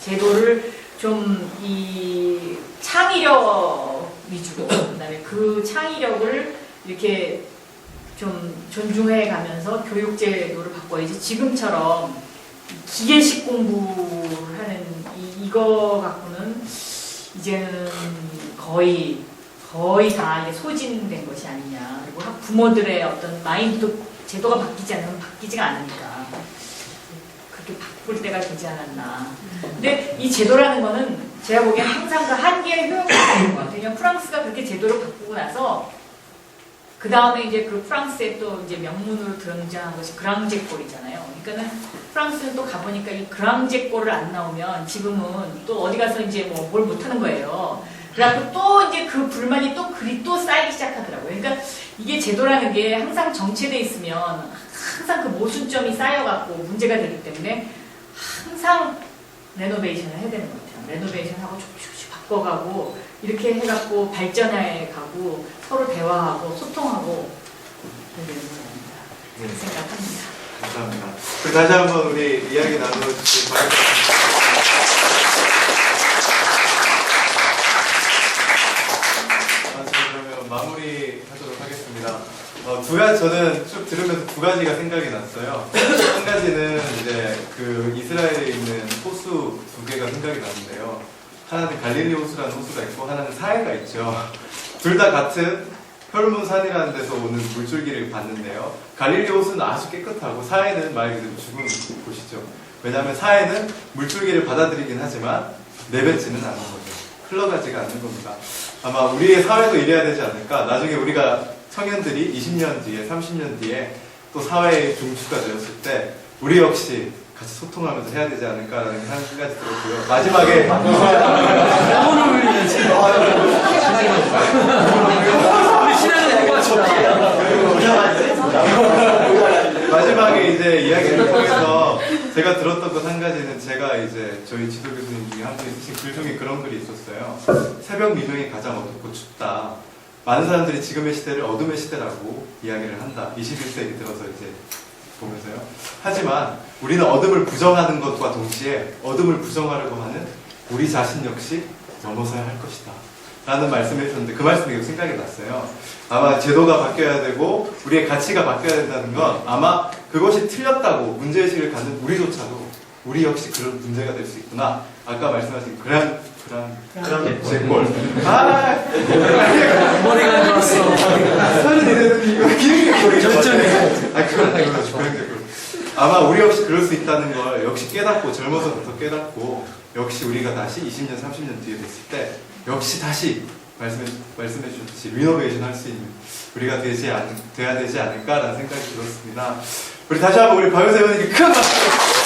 제도를 좀 이 창의력 위주로 그다음에 그 창의력을 이렇게 좀 존중해 가면서 교육 제도를 바꿔야지 지금처럼 기계식 공부를 하는 이거 갖고는 이제는 거의 다 이게 소진된 것이 아니냐. 그리고 부모들의 어떤 마인드도 제도가 바뀌지 않으면 바뀌지가 않으니까 그렇게 바꿀 때가 되지 않았나. 근데 이 제도라는 거는 제가 보기엔 항상 그 한계의 효용이 있는 것 같아요. 프랑스가 그렇게 제도를 바꾸고 나서 그 다음에 이제 그 프랑스의 또 이제 명문으로 등장한 것이 그랑제골이잖아요. 그러니까는 프랑스는 또 가보니까 이 그랑제골을 안 나오면 지금은 또 어디 가서 이제 뭐 뭘 못하는 거예요. 그래갖고 또 이제 그 불만이 또 글이 또 쌓이기 시작하더라고요. 그러니까 이게 제도라는 게 항상 정체돼 있으면 항상 그 모순점이 쌓여갖고 문제가 되기 때문에 항상 레노베이션을 해야 되는 것 같아요. 레노베이션하고 조금씩 바꿔가고 이렇게 해갖고 발전해가고 서로 대화하고 소통하고 그러는 겁니다. 그렇게 생각합니다. 감사합니다. 그리고 다시 한번 우리 이야기 나눠주신 그러면 마무리하도록 하겠습니다. 저는 쭉 들으면서 두 가지가 생각이 났어요. 한 가지는 이제 그 이스라엘에 있는 호수 두 개가 생각이 나는데요. 하나는 갈릴리 호수라는 호수가 있고 하나는 사해가 있죠. 둘 다 같은 혈문산이라는 데서 오는 물줄기를 봤는데요. 갈릴리 호수는 아주 깨끗하고 사해는 말 그대로 죽은 곳이죠. 왜냐하면 사해는 물줄기를 받아들이긴 하지만 내뱉지는 않는 거죠. 흘러가지가 않는 겁니다. 아마 우리의 사회도 이래야 되지 않을까. 나중에 우리가 청년들이 20년 뒤에 30년 뒤에 또 사회의 중추가 되었을 때 우리 역시 같이 소통하면서 해야 되지 않을까라는 생각이 들었고요. 마지막에 마지막에 이제 이야기를 통해서 제가 들었던 것 한 가지는 제가 이제 저희 지도 교수님 중에 한 분이 쓰신 글 중에 그런 글이 있었어요. 새벽 미명이 가장 어둡고 춥다. 많은 사람들이 지금의 시대를 어둠의 시대라고 이야기를 한다. 21세기 들어서 이제 보면서요. 하지만 우리는 어둠을 부정하는 것과 동시에 어둠을 부정하려고 하는 우리 자신 역시 넘어서야 할 것이다. 라는 말씀을 해주셨는데 그 말씀이 계속 생각이 났어요. 아마 제도가 바뀌어야 되고 우리의 가치가 바뀌어야 된다는 건 아마 그것이 틀렸다고 문제의식을 갖는 우리조차도 우리 역시 그런 문제가 될 수 있구나. 아까 말씀하신 그랑제골. 머리가 안 좋았어. 사는 이래는 이거 기능이 결정해. 그랑제골. 아마 우리 역시 그럴 수 있다는 걸 역시 깨닫고 젊어서부터 깨닫고 역시 우리가 다시 20년, 30년 뒤에 됐을 때 역시 다시 말씀해 주셨듯이 리노베이션 할 수 있는 우리가 돼야 되지 않을까라는 생각이 들었습니다. 우리 다시 한번 우리 박영세 의원님께 큰 박수.